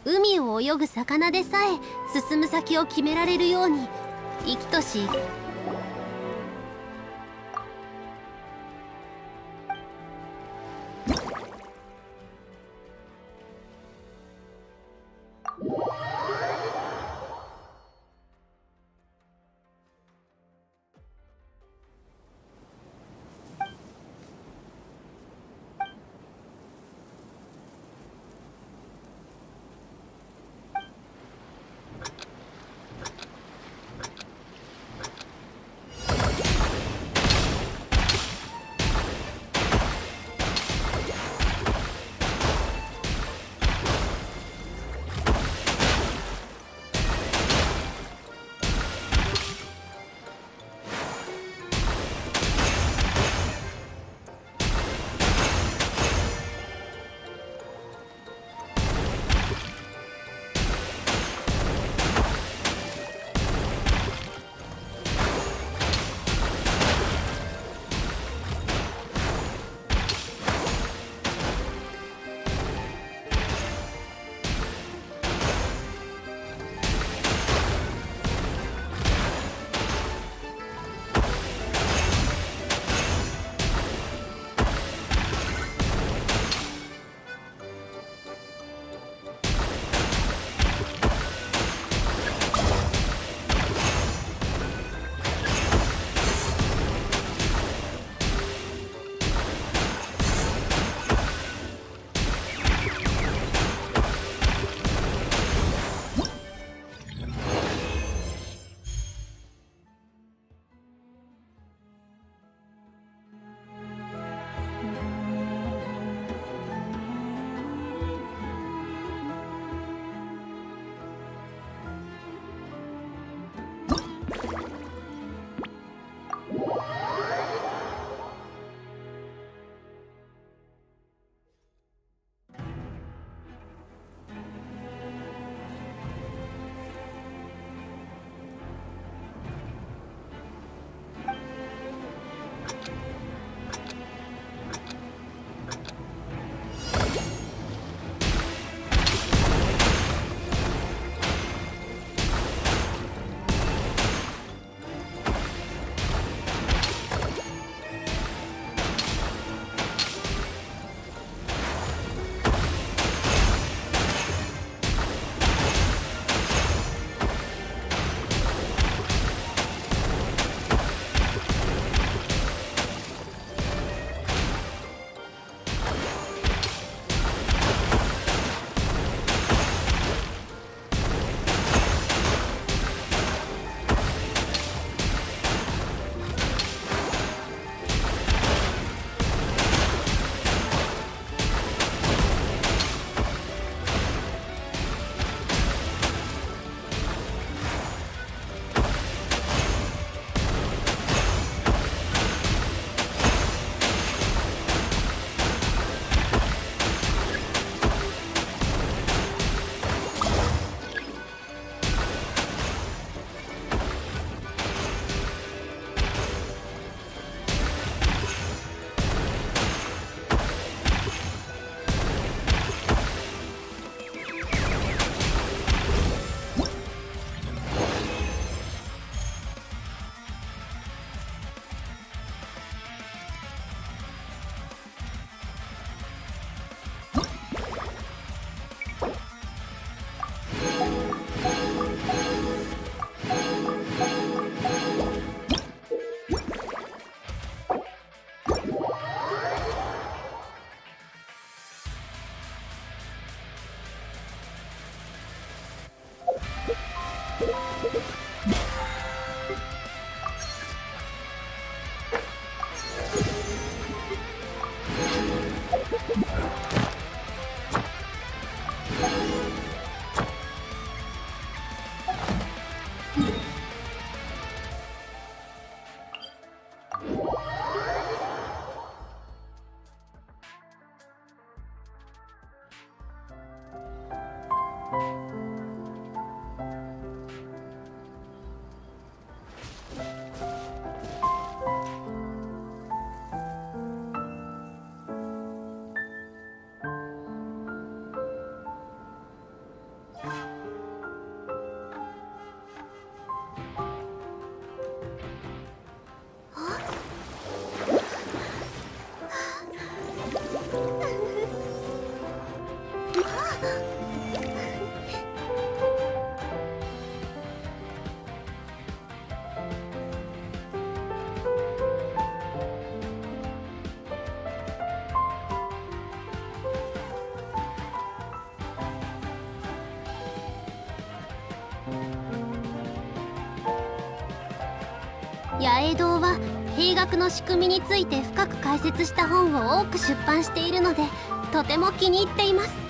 海を泳ぐ魚でさえ進む先を決められるように生きとし八重堂は兵学の仕組みについて深く解説した本を多く出版しているので、とても気に入っています。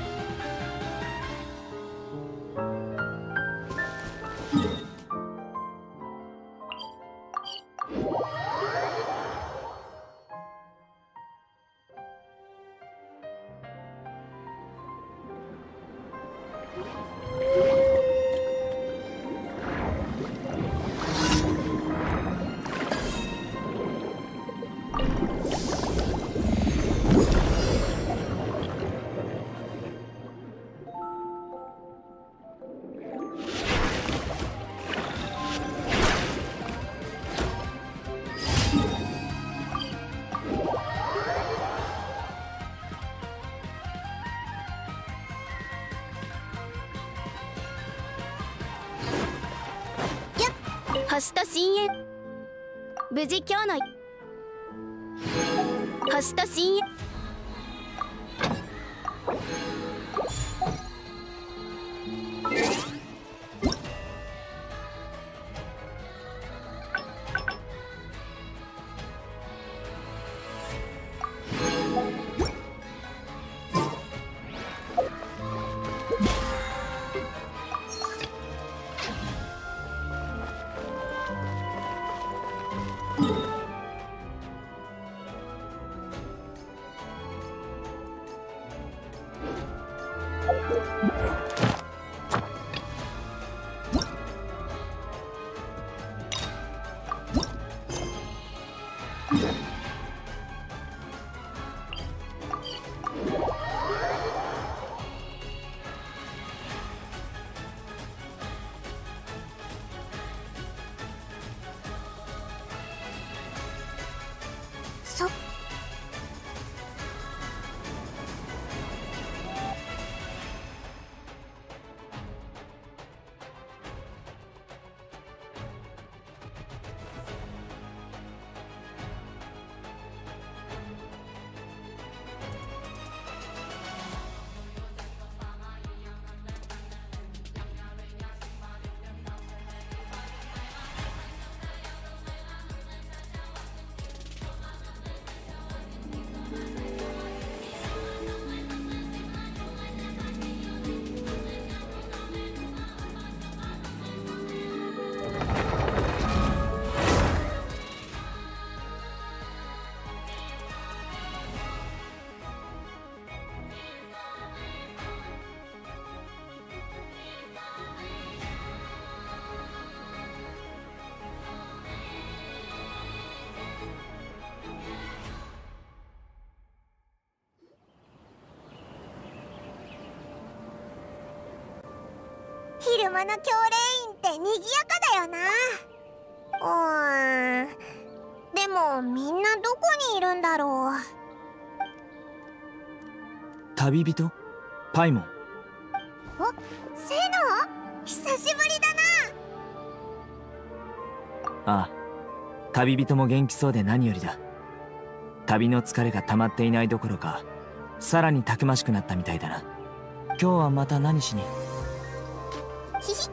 星と深淵、無事今日の星と深淵。昼間の教令員って賑やかだよな。でもみんなどこにいるんだろう。旅人パイモン。お、セノ、久しぶりだな。ああ、旅人も元気そうで何よりだ。旅の疲れが溜まっていないどころか、さらにたくましくなったみたいだな。今日はまた何しに？ひひ、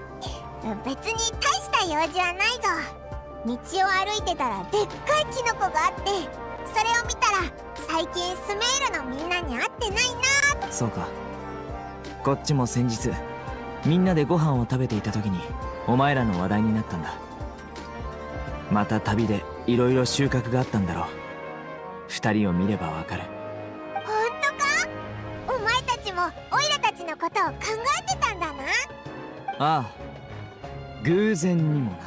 別に大した用事はないぞ。道を歩いてたらでっかいキノコがあって、それを見たら最近スメールのみんなに会ってないな。そうか。こっちも先日みんなでご飯を食べていた時にお前らの話題になったんだ。また旅でいろいろ収穫があったんだろう。二人を見ればわかる。ほんとか？お前たちもオイラたちのことを考えてたんだな。ああ、偶然にもな。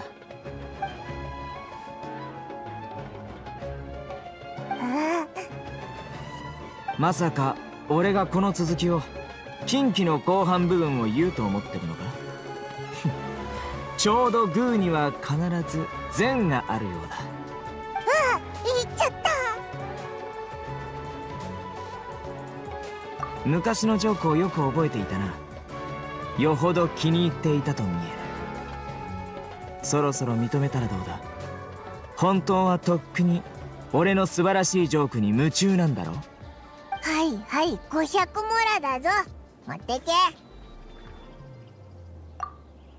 まさか俺がこの続きを近畿の後半部分を言うと思ってるのか？ちょうどグーには必ず善があるようだ。言っちゃった。昔のジョークをよく覚えていたな。よほど気に入っていたと見える。そろそろ認めたらどうだ？本当はとっくに俺の素晴らしいジョークに夢中なんだろ？はいはい、500モラだぞ。持って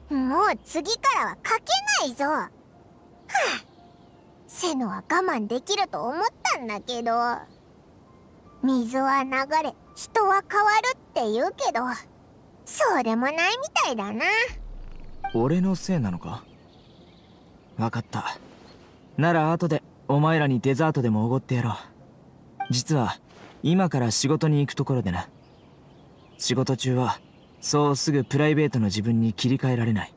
け。もう次からは書けないぞ。はあ、セノは我慢できると思ったんだけど、水は流れ人は変わるって言うけど、そうでもないみたいだな。俺のせいなのか？分かった。なら後でお前らにデザートでもおごってやろう。実は今から仕事に行くところでな。仕事中はそうすぐプライベートの自分に切り替えられない。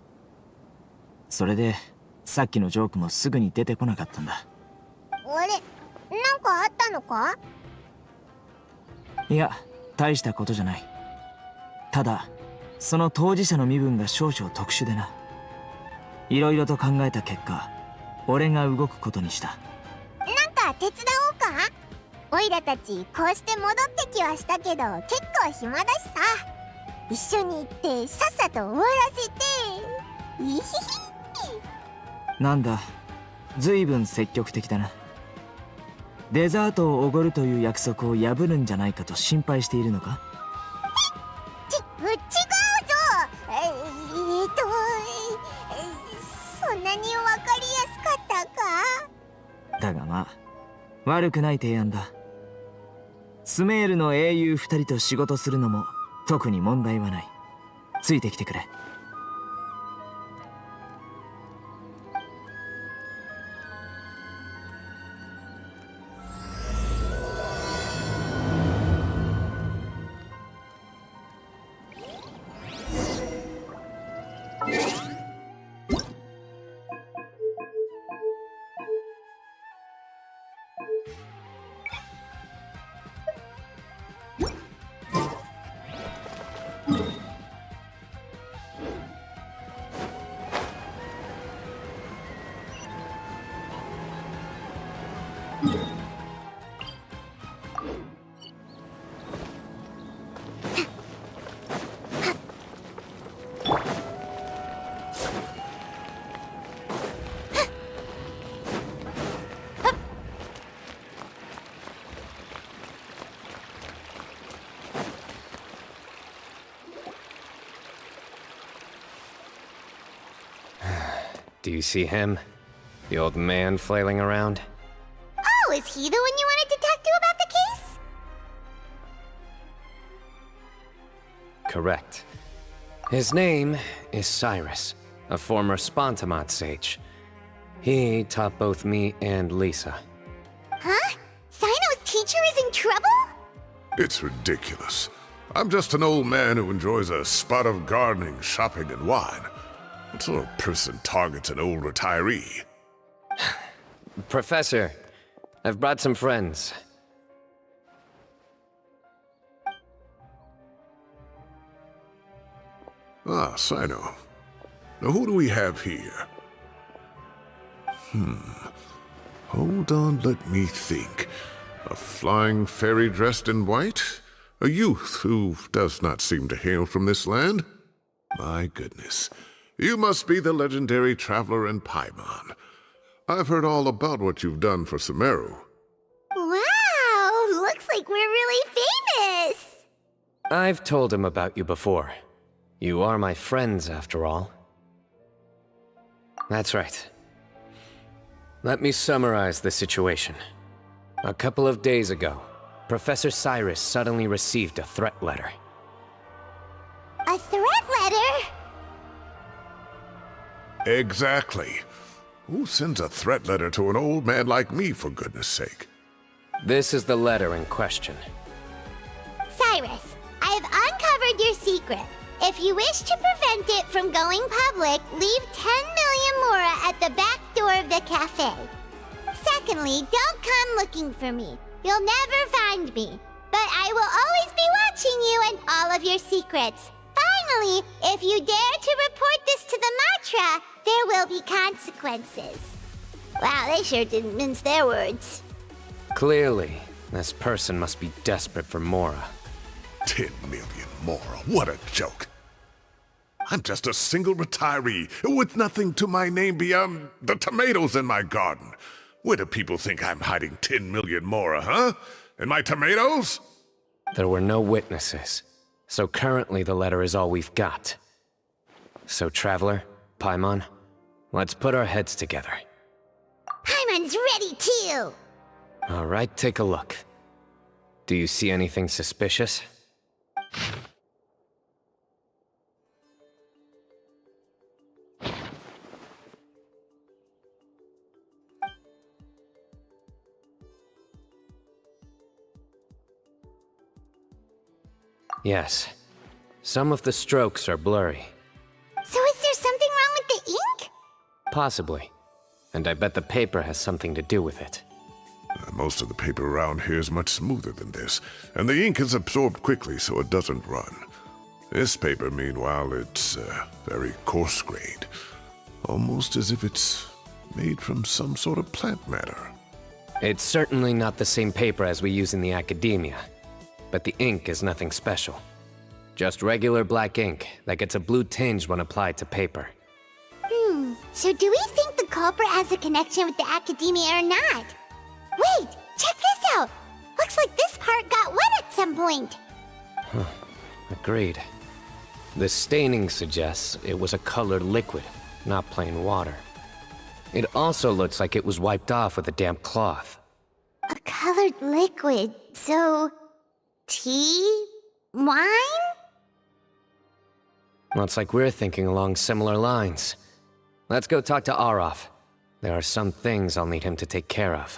それでさっきのジョークもすぐに出てこなかったんだ。あれ、なんかあったのか？いや、大したことじゃない。ただその当事者の身分が少々特殊でな。いろいろと考えた結果、俺が動くことにした。なんか手伝おうか？オイラたちこうして戻ってきはしたけど結構暇だしさ、一緒に行ってさっさと終わらせて。いひひ。なんだ、ずいぶん積極的だな。デザートをおごるという約束を破るんじゃないかと心配しているのか？違うぞ。そんなに分かりやすかったか？だがまあ、悪くない提案だ。スメールの英雄2人と仕事するのも特に問題はない。ついてきてくれ。Do you see him? The old man flailing around? Oh, is he the one you wanted to talk to about the case? Correct. His name is Cyrus, a former Spontamot sage. He taught both me and Lisa. Huh? Sino's teacher is in trouble? It's ridiculous. I'm just an old man who enjoys a spot of gardening, shopping, and wine. What sort of person targets an old retiree? Professor, I've brought some friends. Ah, Sino. Now who do we have here? Hold on, let me think. A flying fairy dressed in white? A youth who does not seem to hail from this land? My goodness. You must be the legendary traveler in Paimon. I've heard all about what you've done for Sumeru. Wow, looks like we're really famous. I've told him about you before. You are my friends, after all. That's right. Let me summarize the situation. A couple of days ago, Professor Cyrus suddenly received a threat letter. A threat letter? Exactly. Who sends a threat letter to an old man like me, for goodness sake? This is the letter in question. Cyrus, I have uncovered your secret. If you wish to prevent it from going public, leave 10 million mora at the back door of the cafe. Secondly, don't come looking for me. You'll never find me. But I will always be watching you and all of your secrets. Finally, if you dare to report this to the Matra, there will be consequences. Wow, they sure didn't mince their words. Clearly, this person must be desperate for Mora. 10 million mora, what a joke. I'm just a single retiree with nothing to my name beyond the tomatoes in my garden. Where do people think I'm hiding 10 million mora, huh? In my tomatoes? There were no witnesses, so currently the letter is all we've got. So, Traveler, Paimon, let's put our heads together. Paimon! Paimon's ready too! Alright, take a look. Do you see anything suspicious? Yes. Some of the strokes are blurry. So is there something wrong with the ink? Possibly. And I bet the paper has something to do with it. Most of the paper around here is much smoother than this, and the ink is absorbed quickly so it doesn't run. This paper, meanwhile, it's very coarse-grained. Almost as if it's made from some sort of plant matter. It's certainly not the same paper as we use in the academia, but the ink is nothing special. Just regular black ink that gets a blue tinge when applied to paper. So do we think the culprit has a connection with the academia or not? Wait, check this out! Looks like this part got wet at some point. Agreed. The staining suggests it was a colored liquid, not plain water. It also looks like it was wiped off with a damp cloth. A colored liquid, so... tea? Wine? Looks like we're thinking along similar lines. Let's go talk to Arof. There are some things I'll need him to take care of.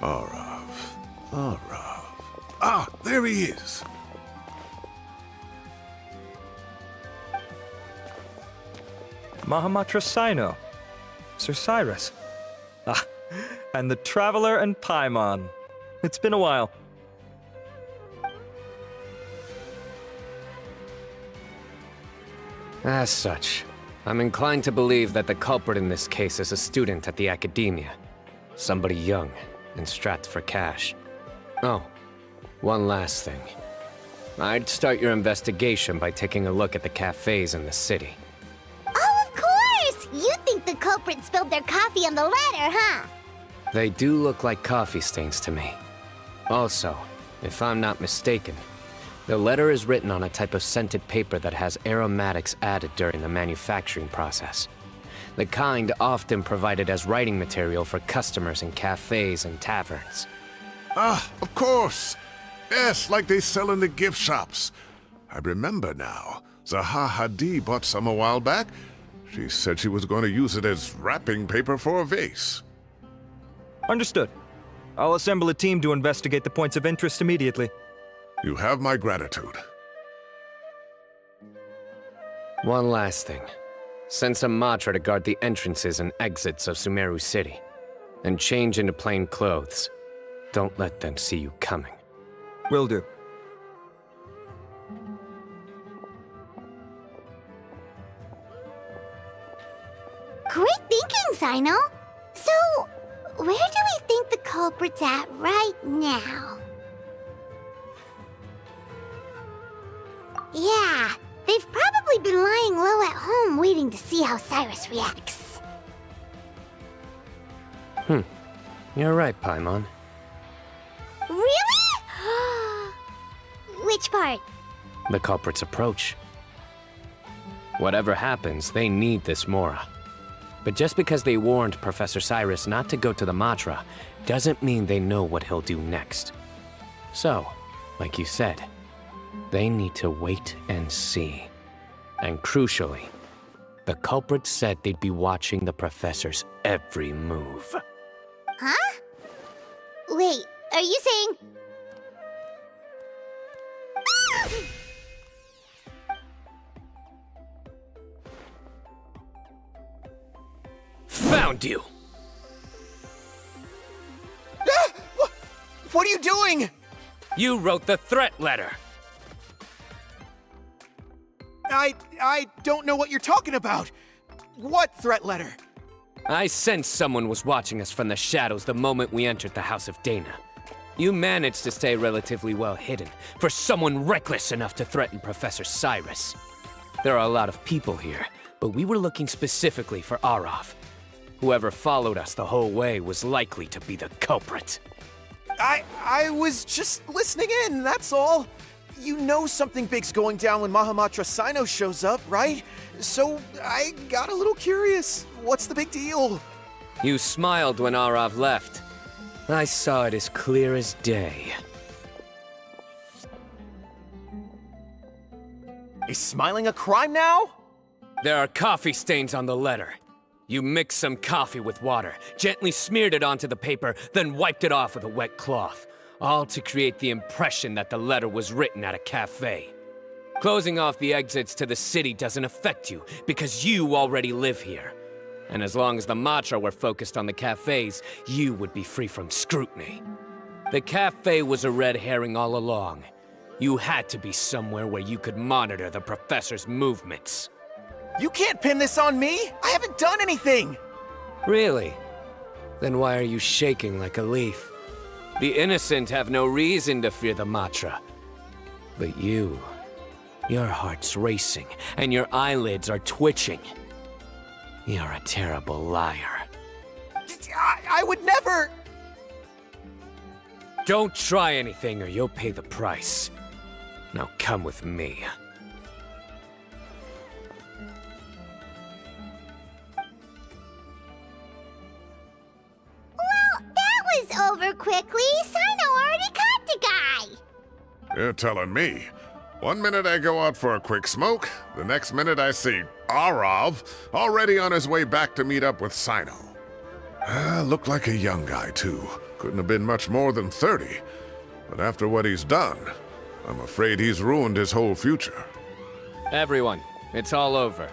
Arlecchino. Ah, there he is. Mahamatra Sino, Sir Cyrus. Ah, and the Traveler and Paimon. It's been a while. As such, I'm inclined to believe that the culprit in this case is a student at the academia. Somebody young and strapped for cash. Oh, one last thing. I'd start your investigation by taking a look at the cafes in the city. Oh, of course! You think the culprit spilled their coffee on the ladder, huh? They do look like coffee stains to me. Also, if I'm not mistaken, the letter is written on a type of scented paper that has aromatics added during the manufacturing process. The kind often provided as writing material for customers in cafes and taverns. Ah, of course. Yes, like they sell in the gift shops. I remember now. Zaha Hadid bought some a while back. She said she was going to use it as wrapping paper for a vase. Understood. I'll assemble a team to investigate the points of interest immediately. You have my gratitude. One last thing. Send some Matra to guard the entrances and exits of Sumeru City. And change into plain clothes. Don't let them see you coming. Will do. Great thinking, Sino. So, where do we think the culprit's at right now? Yeah, they've probably been lying low at home waiting to see how Cyrus reacts. You're right, Paimon. Really? Which part? The culprit's approach. Whatever happens, they need this Mora. But just because they warned Professor Cyrus not to go to the Matra, doesn't mean they know what he'll do next. So, like you said, they need to wait and see. And crucially, the culprit said they'd be watching the professor's every move. Huh? Wait, are you saying... Found you! What are you doing? You wrote the threat letter! I don't know what you're talking about. What threat letter? I sensed someone was watching us from the shadows the moment we entered the House of Dana. You managed to stay relatively well hidden for someone reckless enough to threaten Professor Cyrus. There are a lot of people here, but we were looking specifically for Arav. Whoever followed us the whole way was likely to be the culprit. I was just listening in, that's all. You know something big's going down when Mahamatra Sino shows up, right? So I got a little curious. What's the big deal? You smiled when Arav left. I saw it as clear as day. Is smiling a crime now? There are coffee stains on the letter. You mixed some coffee with water, gently smeared it onto the paper, then wiped it off with a wet cloth, all to create the impression that the letter was written at a cafe. Closing off the exits to the city doesn't affect you, because you already live here. And as long as the Matra were focused on the cafes, you would be free from scrutiny. The cafe was a red herring all along. You had to be somewhere where you could monitor the professor's movements. You can't pin this on me! I haven't done anything! Really? Then why are you shaking like a leaf? The innocent have no reason to fear the Matra. But you, your heart's racing, and your eyelids are twitching. You're a terrible liar. I would never... Don't try anything or you'll pay the price. Now come with me. Was over quickly. Sino already caught the guy. You're telling me. One minute I go out for a quick smoke, the next minute I see Arav already on his way back to meet up with Sino. Looked like a young guy, too. Couldn't have been much more than 30. But after what he's done, I'm afraid he's ruined his whole future. Everyone, it's all over.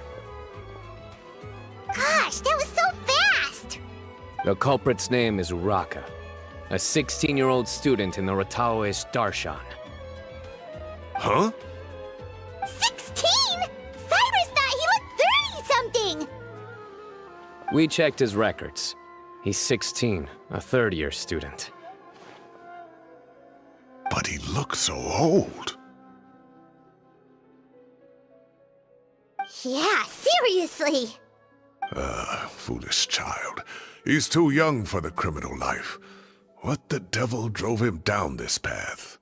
Gosh, that was so fast. The culprit's name is Uraka, a 16-year-old student in the Rataoist Darshan. Huh? 16? Cyrus thought he looked 30-something. We checked his records. He's 16, a third-year student. But he looks so old. Yeah, seriously. Foolish child. He's too young for the criminal life. What the devil drove him down this path?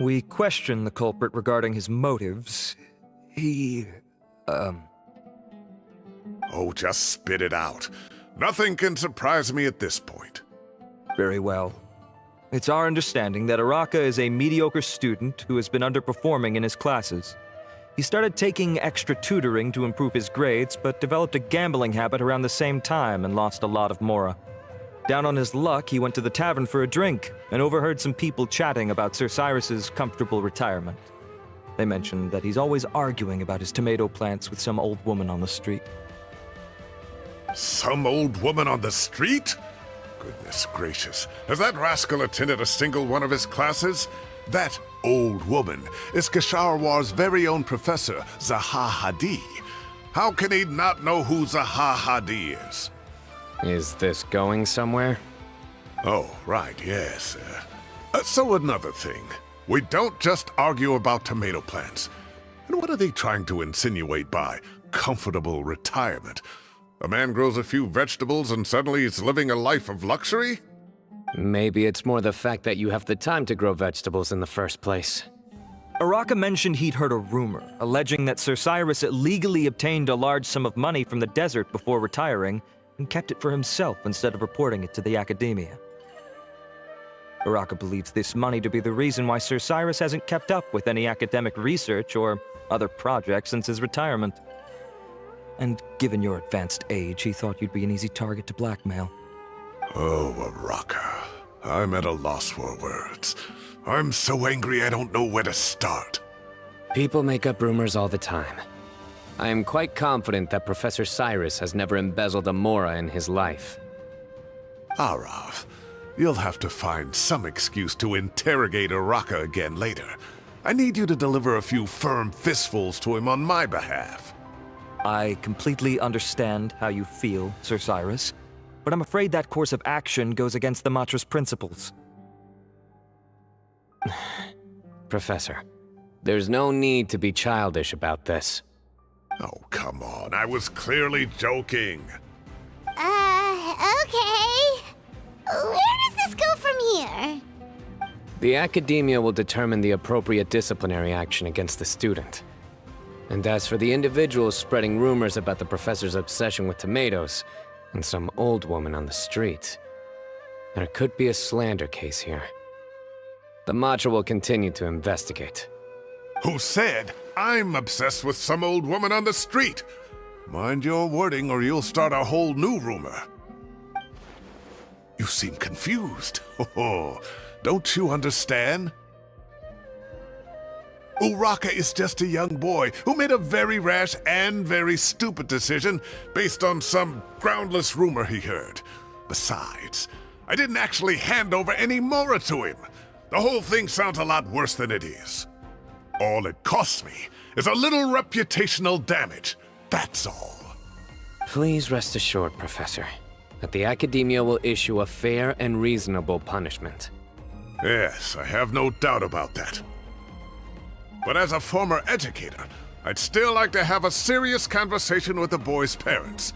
We questioned the culprit regarding his motives. Oh, just spit it out. Nothing can surprise me at this point. Very well. It's our understanding that Araka is a mediocre student who has been underperforming in his classes. He started taking extra tutoring to improve his grades, but developed a gambling habit around the same time and lost a lot of mora. Down on his luck, he went to the tavern for a drink and overheard some people chatting about Sir Cyrus's comfortable retirement. They mentioned that he's always arguing about his tomato plants with some old woman on the street. Some old woman on the street? Goodness gracious. Has that rascal attended a single one of his classes? That old woman is Kasharwar's very own professor, Zaha Hadi. How can he not know who Zaha Hadi is? Is this going somewhere? Oh, right, yes. So another thing. We don't just argue about tomato plants. And what are they trying to insinuate by comfortable retirement? A man grows a few vegetables and suddenly he's living a life of luxury? Maybe it's more the fact that you have the time to grow vegetables in the first place. Araka mentioned he'd heard a rumor, alleging that Sir Cyrus illegally obtained a large sum of money from the desert before retiring, and kept it for himself instead of reporting it to the academia. Araka believes this money to be the reason why Sir Cyrus hasn't kept up with any academic research or other projects since his retirement. And given your advanced age, he thought you'd be an easy target to blackmail. Oh, Araka. I'm at a loss for words. I'm so angry I don't know where to start. People make up rumors all the time. I am quite confident that Professor Cyrus has never embezzled a mora in his life. Arav, you'll have to find some excuse to interrogate Araka again later. I need you to deliver a few firm fistfuls to him on my behalf. I completely understand how you feel, Sir Cyrus, but I'm afraid that course of action goes against the Matra's principles. Professor, there's no need to be childish about this. Oh, come on. I was clearly joking. Okay. Where does this go from here? The Academia will determine the appropriate disciplinary action against the student. And as for the individuals spreading rumors about the professor's obsession with tomatoes and some old woman on the street, there could be a slander case here. The Matra will continue to investigate. Who said I'm obsessed with some old woman on the street? Mind your wording or you'll start a whole new rumor. You seem confused. Oh, don't you understand? Uraka is just a young boy who made a very rash and very stupid decision based on some groundless rumor he heard. Besides, I didn't actually hand over any Mora to him. The whole thing sounds a lot worse than it is. All it costs me is a little reputational damage. That's all. Please rest assured, Professor, that the Academia will issue a fair and reasonable punishment. Yes, I have no doubt about that. But as a former educator, I'd still like to have a serious conversation with the boy's parents.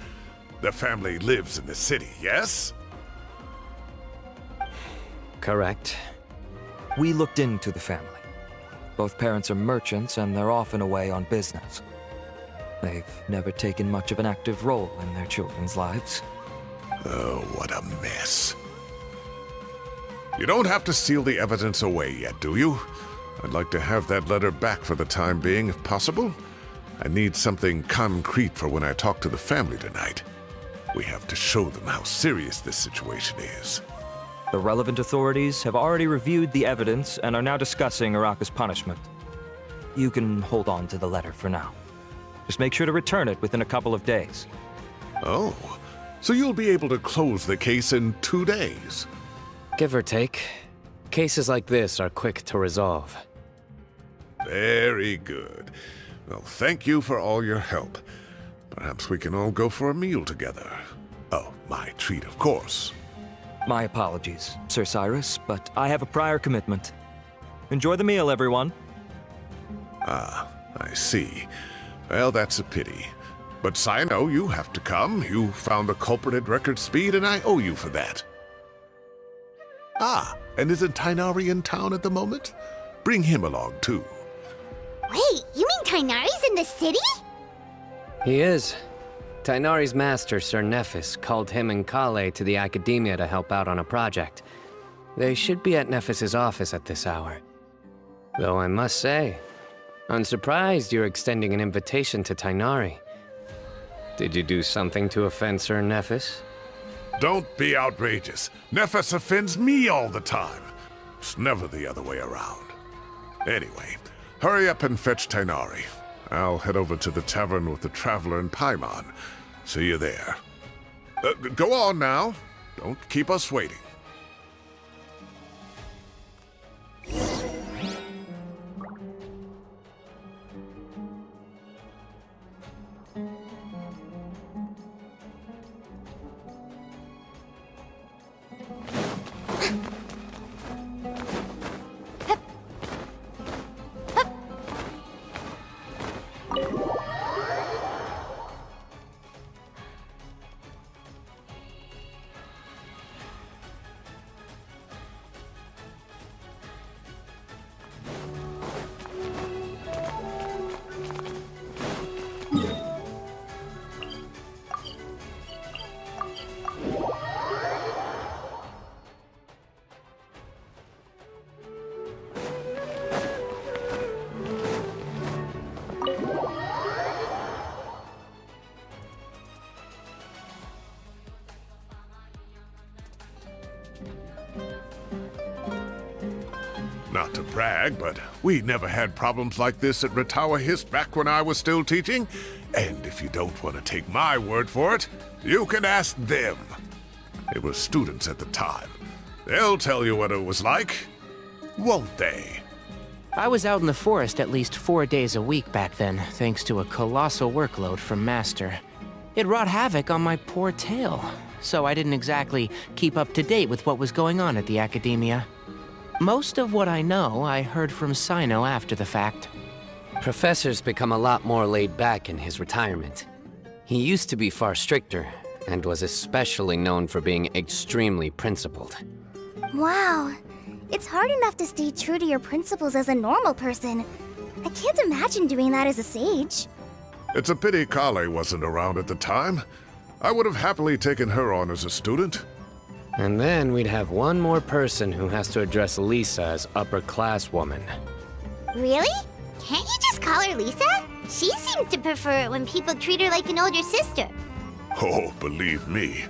Their family lives in the city, yes? Correct. We looked into the family. Both parents are merchants and they're often away on business. They've never taken much of an active role in their children's lives. Oh, what a mess. You don't have to seal the evidence away yet, do you? I'd like to have that letter back for the time being, if possible. I need something concrete for when I talk to the family tonight. We have to show them how serious this situation is. The relevant authorities have already reviewed the evidence and are now discussing Uraka's punishment. You can hold on to the letter for now. Just make sure to return it within a couple of days. Oh, so you'll be able to close the case in 2 days? Give or take. Cases like this are quick to resolve. Very good. Well, thank you for all your help. Perhaps we can all go for a meal together. Oh, my treat, of course. My apologies, Sir Cyrus, but I have a prior commitment. Enjoy the meal, everyone. Ah, I see. Well, that's a pity. But Sino, you have to come. You found the culprit at record speed, and I owe you for that. Ah, and isn't Tainari in town at the moment? Bring him along, too. Wait, you mean Tainari's in the city? He is. Tainari's master, Sir Nephis, called him and Kale to the Academia to help out on a project. They should be at Nephis's office at this hour. Though I must say, I'm surprised you're extending an invitation to Tainari. Did you do something to offend Sir Nephis? Don't be outrageous. Nephis offends me all the time. It's never the other way around. Anyway, hurry up and fetch Tainari. I'll head over to the tavern with the Traveler and Paimon. See you there. Go on now. Don't keep us waiting. Not to brag, but we never had problems like this at Ratawa Hist back when I was still teaching. And if you don't want to take my word for it, you can ask them. They were students at the time. They'll tell you what it was like, won't they? I was out in the forest at least 4 days a week back then, thanks to a colossal workload from Master. It wrought havoc on my poor tail, so I didn't exactly keep up to date with what was going on at the Academia. Most of what I know, I heard from Sino after the fact. Professor's become a lot more laid back in his retirement. He used to be far stricter, and was especially known for being extremely principled. Wow. It's hard enough to stay true to your principles as a normal person. I can't imagine doing that as a sage. It's a pity Kale wasn't around at the time. I would have happily taken her on as a student. And then we'd have one more person who has to address Lisa as upper-class woman. Really? Can't you just call her Lisa? She seems to prefer it when people treat her like an older sister. Oh, believe me,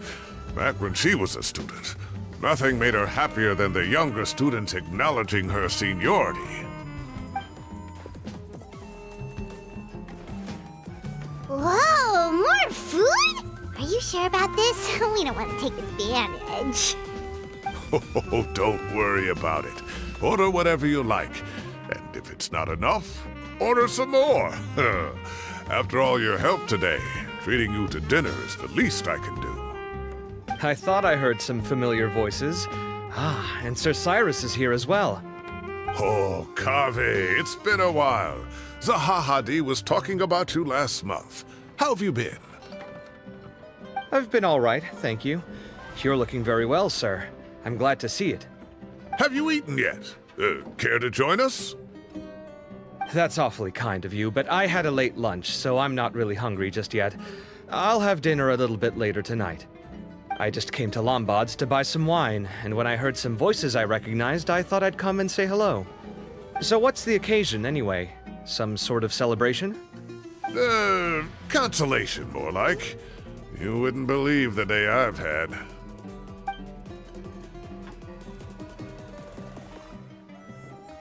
back when she was a student, nothing made her happier than the younger students acknowledging her seniority. Whoa, more food? Are you sure about this? We don't want to take advantage. Oh, don't worry about it. Order whatever you like. And if it's not enough, order some more. After all your help today, treating you to dinner is the least I can do. I thought I heard some familiar voices. Ah, and Sir Cyrus is here as well. Oh, Kave, it's been a while. Zahahadi was talking about you last month. How have you been? I've been all right, thank you. You're looking very well, sir. I'm glad to see it. Have you eaten yet? Care to join us? That's awfully kind of you, but I had a late lunch, so I'm not really hungry just yet. I'll have dinner a little bit later tonight. I just came to Lombard's to buy some wine, and when I heard some voices I recognized, I thought I'd come and say hello. So what's the occasion, anyway? Some sort of celebration? Consolation, more like. You wouldn't believe the day I've had.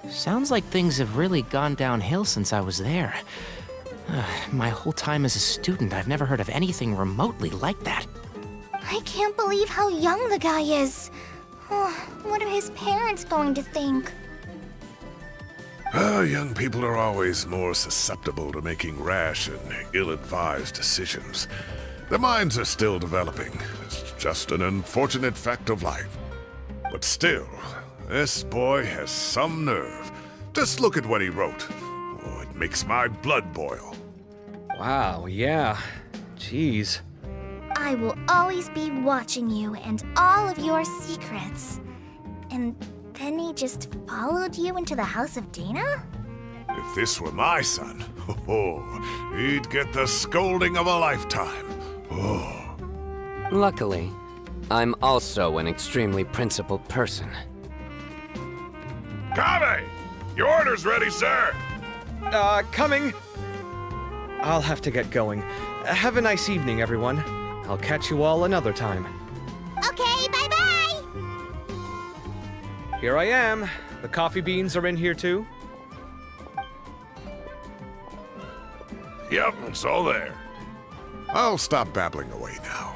Sounds like things have really gone downhill since I was there. My whole time as a student, I've never heard of anything remotely like that. I can't believe how young the guy is. Oh, what are his parents going to think? Young people are always more susceptible to making rash and ill-advised decisions. Their minds are still developing. It's just an unfortunate fact of life. But still, this boy has some nerve. Just look at what he wrote. Oh, it makes my blood boil. Wow, yeah. Jeez. I will always be watching you and all of your secrets. And then he just followed you into the house of Dana? If this were my son, he'd get the scolding of a lifetime. Oh. Luckily, I'm also an extremely principled person. Kave! Your order's ready, sir! Coming! I'll have to get going. Have a nice evening, everyone. I'll catch you all another time. Okay, bye-bye! Here I am. The coffee beans are in here too. Yep, it's all there. I'll stop babbling away now.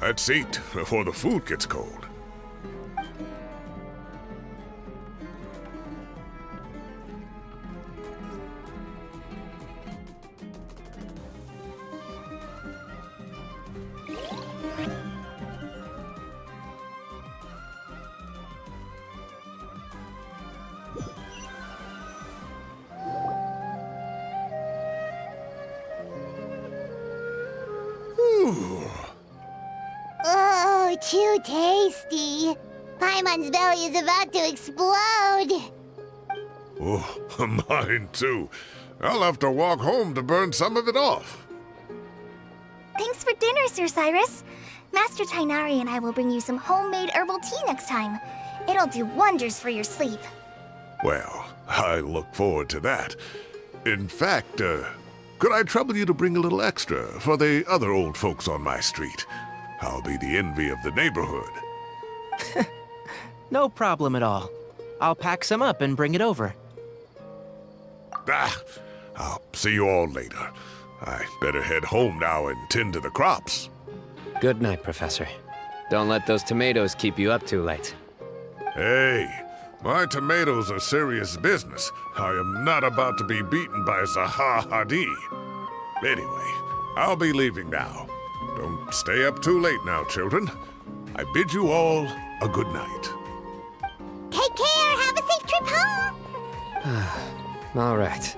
Let's eat before the food gets cold. Oh, too tasty. Paimon's belly is about to explode. Oh, mine too. I'll have to walk home to burn some of it off. Thanks for dinner, Sir Cyrus. Master Tainari and I will bring you some homemade herbal tea next time. It'll do wonders for your sleep. Well, I look forward to that. In fact, could I trouble you to bring a little extra for the other old folks on my street? I'll be the envy of the neighborhood. No problem at all. I'll pack some up and bring it over. I'll see you all later. I better head home now and tend to the crops. Good night, Professor. Don't let those tomatoes keep you up too late. Hey, My tomatoes are serious business. I am not about to be beaten by Zaha Hadid. Anyway, I'll be leaving now. Don't stay up too late now, children. I bid you all a good night. Take care. Have a safe trip home. All right.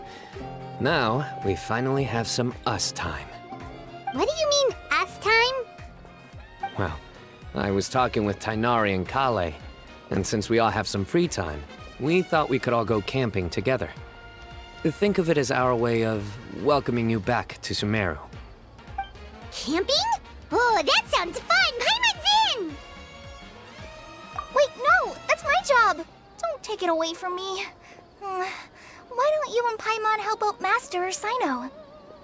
Now, we finally have some us time. What do you mean, us time? Well, I was talking with Tainari and Kale, and since we all have some free time, we thought we could all go camping together. Think of it as our way of welcoming you back to Sumeru. Camping? Oh, that sounds fun. Paimon's in. Wait, no! That's my job! Don't take it away from me. Why don't you and Paimon help out Master or Sino?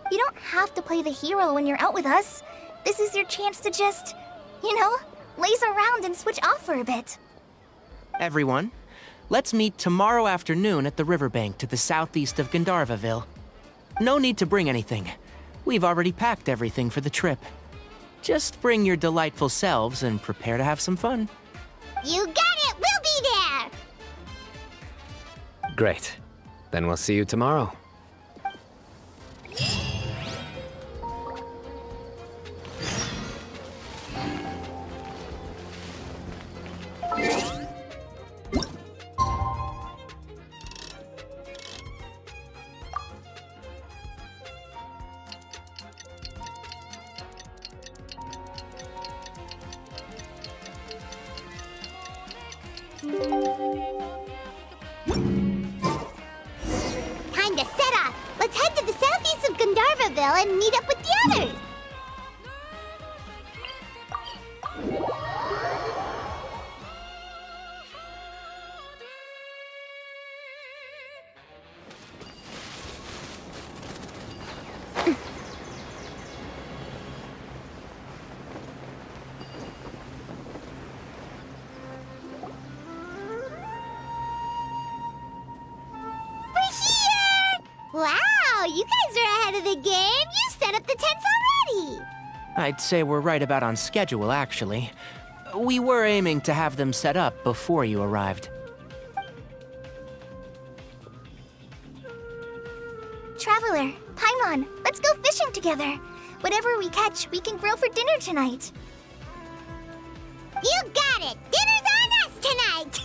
You don't have to play the hero when you're out with us. This is your chance to just, laze around and switch off for a bit. Everyone, let's meet tomorrow afternoon at the riverbank to the southeast of Gandharvaville. No need to bring anything. We've already packed everything for the trip. Just bring your delightful selves and prepare to have some fun. You got it. We'll be there. Great. Then we'll see you tomorrow. Time to set off. Let's head to the southeast of Gandharvaville and meet up with the others. Wow, you guys are ahead of the game. You set up the tents already. I'd say we're right about on schedule, actually. We were aiming to have them set up before you arrived. Traveler, Paimon, let's go fishing together. Whatever we catch, we can grill for dinner tonight. You got it. Dinner's on us tonight.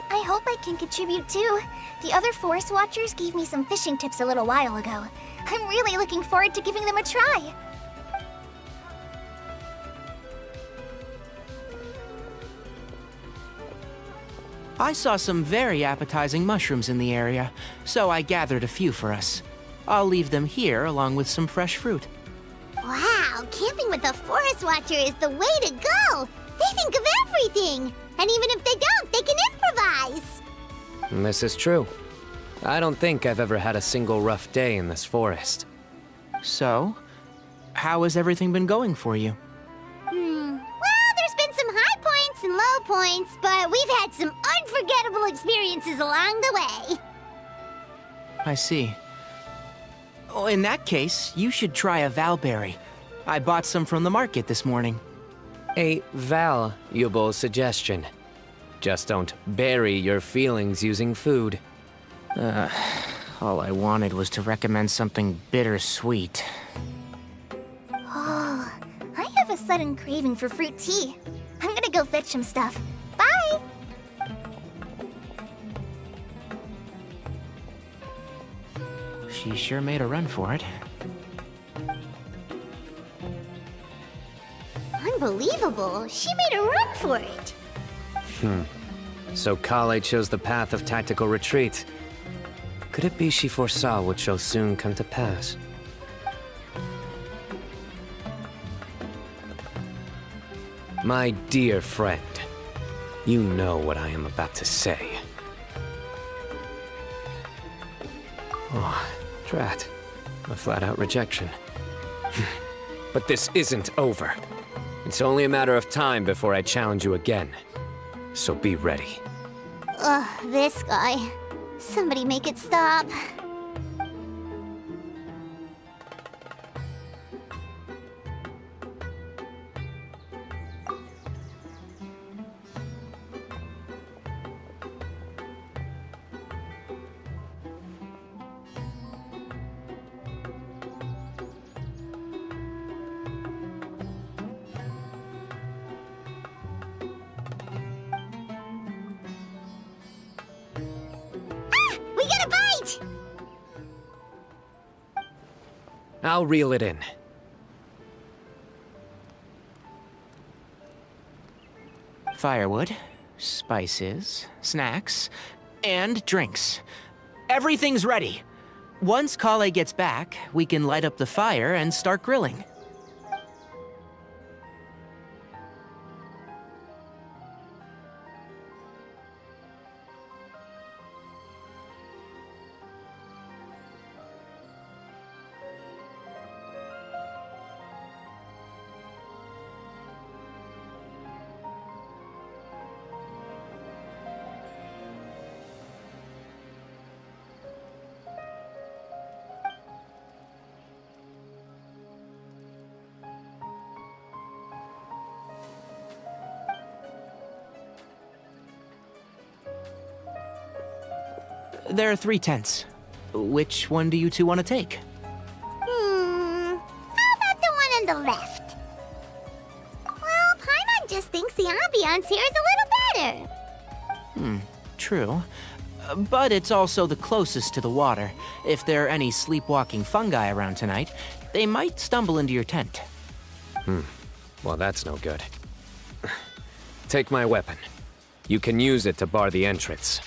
I hope I can contribute too. The other Forest Watchers gave me some fishing tips a little while ago. I'm really looking forward to giving them a try. I saw some very appetizing mushrooms in the area, so I gathered a few for us. I'll leave them here along with some fresh fruit. Wow, camping with a Forest Watcher is the way to go. They think of everything. And even if they don't, they can improvise. This is true. I don't think I've ever had a single rough day in this forest. So, how has everything been going for you? Well, there's been some high points and low points, but we've had some unforgettable experiences along the way. I see. Oh, in that case, you should try a valberry. I bought some from the market this morning. A valuable suggestion. Just don't bury your feelings using food. All I wanted was to recommend something bittersweet. Oh, I have a sudden craving for fruit tea. I'm gonna go fetch some stuff. Bye! She sure made a run for it. Unbelievable. She made a run for it. So Kale chose the path of tactical retreat. Could it be she foresaw what shall soon come to pass? My dear friend, you know what I am about to say. Oh, drat. A flat-out rejection. But this isn't over. It's only a matter of time before I challenge you again. So be ready. Ugh, this guy. Somebody make it stop. I'll reel it in. Firewood, spices, snacks, and drinks. Everything's ready. Once Kale gets back, we can light up the fire and start grilling. There are 3 tents. Which one do you two want to take? How about the one on the left? Well, Paimon just thinks the ambiance here is a little better. True. But it's also the closest to the water. If there are any sleepwalking fungi around tonight, they might stumble into your tent. Well, that's no good. Take my weapon. You can use it to bar the entrance.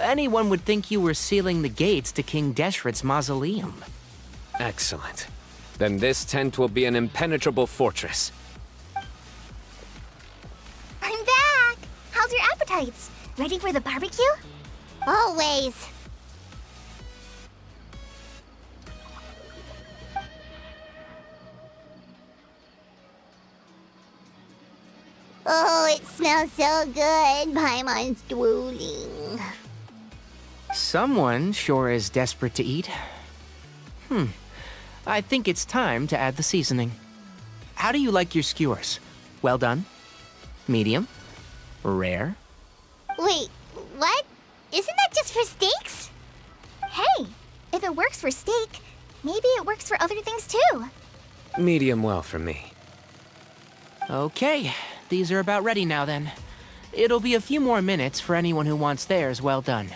Anyone would think you were sealing the gates to King Deshret's mausoleum. Excellent. Then this tent will be an impenetrable fortress. I'm back! How's your appetites? Ready for the barbecue? Always. Oh, it smells so good. Paimon's drooling. Someone sure is desperate to eat. I think it's time to add the seasoning. How do you like your skewers? Well done? Medium? Rare? Wait, what? Isn't that just for steaks? Hey, if it works for steak, maybe it works for other things too. Medium well for me. Okay, these are about ready now then. It'll be a few more minutes for anyone who wants theirs well done.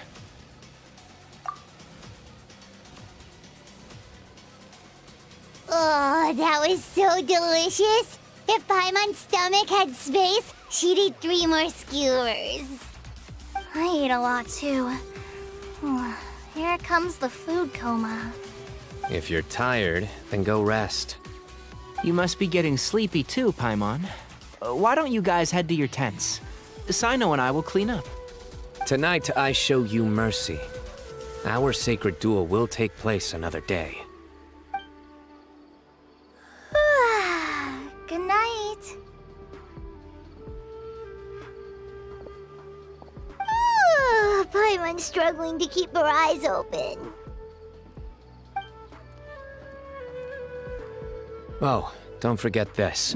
Oh, that was so delicious. If Paimon's stomach had space, she'd eat 3 more skewers. I ate a lot too. Here comes the food coma. If you're tired, then go rest. You must be getting sleepy too, Paimon. Why don't you guys head to your tents? Sino and I will clean up. Tonight, I show you mercy. Our sacred duel will take place another day. Good night. Paimon's struggling to keep her eyes open. Oh, don't forget this.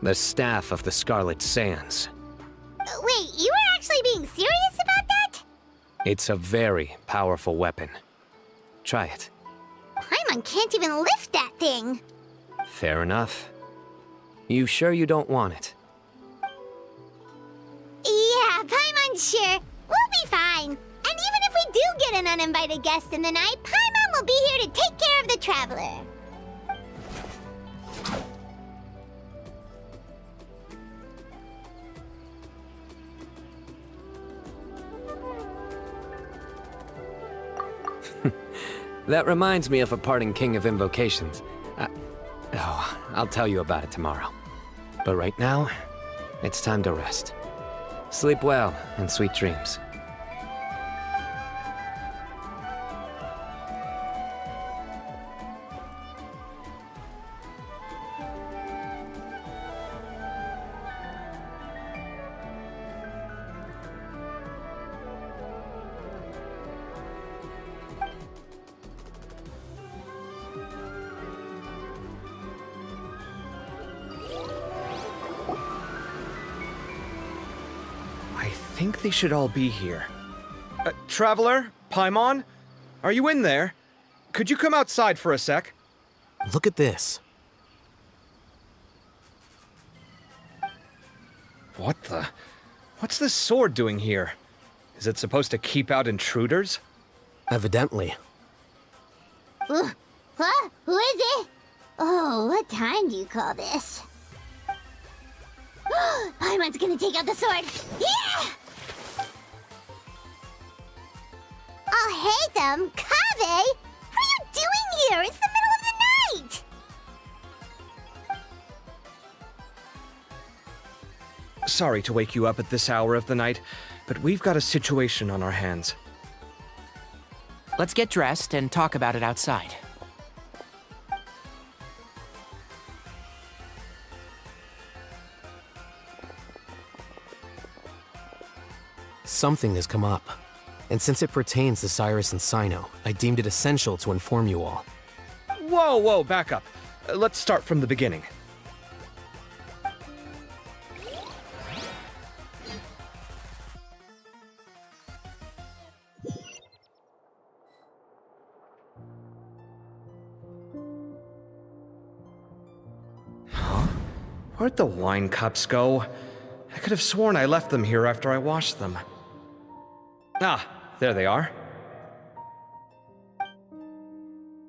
The Staff of the Scarlet Sands. Wait, you were actually being serious about that? It's a very powerful weapon. Try it. Paimon can't even lift that thing. Fair enough. You sure you don't want it? Yeah, Paimon's sure. We'll be fine. And even if we do get an uninvited guest in the night, Paimon will be here to take care of the traveler. That reminds me of a parting king of invocations. I'll tell you about it tomorrow. But right now, it's time to rest. Sleep well and sweet dreams. I think they should all be here. Traveler? Paimon? Are you in there? Could you come outside for a sec? Look at this. What the? What's this sword doing here? Is it supposed to keep out intruders? Evidently. Ugh, Huh? Who is it? Oh, what time do you call this? Paimon's gonna take out the sword. Yeah! Oh, hey them, Kave! What are you doing here? It's the middle of the night! Sorry to wake you up at this hour of the night, but we've got a situation on our hands. Let's get dressed and talk about it outside. Something has come up, and since it pertains to Cyrus and Cyno, I deemed it essential to inform you all. Whoa, back up. Let's start from the beginning. Where'd the wine cups go? I could have sworn I left them here after I washed them. Ah, there they are.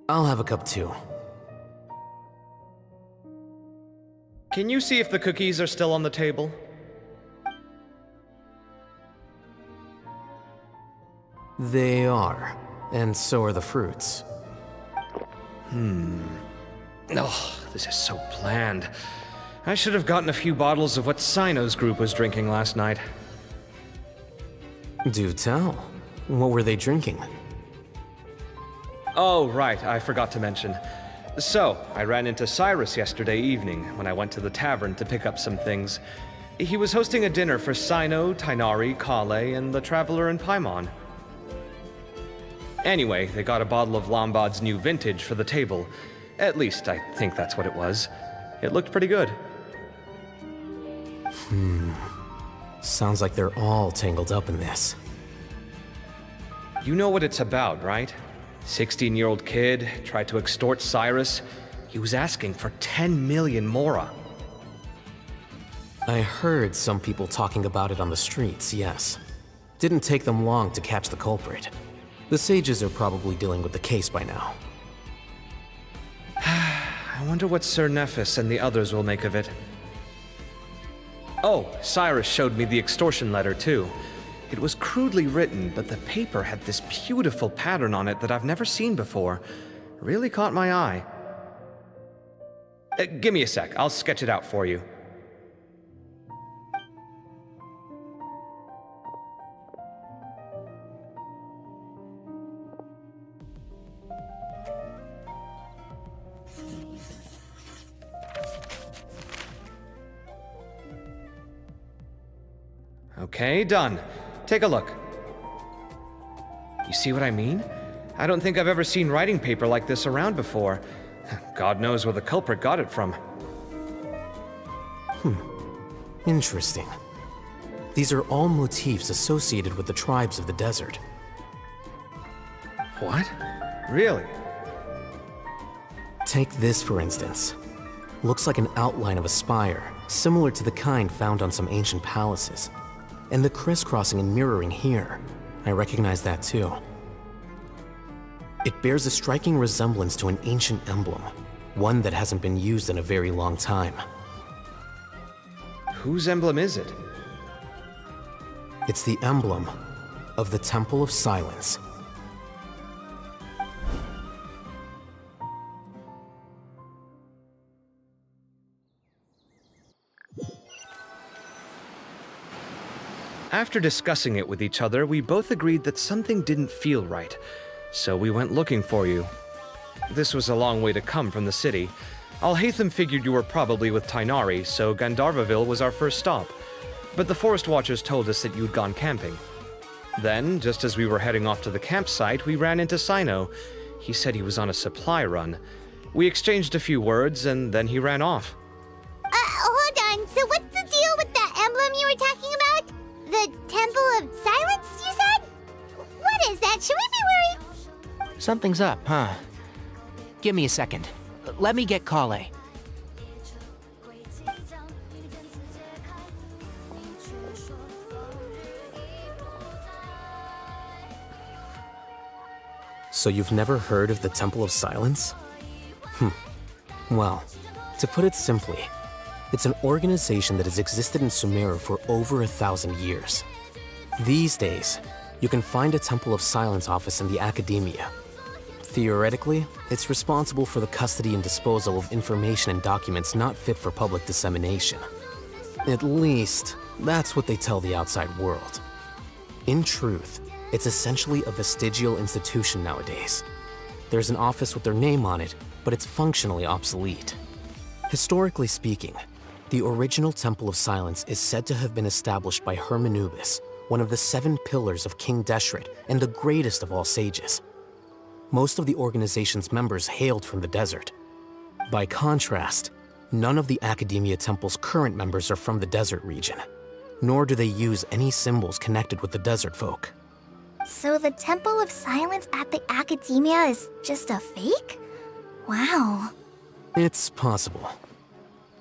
I'll have a cup too. Can you see if the cookies are still on the table? They are, and so are the fruits. Oh, this is so bland. I should have gotten a few bottles of what Cyno's group was drinking last night. Do tell. What were they drinking? Oh, right, I forgot to mention. So, I ran into Cyrus yesterday evening when I went to the tavern to pick up some things. He was hosting a dinner for Cyno, Tighnari, Kale, and the Traveler and Paimon. Anyway, they got a bottle of Lombard's new vintage for the table. At least, I think that's what it was. It looked pretty good. Sounds like they're all tangled up in this. You know what it's about, right? 16-year-old kid tried to extort Cyrus. He was asking for 10 million mora. I heard some people talking about it on the streets, yes. Didn't take them long to catch the culprit. The sages are probably dealing with the case by now. I wonder what Sir Nephis and the others will make of it. Oh, Cyrus showed me the extortion letter too. It was crudely written, but the paper had this beautiful pattern on it that I've never seen before. Really caught my eye. Give me a sec, I'll sketch it out for you. Okay, done. Take a look. You see what I mean? I don't think I've ever seen writing paper like this around before. God knows where the culprit got it from. Interesting. These are all motifs associated with the tribes of the desert. What? Really? Take this, for instance. Looks like an outline of a spire, similar to the kind found on some ancient palaces. And the crisscrossing and mirroring here, I recognize that too. It bears a striking resemblance to an ancient emblem, one that hasn't been used in a very long time. Whose emblem is it? It's the emblem of the Temple of Silence. After discussing it with each other, we both agreed that something didn't feel right, so we went looking for you. This was a long way to come from the city. Alhaitham figured you were probably with Tighnari, so Gandharvaville was our first stop. But the Forest Watchers told us that you'd gone camping. Then, just as we were heading off to the campsite, we ran into Cyno. He said he was on a supply run. We exchanged a few words, and then he ran off. Hold on. So what's the deal with that emblem you were talking about? The Temple of Silence, you said? What is that? Should we be worried? Something's up, huh? Give me a second. Let me get Kale. So you've never heard of the Temple of Silence? Well, to put it simply, it's an organization that has existed in Sumeru for over 1,000 years. These days, you can find a Temple of Silence office in the academia. Theoretically, it's responsible for the custody and disposal of information and documents not fit for public dissemination. At least, that's what they tell the outside world. In truth, it's essentially a vestigial institution nowadays. There's an office with their name on it, but it's functionally obsolete. Historically speaking, the original Temple of Silence is said to have been established by Hermanubis, one of the 7 pillars of King Deshret and the greatest of all sages. Most of the organization's members hailed from the desert. By contrast, none of the Academia Temple's current members are from the desert region, nor do they use any symbols connected with the desert folk. So the Temple of Silence at the Academia is just a fake? Wow. It's possible.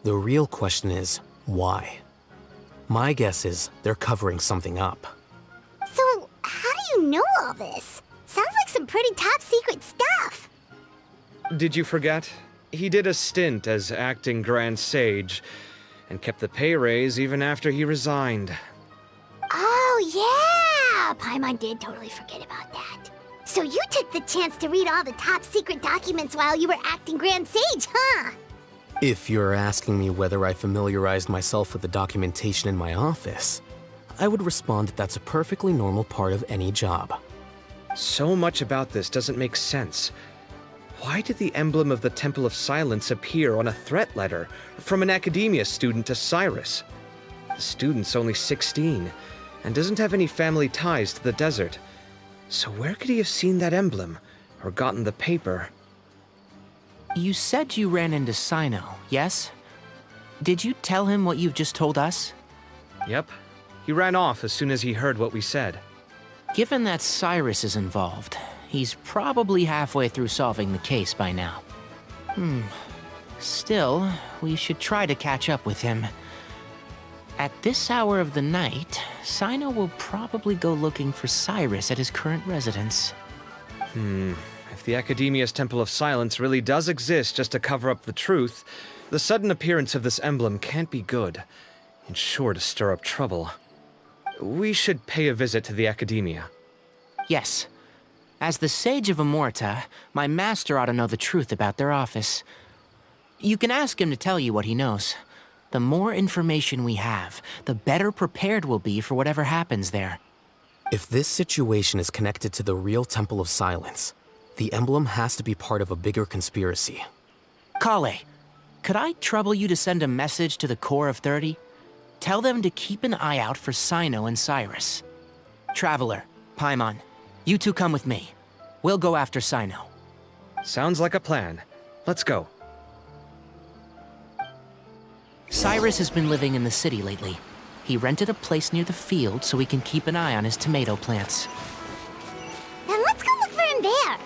The real question is, why? My guess is they're covering something up. So, how do you know all this? Sounds like some pretty top-secret stuff. Did you forget? He did a stint as acting Grand Sage, and kept the pay raise even after he resigned. Oh, yeah! Paimon did totally forget about that. So you took the chance to read all the top-secret documents while you were acting Grand Sage, huh? If you're asking me whether I familiarized myself with the documentation in my office, I would respond that that's a perfectly normal part of any job. So much about this doesn't make sense. Why did the emblem of the Temple of Silence appear on a threat letter from an Academia student to Cyrus? The student's only 16 and doesn't have any family ties to the desert. So where could he have seen that emblem or gotten the paper? You said you ran into Sino, yes? Did you tell him what you've just told us? Yep. He ran off as soon as he heard what we said. Given that Cyrus is involved, he's probably halfway through solving the case by now. Still, we should try to catch up with him. At this hour of the night, Sino will probably go looking for Cyrus at his current residence. If the Academia's Temple of Silence really does exist just to cover up the truth, the sudden appearance of this emblem can't be good. It's sure to stir up trouble. We should pay a visit to the Academia. Yes. As the Sage of Amorta, my master ought to know the truth about their office. You can ask him to tell you what he knows. The more information we have, the better prepared we'll be for whatever happens there. If this situation is connected to the real Temple of Silence, the emblem has to be part of a bigger conspiracy. Kale, could I trouble you to send a message to the Core of 30? Tell them to keep an eye out for Sino and Cyrus. Traveler, Paimon, you two come with me. We'll go after Sino. Sounds like a plan. Let's go. Cyrus has been living in the city lately. He rented a place near the field so he can keep an eye on his tomato plants. Then let's go look for him there.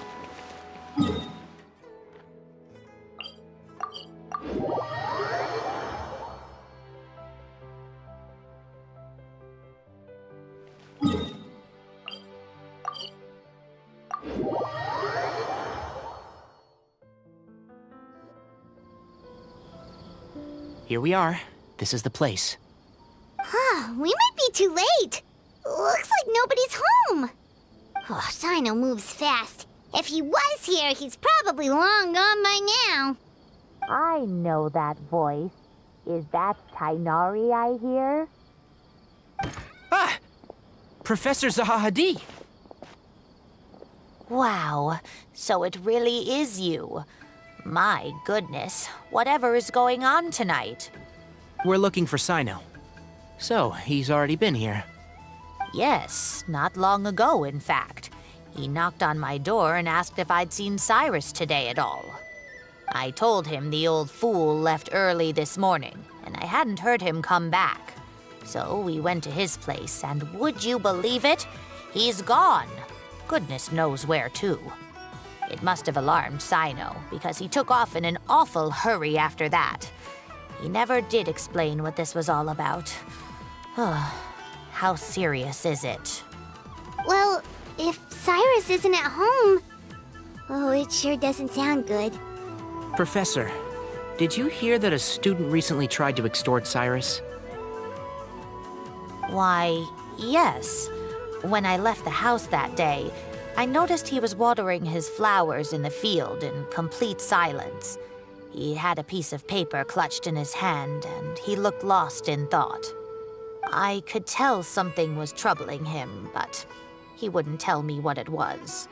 Here we are. This is the place. We might be too late. Looks like nobody's home. Oh, Sino moves fast. If he was here, he's probably long gone by now. I know that voice. Is that Tainari I hear? Ah! Professor Zahahadi! Wow, so it really is you. My goodness, whatever is going on tonight? We're looking for Sino. So, he's already been here. Yes, not long ago, in fact. He knocked on my door and asked if I'd seen Cyrus today at all. I told him the old fool left early this morning, and I hadn't heard him come back. So we went to his place, and would you believe it? He's gone. Goodness knows where to. It must have alarmed Sino, because he took off in an awful hurry after that. He never did explain what this was all about. How serious is it? Well, if Cyrus isn't at home... Oh, it sure doesn't sound good. Professor, did you hear that a student recently tried to extort Cyrus? Why, yes. When I left the house that day, I noticed he was watering his flowers in the field in complete silence. He had a piece of paper clutched in his hand, and he looked lost in thought. I could tell something was troubling him, but he wouldn't tell me what it was.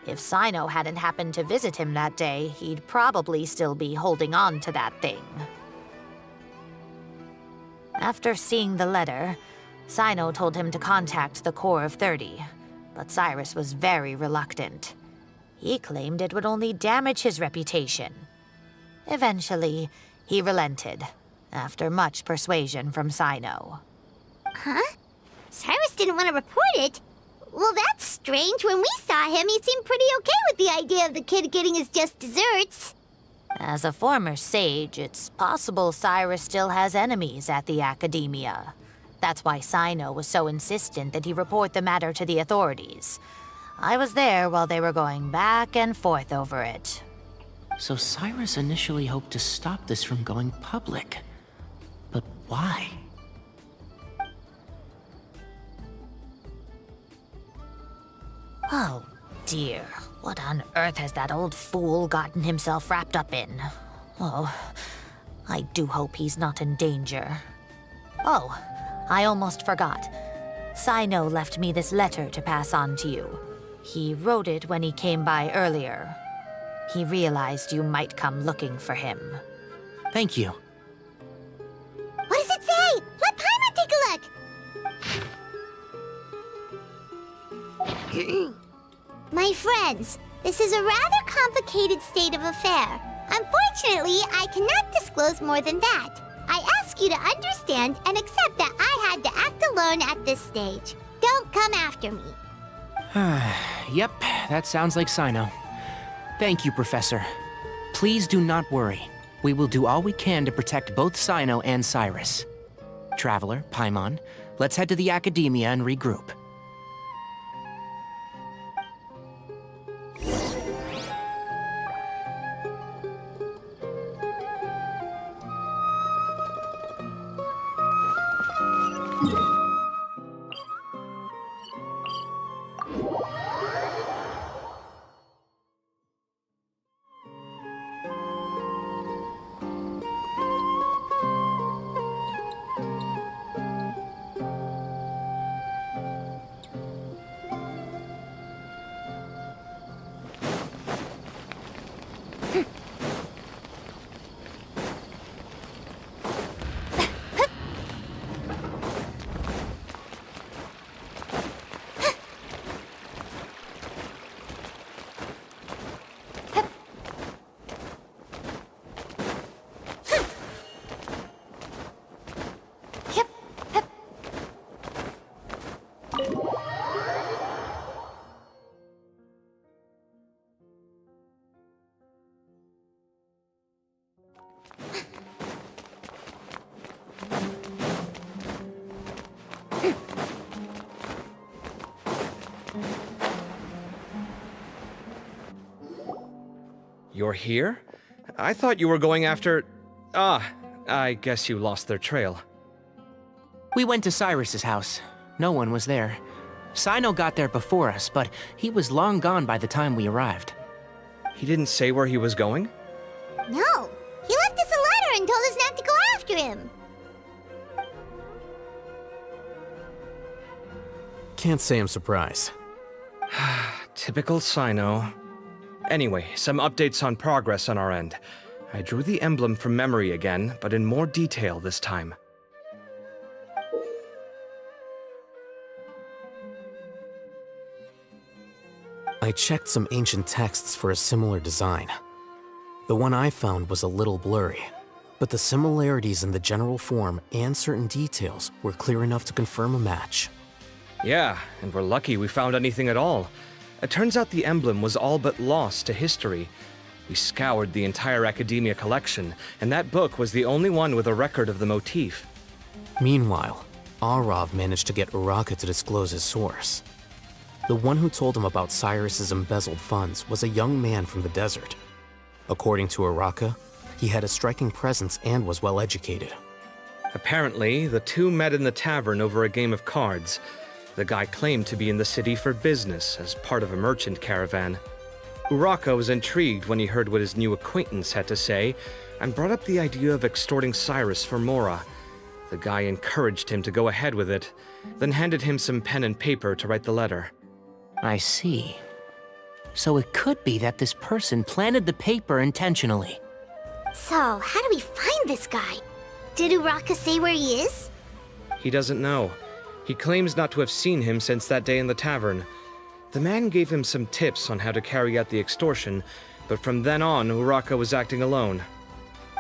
If Sino hadn't happened to visit him that day, he'd probably still be holding on to that thing. After seeing the letter, Sino told him to contact the Corps of 30, but Cyrus was very reluctant. He claimed it would only damage his reputation. Eventually, he relented, after much persuasion from Sino. Huh? Cyrus didn't want to report it? Well, that's strange. When we saw him, he seemed pretty okay with the idea of the kid getting his just desserts. As a former sage, it's possible Cyrus still has enemies at the Academia. That's why Sino was so insistent that he report the matter to the authorities. I was there while they were going back and forth over it. So Cyrus initially hoped to stop this from going public. But why? Oh, dear. What on earth has that old fool gotten himself wrapped up in? Oh, I do hope he's not in danger. Oh, I almost forgot. Sino left me this letter to pass on to you. He wrote it when he came by earlier. He realized you might come looking for him. Thank you. What does it say? Let Paimon take a look. My friends, this is a rather complicated state of affair. Unfortunately, I cannot disclose more than that. I ask you to understand and accept that I had to act alone at this stage. Don't come after me. Yep, that sounds like Sino. Thank you, Professor. Please do not worry. We will do all we can to protect both Sino and Cyrus. Traveler, Paimon, let's head to the Academia and regroup. You're here? I thought you were going after... Ah, I guess you lost their trail. We went to Cyrus's house. No one was there. Sino got there before us, but he was long gone by the time we arrived. He didn't say where he was going? No, he left us a letter and told us not to go after him. Can't say I'm surprised. Typical Sino. Anyway, some updates on progress on our end. I drew the emblem from memory again, but in more detail this time. I checked some ancient texts for a similar design. The one I found was a little blurry, but the similarities in the general form and certain details were clear enough to confirm a match. Yeah, and we're lucky we found anything at all. It turns out the emblem was all but lost to history. We scoured the entire Academia collection, and that book was the only one with a record of the motif. Meanwhile, Arav managed to get Araka to disclose his source. The one who told him about Cyrus's embezzled funds was a young man from the desert. According to Araka, he had a striking presence and was well educated. Apparently, the two met in the tavern over a game of cards. The guy claimed to be in the city for business as part of a merchant caravan. Uraka was intrigued when he heard what his new acquaintance had to say and brought up the idea of extorting Cyrus for Mora. The guy encouraged him to go ahead with it, then handed him some pen and paper to write the letter. I see. So it could be that this person planted the paper intentionally. So, how do we find this guy? Did Uraka say where he is? He doesn't know. He claims not to have seen him since that day in the tavern. The man gave him some tips on how to carry out the extortion, but from then on, Uraka was acting alone.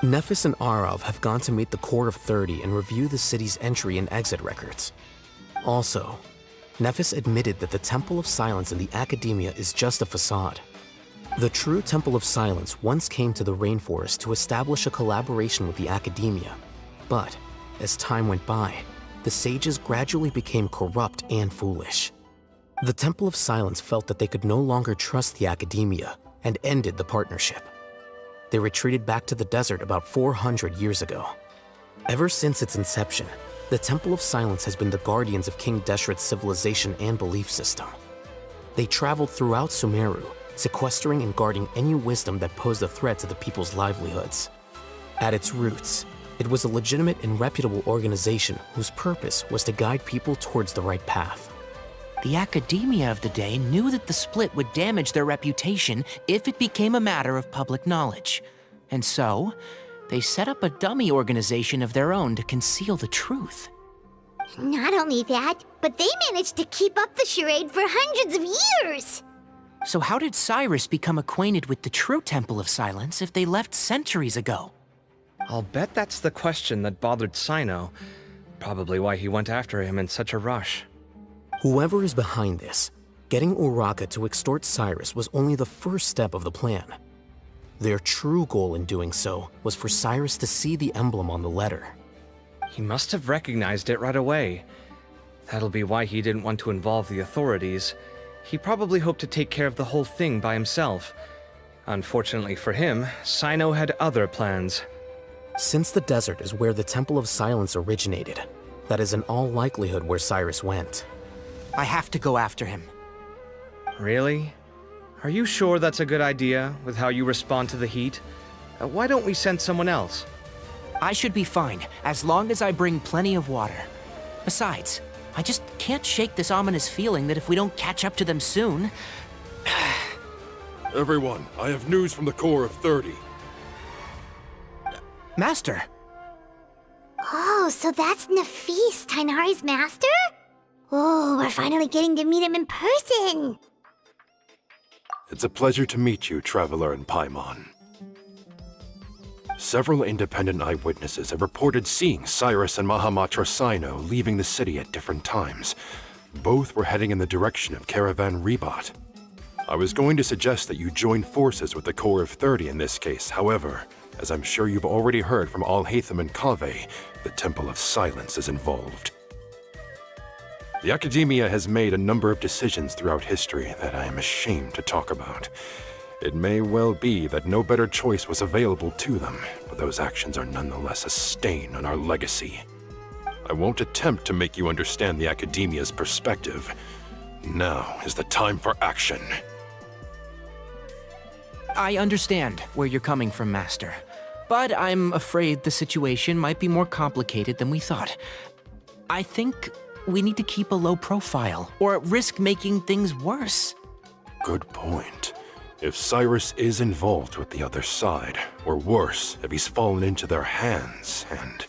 Nephis and Arav have gone to meet the Core of 30 and review the city's entry and exit records. Also, Nephis admitted that the Temple of Silence in the Academia is just a facade. The true Temple of Silence once came to the rainforest to establish a collaboration with the Academia, but as time went by, the sages gradually became corrupt and foolish. The Temple of Silence felt that they could no longer trust the Academia and ended the partnership. They retreated back to the desert about 400 years ago. Ever since its inception, the Temple of Silence has been the guardians of King Deshret's civilization and belief system. They traveled throughout Sumeru, sequestering and guarding any wisdom that posed a threat to the people's livelihoods. At its roots, it was a legitimate and reputable organization whose purpose was to guide people towards the right path. The academia of the day knew that the split would damage their reputation if it became a matter of public knowledge. And so, they set up a dummy organization of their own to conceal the truth. Not only that, but they managed to keep up the charade for hundreds of years! So how did Cyrus become acquainted with the true Temple of Silence if they left centuries ago? I'll bet that's the question that bothered Sino. Probably why he went after him in such a rush. Whoever is behind this, getting Uraka to extort Cyrus was only the first step of the plan. Their true goal in doing so was for Cyrus to see the emblem on the letter. He must have recognized it right away. That'll be why he didn't want to involve the authorities. He probably hoped to take care of the whole thing by himself. Unfortunately for him, Sino had other plans. Since the desert is where the Temple of Silence originated, that is in all likelihood where Cyrus went. I have to go after him. Really? Are you sure that's a good idea, with how you respond to the heat? Why don't we send someone else? I should be fine, as long as I bring plenty of water. Besides, I just can't shake this ominous feeling that if we don't catch up to them soon... Everyone, I have news from the Core of 30. Master! Oh, so that's Nafis, Tainari's master? Oh, we're finally getting to meet him in person! It's a pleasure to meet you, Traveler in Paimon. Several independent eyewitnesses have reported seeing Cyrus and Mahamatra Sino leaving the city at different times. Both were heading in the direction of Caravan Rebot. I was going to suggest that you join forces with the Core of 30 in this case. However, as I'm sure you've already heard from Alhaitham and Kaveh, the Temple of Silence is involved. The Academia has made a number of decisions throughout history that I am ashamed to talk about. It may well be that no better choice was available to them, but those actions are nonetheless a stain on our legacy. I won't attempt to make you understand the Academia's perspective. Now is the time for action. I understand where you're coming from, Master. But I'm afraid the situation might be more complicated than we thought. I think we need to keep a low profile, or risk making things worse. Good point. If Cyrus is involved with the other side, or worse, if he's fallen into their hands, and...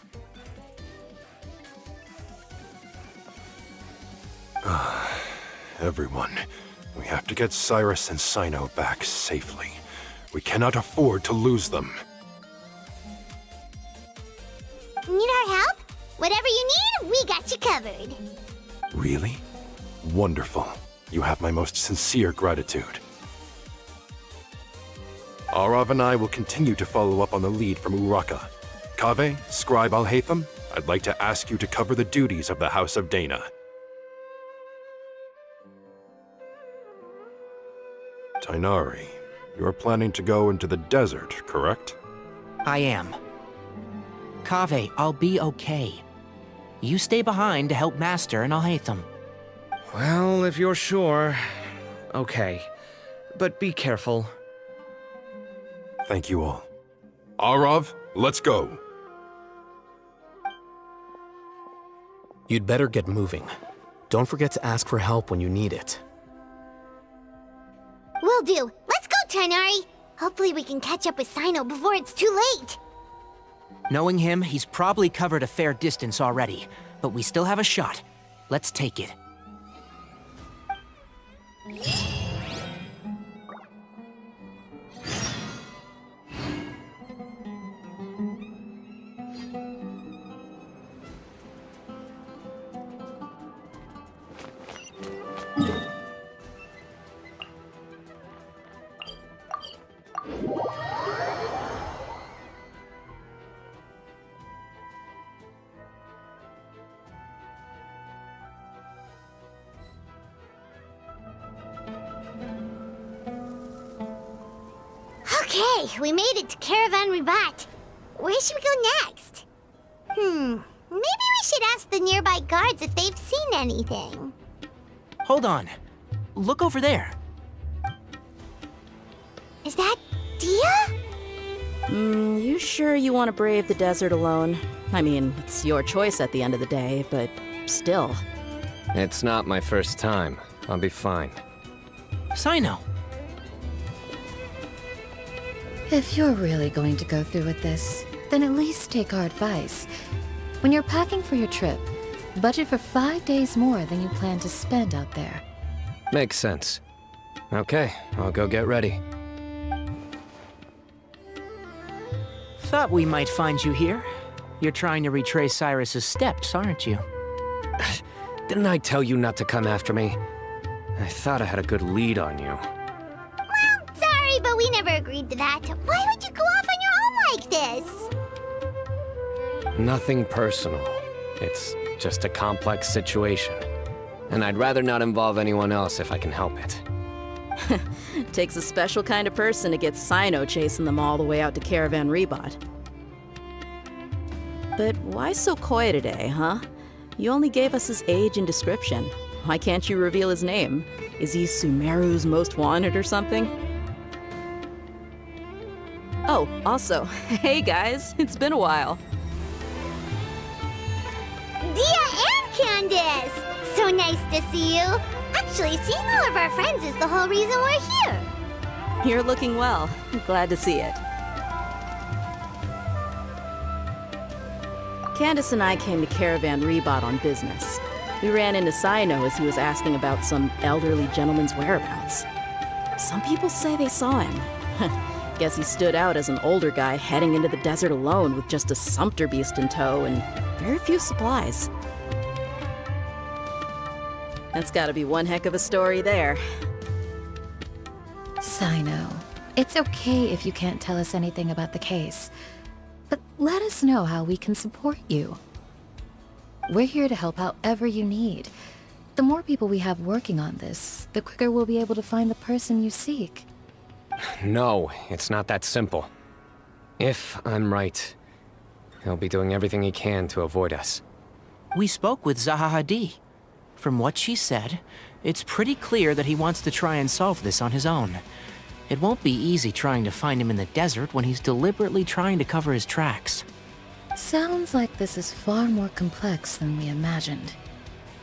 Everyone, we have to get Cyrus and Sino back safely. We cannot afford to lose them. Need our help? Whatever you need, we got you covered. Really? Wonderful. You have my most sincere gratitude. Arav and I will continue to follow up on the lead from Uraka. Kaveh, Scribe Alhaitham, I'd like to ask you to cover the duties of the House of Dana. Tainari, You're planning to go into the desert, correct? I am. Kaveh, I'll be okay. You stay behind to help Master and Alhaitham. Well, if you're sure. Okay. But be careful. Thank you all. Arav, let's go. You'd better get moving. Don't forget to ask for help when you need it. Will do. Let's go, Tighnari. Hopefully we can catch up with Sino before it's too late. Knowing him, he's probably covered a fair distance already, but we still have a shot. Let's take it. Okay, we made it to Caravan Ribat. Where should we go next? Maybe we should ask the nearby guards if they've seen anything. Hold on. Look over there. Is that Dia? You sure you want to brave the desert alone? I mean, it's your choice at the end of the day, but still. It's not my first time. I'll be fine. Sino. If you're really going to go through with this, then at least take our advice. When you're packing for your trip, budget for 5 days more than you plan to spend out there. Makes sense. Okay, I'll go get ready. Thought we might find you here. You're trying to retrace Cyrus's steps, aren't you? Didn't I tell you not to come after me? I thought I had a good lead on you. Sorry, but we never agreed to that. Why would you go off on your own like this? Nothing personal. It's just a complex situation. And I'd rather not involve anyone else if I can help it. Takes a special kind of person to get Sino chasing them all the way out to Caravan Ribat. But why so coy today, huh? You only gave us his age and description. Why can't you reveal his name? Is he Sumeru's most wanted or something? Oh, also, hey guys, it's been a while. Dia and Candace! So nice to see you. Actually, seeing all of our friends is the whole reason we're here. You're looking well. Glad to see it. Candace and I came to Caravan Ribat on business. We ran into Sino as he was asking about some elderly gentleman's whereabouts. Some people say they saw him. Guess he stood out as an older guy heading into the desert alone with just a sumpter beast in tow and very few supplies. That's gotta be one heck of a story there. Sino, it's okay if you can't tell us anything about the case, but let us know how we can support you. We're here to help however you need. The more people we have working on this, the quicker we'll be able to find the person you seek. No, it's not that simple. If I'm right, he'll be doing everything he can to avoid us. We spoke with Zaha Hadid. From what she said, it's pretty clear that he wants to try and solve this on his own. It won't be easy trying to find him in the desert when he's deliberately trying to cover his tracks. Sounds like this is far more complex than we imagined.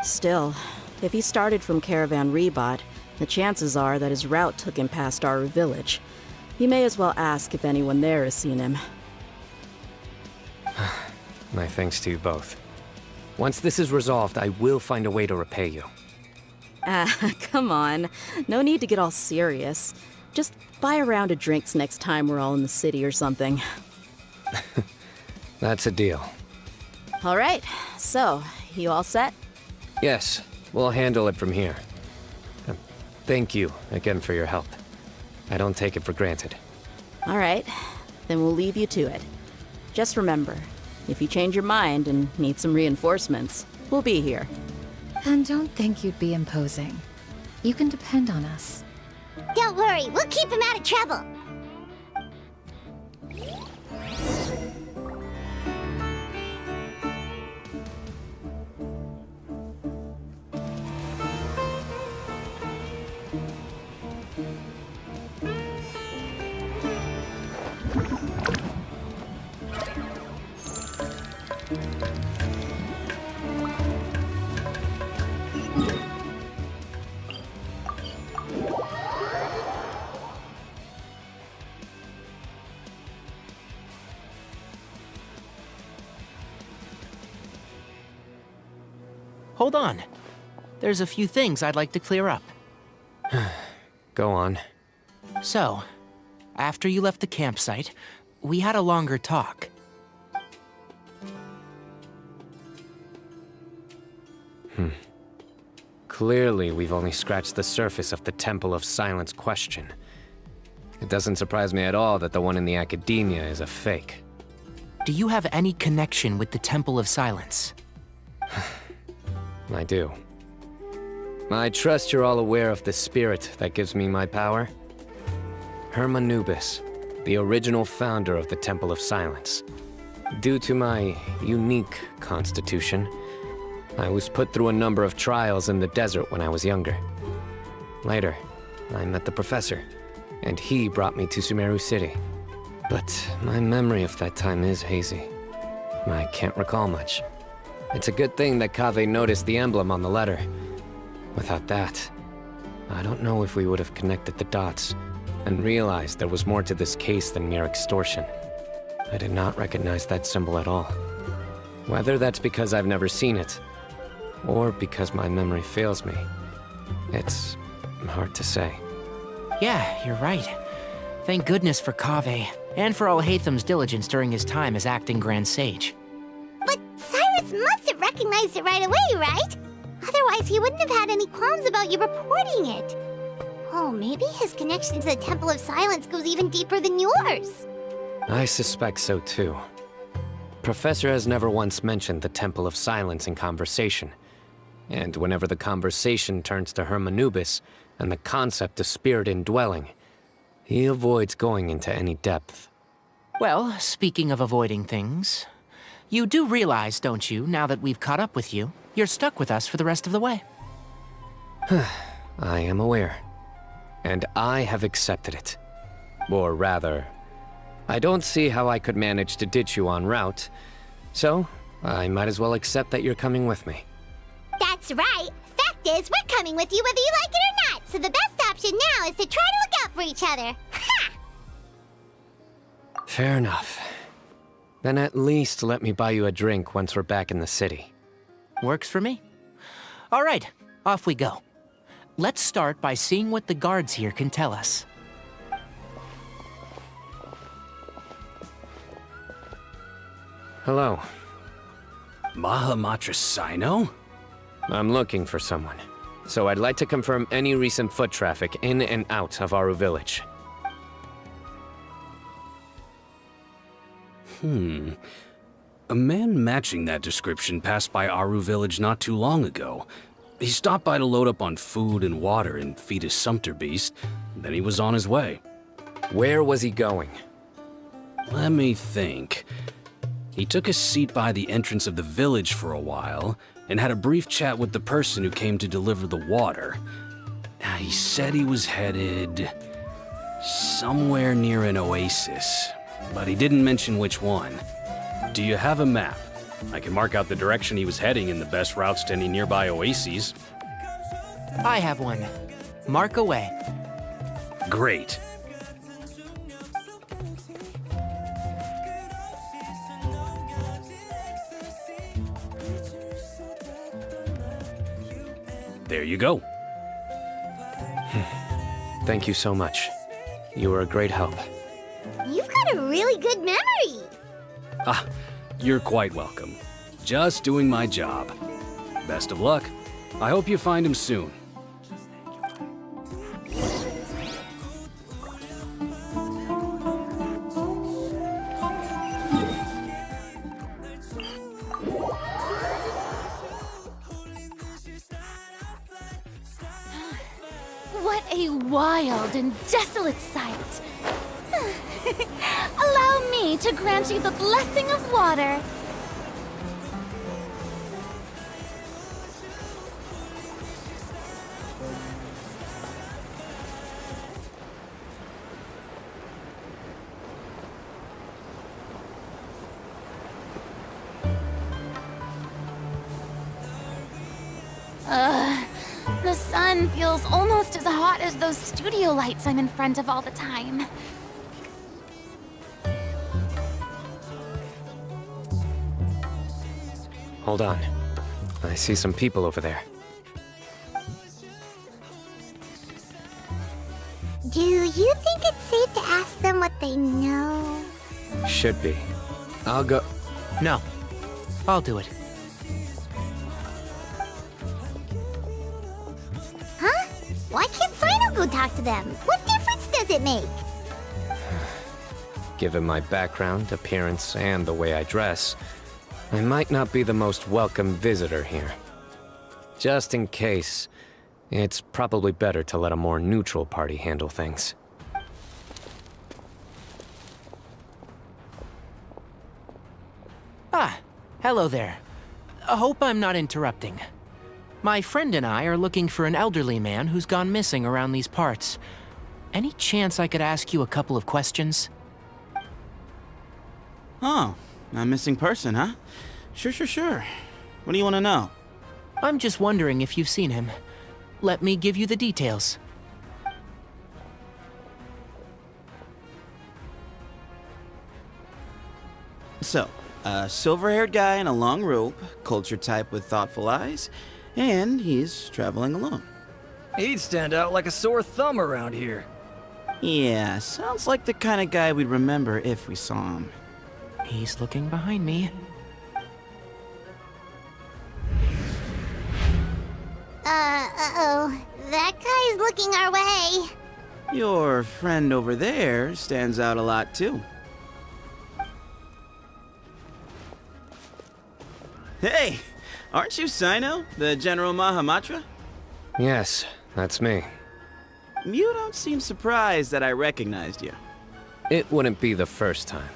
Still, if he started from Caravan Ribat, the chances are that his route took him past our village. You may as well ask if anyone there has seen him. My thanks to you both. Once this is resolved, I will find a way to repay you. Come on. No need to get all serious. Just buy a round of drinks next time we're all in the city or something. That's a deal. All right, so, you all set? Yes, we'll handle it from here. Thank you again for your help. I don't take it for granted. All right, then we'll leave you to it. Just remember, if you change your mind and need some reinforcements, we'll be here. And don't think you'd be imposing. You can depend on us. Don't worry, worry, we'll keep him out of trouble. Hold on. There's a few things I'd like to clear up. Go on. So, after you left the campsite, we had a longer talk. Clearly, we've only scratched the surface of the Temple of Silence question. It doesn't surprise me at all that the one in the Academia is a fake. Do you have any connection with the Temple of Silence? I do. I trust you're all aware of the spirit that gives me my power. Hermanubis, the original founder of the Temple of Silence. Due to my unique constitution, I was put through a number of trials in the desert when I was younger. Later, I met the professor, and he brought me to Sumeru City. But my memory of that time is hazy. I can't recall much. It's a good thing that Kaveh noticed the emblem on the letter. Without that, I don't know if we would have connected the dots and realized there was more to this case than mere extortion. I did not recognize that symbol at all. Whether that's because I've never seen it, or because my memory fails me, it's hard to say. Yeah, you're right. Thank goodness for Kaveh, and for Alhaitham's diligence during his time as acting Grand Sage. But Cyrus must have recognized it right away, right? Otherwise, he wouldn't have had any qualms about you reporting it. Oh, maybe his connection to the Temple of Silence goes even deeper than yours. I suspect so too. Professor has never once mentioned the Temple of Silence in conversation. And whenever the conversation turns to Hermanubis and the concept of spirit indwelling, he avoids going into any depth. Well, speaking of avoiding things, you do realize, don't you, now that we've caught up with you, you're stuck with us for the rest of the way? I am aware. And I have accepted it. Or rather, I don't see how I could manage to ditch you en route, so I might as well accept that you're coming with me. That's right. Fact is, we're coming with you whether you like it or not, so the best option now is to try to look out for each other. Ha! Fair enough. Then at least let me buy you a drink once we're back in the city. Works for me. All right, off we go. Let's start by seeing what the guards here can tell us. Hello. Mahamatra Sino? I'm looking for someone, so I'd like to confirm any recent foot traffic in and out of Aru Village. A man matching that description passed by Aru Village not too long ago. He stopped by to load up on food and water and feed his sumpter beast, then he was on his way. Where was he going? Let me think. He took a seat by the entrance of the village for a while, and had a brief chat with the person who came to deliver the water. He said he was headed somewhere near an oasis, but he didn't mention which one. Do you have a map? I can mark out the direction he was heading and the best routes to any nearby oases. I have one. Mark away. Great. There you go. Thank you so much. You were a great help. You've got a really good memory. Ah, you're quite welcome. Just doing my job. Best of luck. I hope you find him soon. What a wild and desolate sight. Allow me to grant you the blessing of water. The sun feels almost as hot as those studio lights I'm in front of all the time. Hold on. I see some people over there. Do you think it's safe to ask them what they know? Should be. I'll go. No. I'll do it. Huh? Why can't Sino go talk to them? What difference does it make? Given my background, appearance, and the way I dress, I might not be the most welcome visitor here. Just in case, it's probably better to let a more neutral party handle things. Ah, hello there. I hope I'm not interrupting. My friend and I are looking for an elderly man who's gone missing around these parts. Any chance I could ask you a couple of questions? Oh, a missing person, huh? Sure. What do you want to know? I'm just wondering if you've seen him. Let me give you the details. So, a silver-haired guy in a long robe, culture type with thoughtful eyes, and he's traveling alone. He'd stand out like a sore thumb around here. Yeah, sounds like the kind of guy we'd remember if we saw him. He's looking behind me. Uh-oh. That guy's looking our way. Your friend over there stands out a lot, too. Hey! Aren't you Sino, the General Mahamatra? Yes, that's me. You don't seem surprised that I recognized you. It wouldn't be the first time.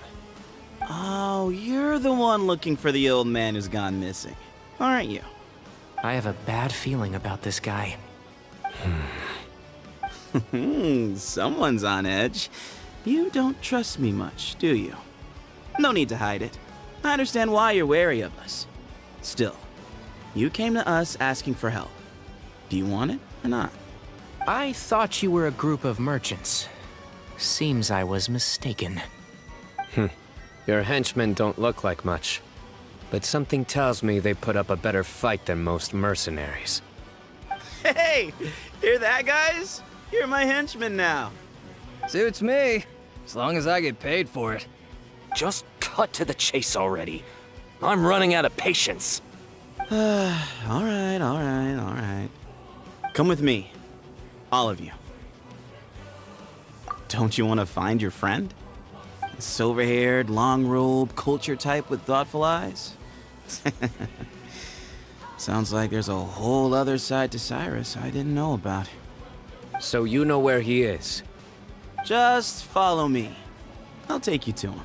Oh, you're the one looking for the old man who's gone missing, aren't you? I have a bad feeling about this guy. Someone's on edge. You don't trust me much, do you? No need to hide it. I understand why you're wary of us. Still, you came to us asking for help. Do you want it or not? I thought you were a group of merchants. Seems I was mistaken. Your henchmen don't look like much, but something tells me they put up a better fight than most mercenaries. Hey! Hear that, guys? You're my henchmen now. Suits me, as long as I get paid for it. Just cut to the chase already. I'm running out of patience. All right. Come with me. All of you. Don't you want to find your friend? Silver-haired, long-robed, culture type with thoughtful eyes? Sounds like there's a whole other side to Cyrus I didn't know about. So you know where he is? Just follow me. I'll take you to him.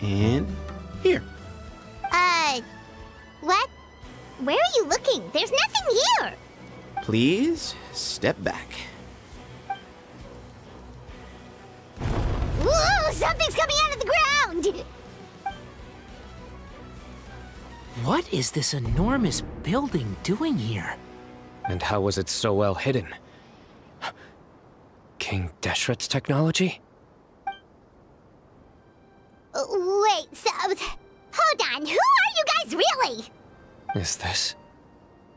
And here. What? Where are you looking? There's nothing here. Please step back. Whoa, something's coming out of the ground. What is this enormous building doing here? And how was it so well hidden? King Deshret's technology? Wait, so... Hold on, who are you guys really? Is this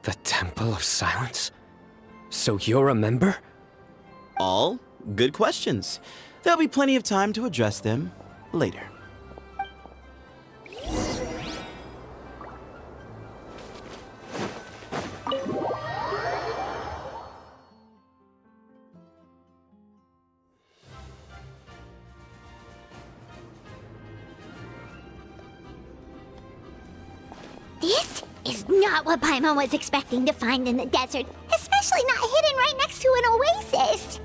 the Temple of Silence? So you're a member? All good questions. There'll be plenty of time to address them later. This is not what Paimon was expecting to find in the desert, especially not hidden right next to an oasis.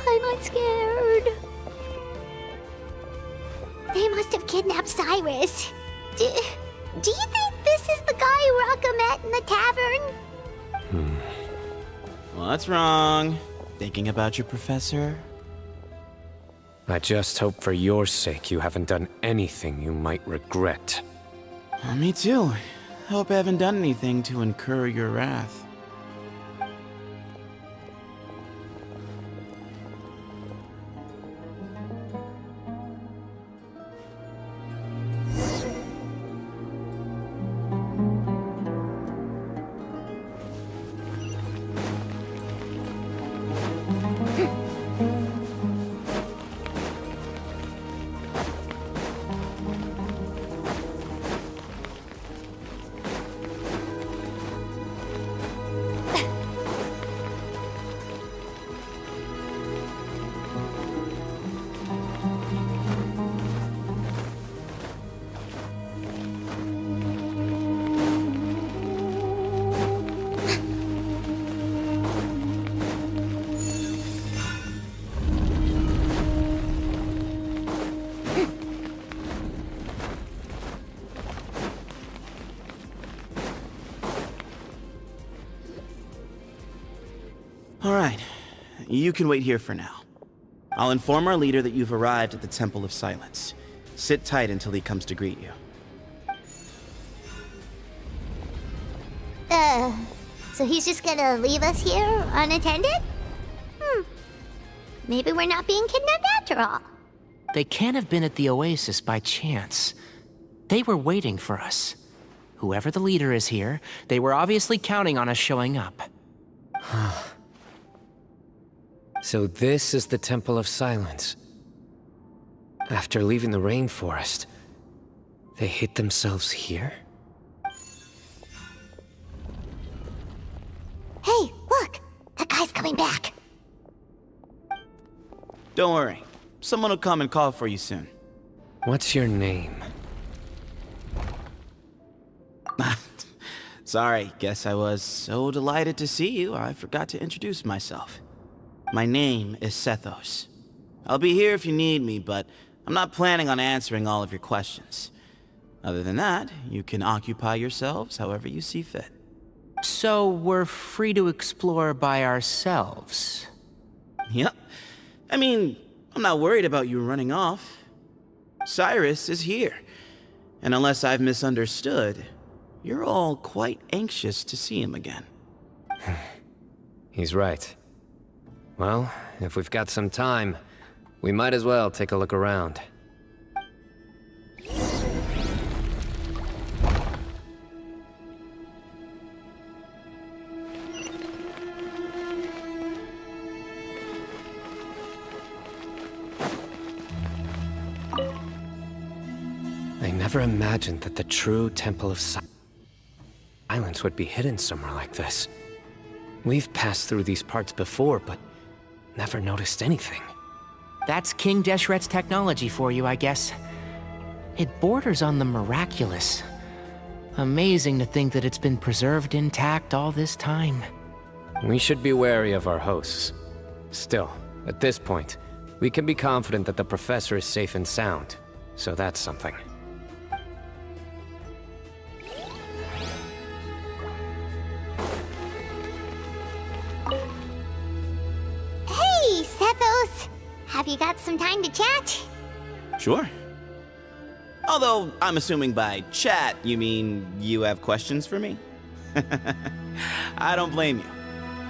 Paimon's scared. They must have kidnapped Cyrus. Do you think this is the guy Raka met in the tavern? What's wrong? Thinking about your professor? I just hope for your sake you haven't done anything you might regret. Me too. Hope I haven't done anything to incur your wrath. Alright, you can wait here for now. I'll inform our leader that you've arrived at the Temple of Silence. Sit tight until he comes to greet you. So he's just gonna leave us here unattended? Maybe we're not being kidnapped after all. They can't have been at the oasis by chance. They were waiting for us. Whoever the leader is here, they were obviously counting on us showing up. So this is the Temple of Silence. After leaving the rainforest, they hid themselves here? Hey, look! That guy's coming back. Don't worry. Someone will come and call for you soon. What's your name? Sorry, guess I was so delighted to see you, I forgot to introduce myself. My name is Sethos. I'll be here if you need me, but I'm not planning on answering all of your questions. Other than that, you can occupy yourselves however you see fit. So we're free to explore by ourselves? Yep. I mean, I'm not worried about you running off. Cyrus is here. And unless I've misunderstood, you're all quite anxious to see him again. He's right. Well, if we've got some time, we might as well take a look around. I never imagined that the true Temple of Silence would be hidden somewhere like this. We've passed through these parts before, but never noticed anything. That's King Deshret's technology for you, I guess. It borders on the miraculous. Amazing to think that it's been preserved intact all this time. We should be wary of our hosts. Still, at this point, we can be confident that the professor is safe and sound, so that's something. Hey, Sethos! Have you got some time to chat? Sure. Although, I'm assuming by chat, you mean you have questions for me? I don't blame you.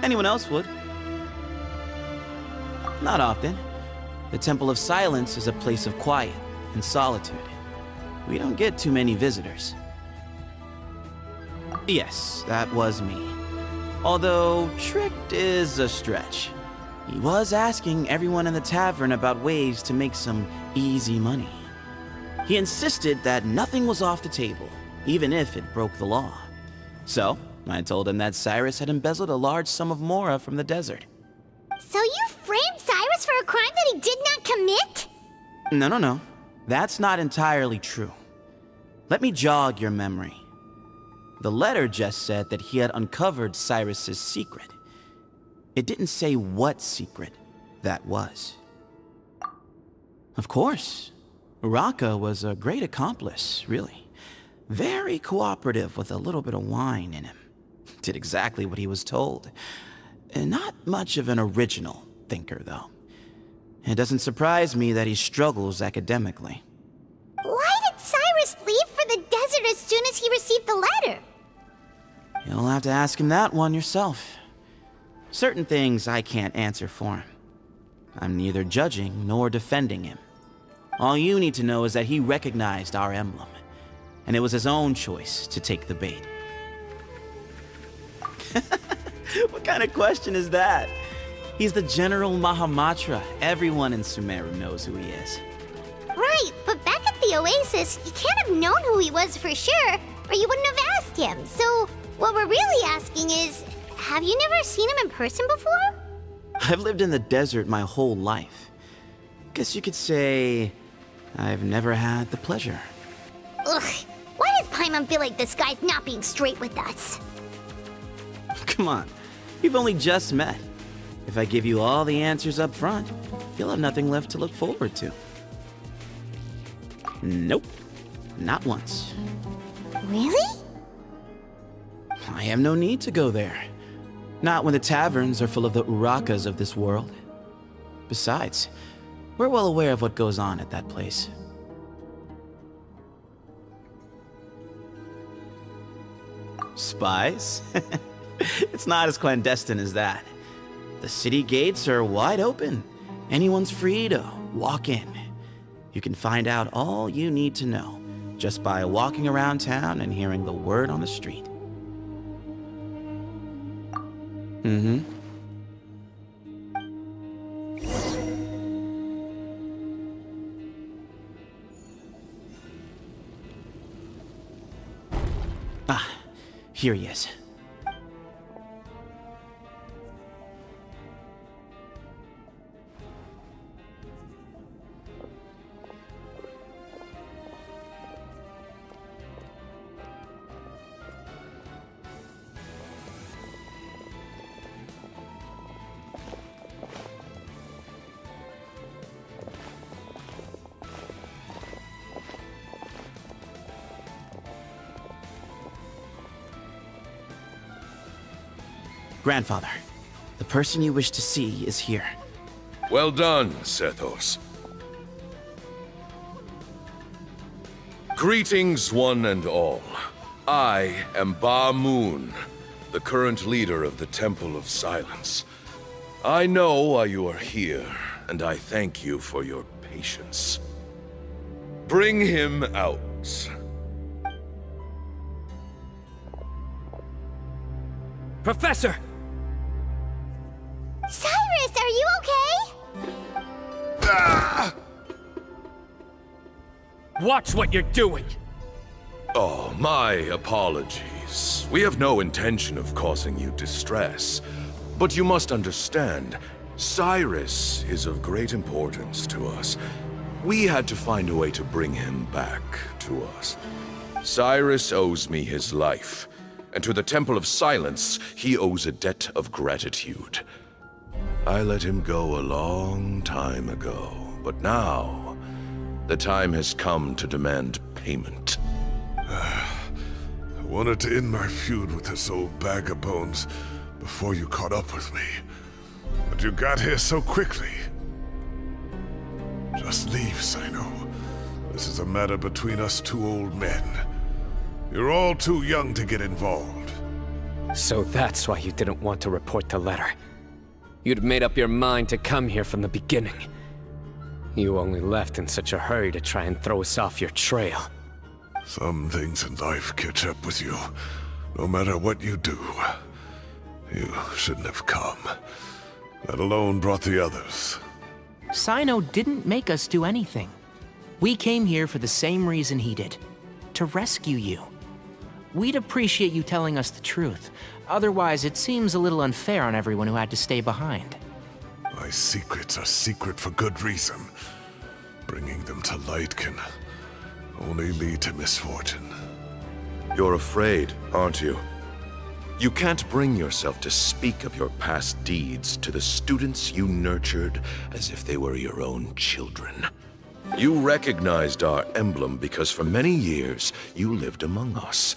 Anyone else would. Not often. The Temple of Silence is a place of quiet and solitude. We don't get too many visitors. Yes, that was me. Although, tricked is a stretch. He was asking everyone in the tavern about ways to make some easy money. He insisted that nothing was off the table, even if it broke the law. So, I told him that Cyrus had embezzled a large sum of mora from the desert. So you framed Cyrus for a crime that he did not commit? No. That's not entirely true. Let me jog your memory. The letter just said that he had uncovered Cyrus's secret. It didn't say what secret that was. Of course, Arlecchino was a great accomplice, really. Very cooperative with a little bit of wine in him. Did exactly what he was told. And not much of an original thinker, though. It doesn't surprise me that he struggles academically. Why did Cyrus leave for the desert as soon as he received the letter? You'll have to ask him that one yourself. Certain things I can't answer for him. I'm neither judging nor defending him. All you need to know is that he recognized our emblem, and it was his own choice to take the bait. What kind of question is that? He's the General Mahamatra. Everyone in Sumeru knows who he is. Right, but back at the Oasis, you can't have known who he was for sure, or you wouldn't have asked him. So, what we're really asking is, have you never seen him in person before? I've lived in the desert my whole life. Guess you could say I've never had the pleasure. Ugh, why does Paimon feel like this guy's not being straight with us? Come on, we've only just met. If I give you all the answers up front, you'll have nothing left to look forward to. Nope, not once. Really? I have no need to go there. Not when the taverns are full of the Urakas of this world. Besides, we're well aware of what goes on at that place. Spies? It's not as clandestine as that. The city gates are wide open. Anyone's free to walk in. You can find out all you need to know just by walking around town and hearing the word on the street. Mm-hmm. Ah, here he is. Grandfather, the person you wish to see is here. Well done, Sethos. Greetings, one and all. I am Ba Moon, the current leader of the Temple of Silence. I know why you are here, and I thank you for your patience. Bring him out. Professor! Cyrus, are you okay? Ah! Watch what you're doing! Oh, my apologies. We have no intention of causing you distress. But you must understand, Cyrus is of great importance to us. We had to find a way to bring him back to us. Cyrus owes me his life, and to the Temple of Silence, he owes a debt of gratitude. I let him go a long time ago, but now, the time has come to demand payment. I wanted to end my feud with this old bag of bones before you caught up with me. But you got here so quickly. Just leave, Sino. This is a matter between us two old men. You're all too young to get involved. So that's why you didn't want to report the letter. You'd made up your mind to come here from the beginning. You only left in such a hurry to try and throw us off your trail. Some things in life catch up with you, no matter what you do. You shouldn't have come, let alone brought the others. Sino didn't make us do anything. We came here for the same reason he did, to rescue you. We'd appreciate you telling us the truth. Otherwise, it seems a little unfair on everyone who had to stay behind. My secrets are secret for good reason. Bringing them to light can only lead to misfortune. You're afraid, aren't you? You can't bring yourself to speak of your past deeds to the students you nurtured as if they were your own children. You recognized our emblem because for many years you lived among us.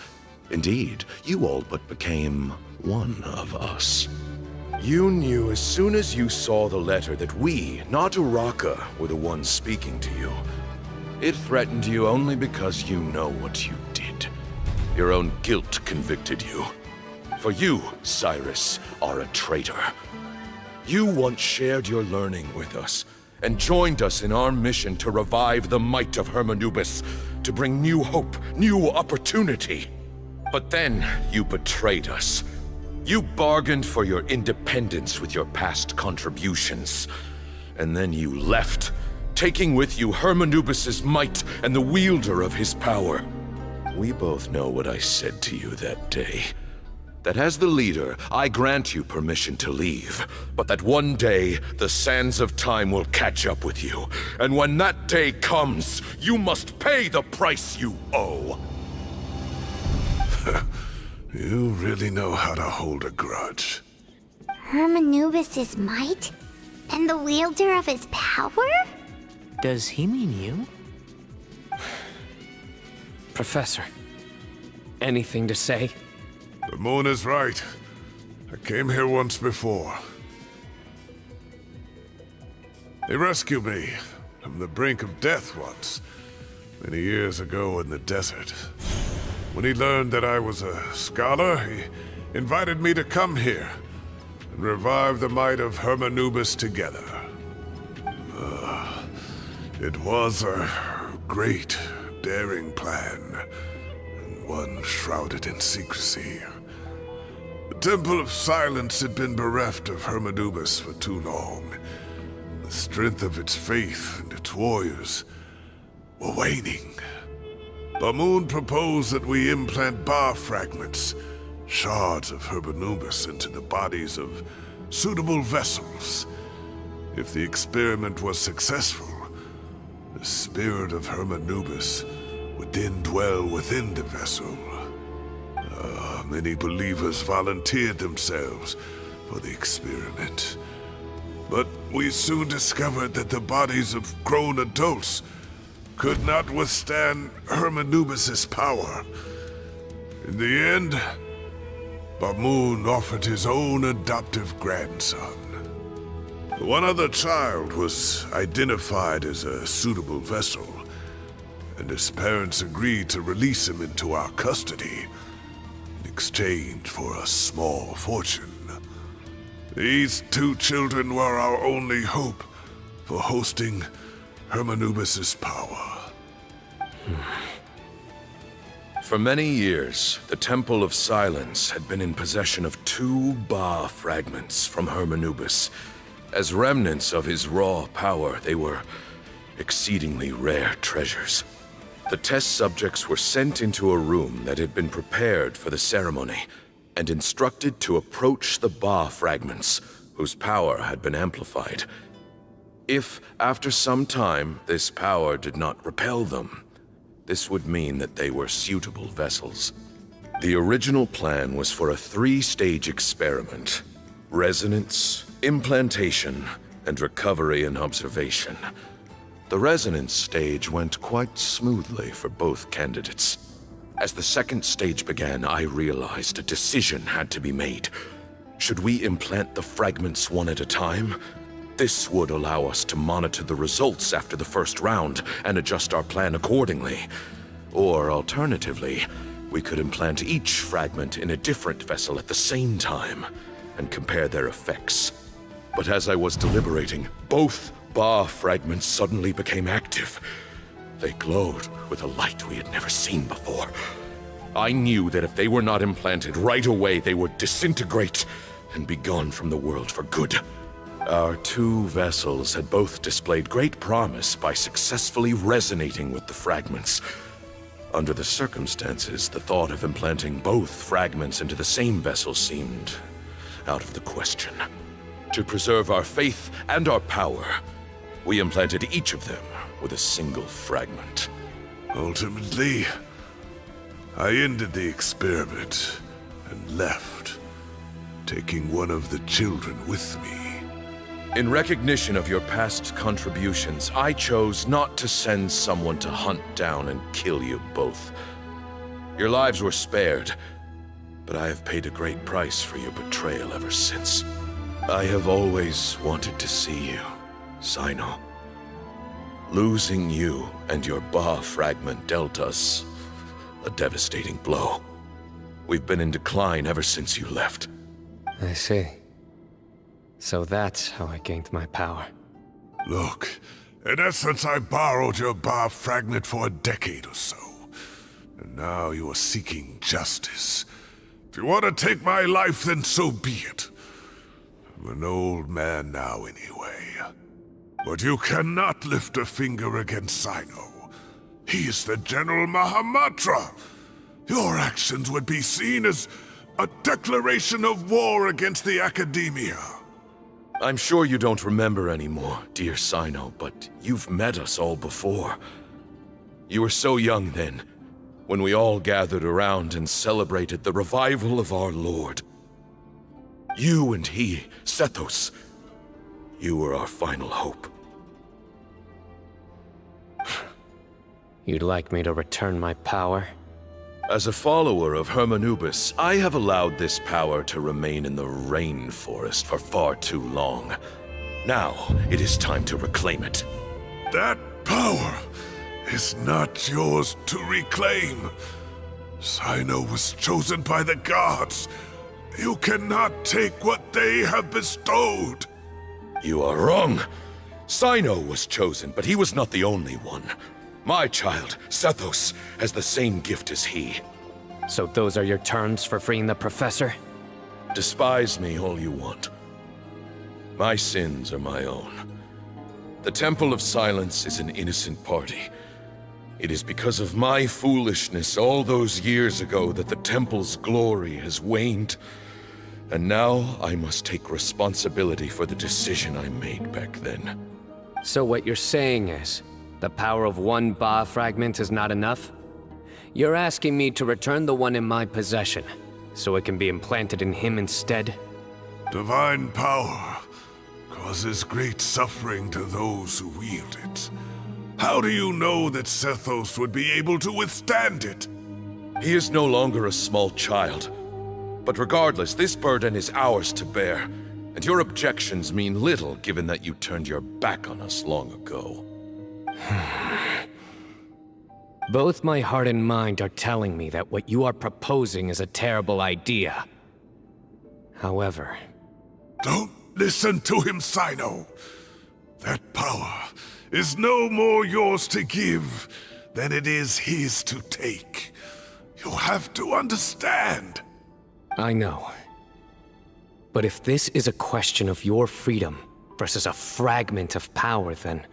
Indeed, you all but became one of us. You knew as soon as you saw the letter that we, not Arlecchino, were the ones speaking to you. It threatened you only because you know what you did. Your own guilt convicted you. For you, Cyrus, are a traitor. You once shared your learning with us, and joined us in our mission to revive the might of Hermanubis, to bring new hope, new opportunity. But then you betrayed us. You bargained for your independence with your past contributions. And then you left, taking with you Hermanubis' might and the wielder of his power. We both know what I said to you that day. That as the leader, I grant you permission to leave, but that one day, the sands of time will catch up with you. And when that day comes, you must pay the price you owe. You really know how to hold a grudge. Hermanubis' might? And the wielder of his power? Does he mean you? Professor, anything to say? The moon is right. I came here once before. They rescued me from the brink of death once, many years ago in the desert. When he learned that I was a scholar, he invited me to come here and revive the might of Hermanubis together. It was a great, daring plan, and one shrouded in secrecy. The Temple of Silence had been bereft of Hermanubis for too long. The strength of its faith and its warriors were waning. Bamoon proposed that we implant bar fragments, shards of Hermanubis, into the bodies of suitable vessels. If the experiment was successful, the spirit of Hermanubis would then dwell within the vessel. Many believers volunteered themselves for the experiment. But we soon discovered that the bodies of grown adults could not withstand Hermanubis' power. In the end, Bamoon offered his own adoptive grandson. One other child was identified as a suitable vessel, and his parents agreed to release him into our custody in exchange for a small fortune. These two children were our only hope for hosting Hermanubis' power. For many years, the Temple of Silence had been in possession of 2 Ba fragments from Hermanubis. As remnants of his raw power, they were exceedingly rare treasures. The test subjects were sent into a room that had been prepared for the ceremony and instructed to approach the Ba fragments, whose power had been amplified. If, after some time, this power did not repel them, this would mean that they were suitable vessels. The original plan was for a 3-stage experiment: resonance, implantation, and recovery and observation. The resonance stage went quite smoothly for both candidates. As the 2nd stage began, I realized a decision had to be made. Should we implant the fragments one at a time? This would allow us to monitor the results after the first round and adjust our plan accordingly. Or alternatively, we could implant each fragment in a different vessel at the same time and compare their effects. But as I was deliberating, both Ba fragments suddenly became active. They glowed with a light we had never seen before. I knew that if they were not implanted right away, they would disintegrate, and be gone from the world for good. Our two vessels had both displayed great promise by successfully resonating with the fragments. Under the circumstances, the thought of implanting both fragments into the same vessel seemed out of the question. To preserve our faith and our power, we implanted each of them with a single fragment. Ultimately, I ended the experiment and left, taking one of the children with me. In recognition of your past contributions, I chose not to send someone to hunt down and kill you both. Your lives were spared, but I have paid a great price for your betrayal ever since. I have always wanted to see you, Cyno. Losing you and your Ba fragment dealt us a devastating blow. We've been in decline ever since you left. I see. So that's how I gained my power. Look, in essence, I borrowed your Ba fragment for a decade or so. And now you are seeking justice. If you want to take my life, then so be it. I'm an old man now anyway. But you cannot lift a finger against Cyno. He is the General Mahamatra. Your actions would be seen as a declaration of war against the Academia. I'm sure you don't remember anymore, dear Cyno, but you've met us all before. You were so young then, when we all gathered around and celebrated the revival of our Lord. You and he, Sethos, you were our final hope. You'd like me to return my power? As a follower of Hermanubis, I have allowed this power to remain in the rainforest for far too long. Now, it is time to reclaim it. That power is not yours to reclaim. Cyno was chosen by the gods. You cannot take what they have bestowed. You are wrong. Cyno was chosen, but he was not the only one. My child, Sethos, has the same gift as he. So those are your terms for freeing the professor? Despise me all you want. My sins are my own. The Temple of Silence is an innocent party. It is because of my foolishness all those years ago that the Temple's glory has waned. And now I must take responsibility for the decision I made back then. So what you're saying is, the power of one Ba fragment is not enough? You're asking me to return the one in my possession, so it can be implanted in him instead? Divine power causes great suffering to those who wield it. How do you know that Sethos would be able to withstand it? He is no longer a small child. But regardless, this burden is ours to bear, and your objections mean little given that you turned your back on us long ago. Both my heart and mind are telling me that what you are proposing is a terrible idea. However... Don't listen to him, Cyno. That power is no more yours to give than it is his to take. You have to understand. I know. But if this is a question of your freedom versus a fragment of power, then...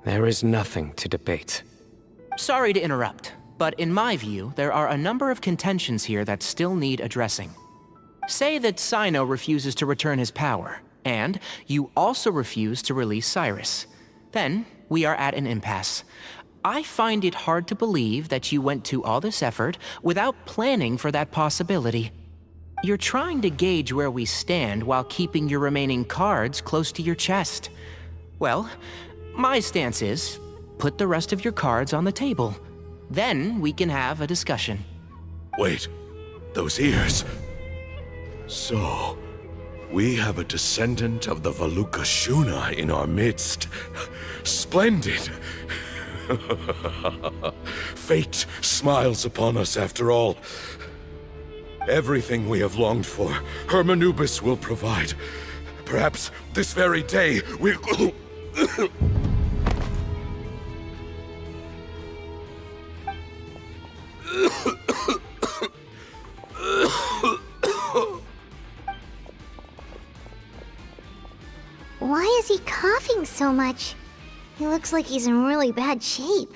there is nothing to debate. Sorry to interrupt, but in my view, there are a number of contentions here that still need addressing. Say that Cyno refuses to return his power, and you also refuse to release Cyrus. Then, we are at an impasse. I find it hard to believe that you went to all this effort without planning for that possibility. You're trying to gauge where we stand while keeping your remaining cards close to your chest. Well, my stance is, put the rest of your cards on the table. Then we can have a discussion. Wait, those ears... So, we have a descendant of the Valukashuna in our midst. Splendid! Fate smiles upon us after all. Everything we have longed for, Hermanubis will provide. Perhaps this very day we'll... he coughing so much? He looks like he's in really bad shape.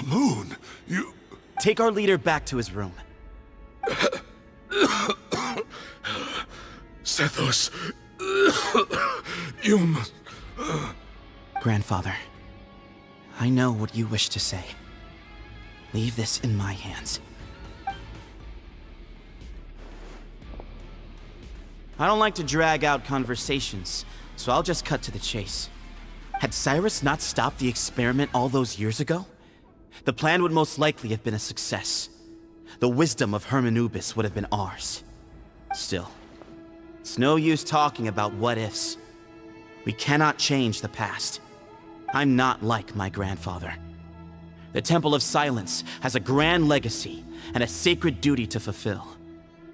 Moon, you... Take our leader back to his room. Sethos, you must... Grandfather, I know what you wish to say. Leave this in my hands. I don't like to drag out conversations, so I'll just cut to the chase. Had Cyrus not stopped the experiment all those years ago, the plan would most likely have been a success. The wisdom of Hermanubis would have been ours. Still, it's no use talking about what-ifs. We cannot change the past. I'm not like my grandfather. The Temple of Silence has a grand legacy and a sacred duty to fulfill.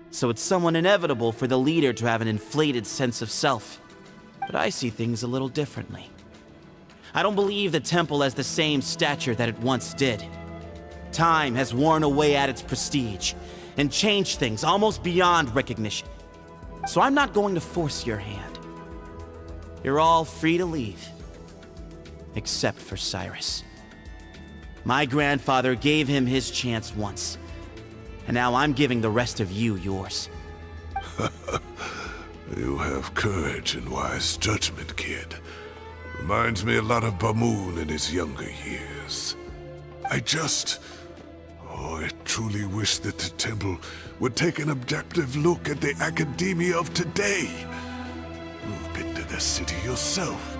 So it's somewhat inevitable for the leader to have an inflated sense of self. But I see things a little differently. I don't believe the temple has the same stature that it once did. Time has worn away at its prestige and changed things almost beyond recognition. So I'm not going to force your hand. You're all free to leave. Except for Cyrus. My grandfather gave him his chance once. And now I'm giving the rest of you yours. You have courage and wise judgment, kid. Reminds me a lot of Bamoon in his younger years. I truly wish that the temple would take an objective look at the academia of today. You've been to the city yourself.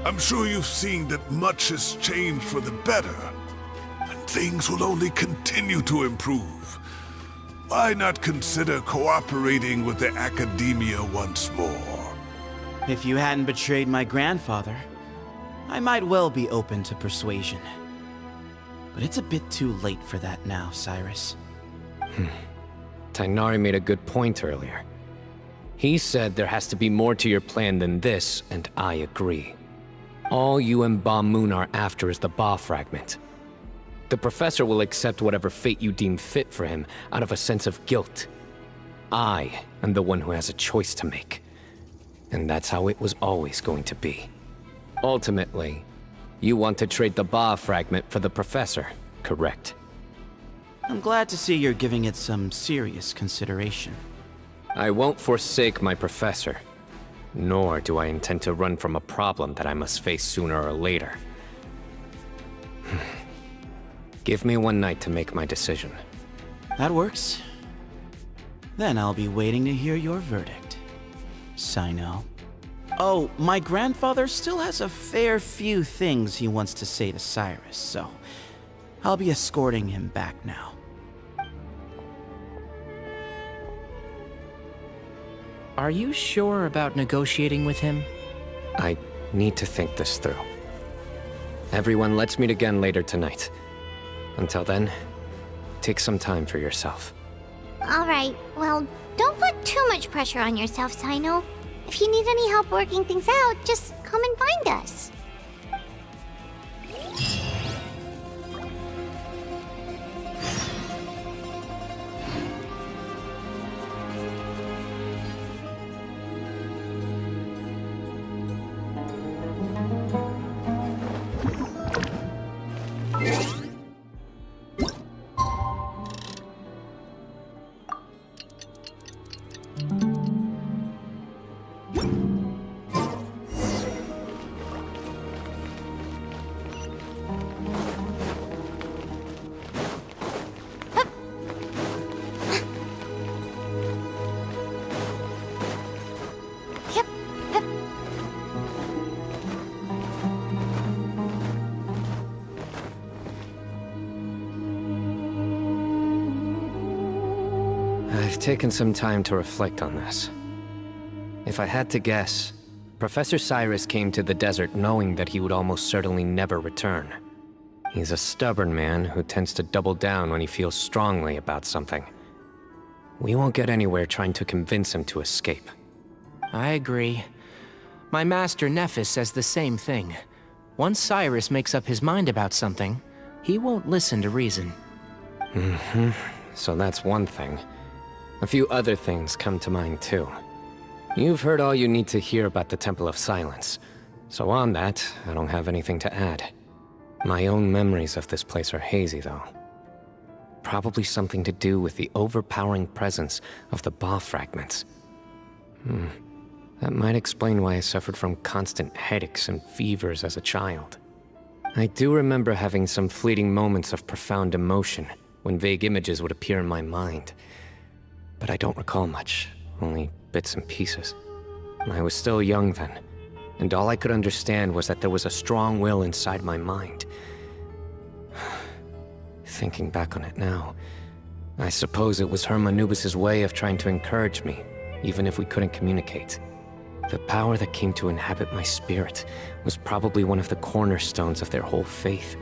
I'm sure you've seen that much has changed for the better. And things will only continue to improve. Why not consider cooperating with the academia once more? If you hadn't betrayed my grandfather, I might well be open to persuasion. But it's a bit too late for that now, Cyrus. Tainari made a good point earlier. He said there has to be more to your plan than this, and I agree. All you and Ba Moon are after is the Ba fragment. The professor will accept whatever fate you deem fit for him out of a sense of guilt. I am the one who has a choice to make. And that's how it was always going to be. Ultimately, you want to trade the Ba fragment for the professor, correct? I'm glad to see you're giving it some serious consideration. I won't forsake my professor, nor do I intend to run from a problem that I must face sooner or later. Give me one night to make my decision. That works. Then I'll be waiting to hear your verdict, Sino. Oh, my grandfather still has a fair few things he wants to say to Cyrus, so I'll be escorting him back now. Are you sure about negotiating with him? I need to think this through. Everyone, let's meet again later tonight. Until then, take some time for yourself. Alright, well, don't put too much pressure on yourself, Sino. If you need any help working things out, just come and find us. I've taken some time to reflect on this. If I had to guess, Professor Cyrus came to the desert knowing that he would almost certainly never return. He's a stubborn man who tends to double down when he feels strongly about something. We won't get anywhere trying to convince him to escape. I agree. My master Nephis says the same thing. Once Cyrus makes up his mind about something, he won't listen to reason. So that's one thing. A few other things come to mind too. You've heard all you need to hear about the Temple of Silence, so on that, I don't have anything to add. My own memories of this place are hazy, though. Probably something to do with the overpowering presence of the Ba fragments. That might explain why I suffered from constant headaches and fevers as a child. I do remember having some fleeting moments of profound emotion when vague images would appear in my mind. But I don't recall much, only bits and pieces. I was still young then, and all I could understand was that there was a strong will inside my mind. Thinking back on it now, I suppose it was Herm Anubis' way of trying to encourage me, even if we couldn't communicate. The power that came to inhabit my spirit was probably one of the cornerstones of their whole faith.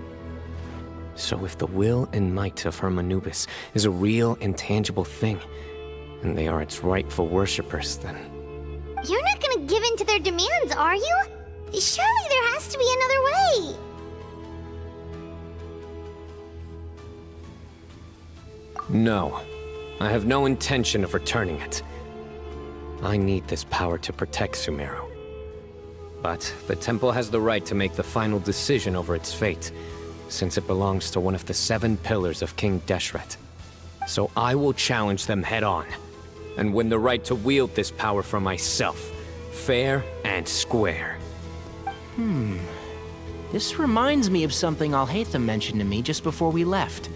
So if the will and might of Herm Anubis is a real, intangible thing, and they are its rightful worshippers, then... You're not gonna give in to their demands, are you? Surely there has to be another way! No. I have no intention of returning it. I need this power to protect Sumeru. But the temple has the right to make the final decision over its fate, since it belongs to one of the 7 pillars of King Deshret. So I will challenge them head-on, and win the right to wield this power for myself, fair and square. This reminds me of something Alhaitham mentioned to me just before we left.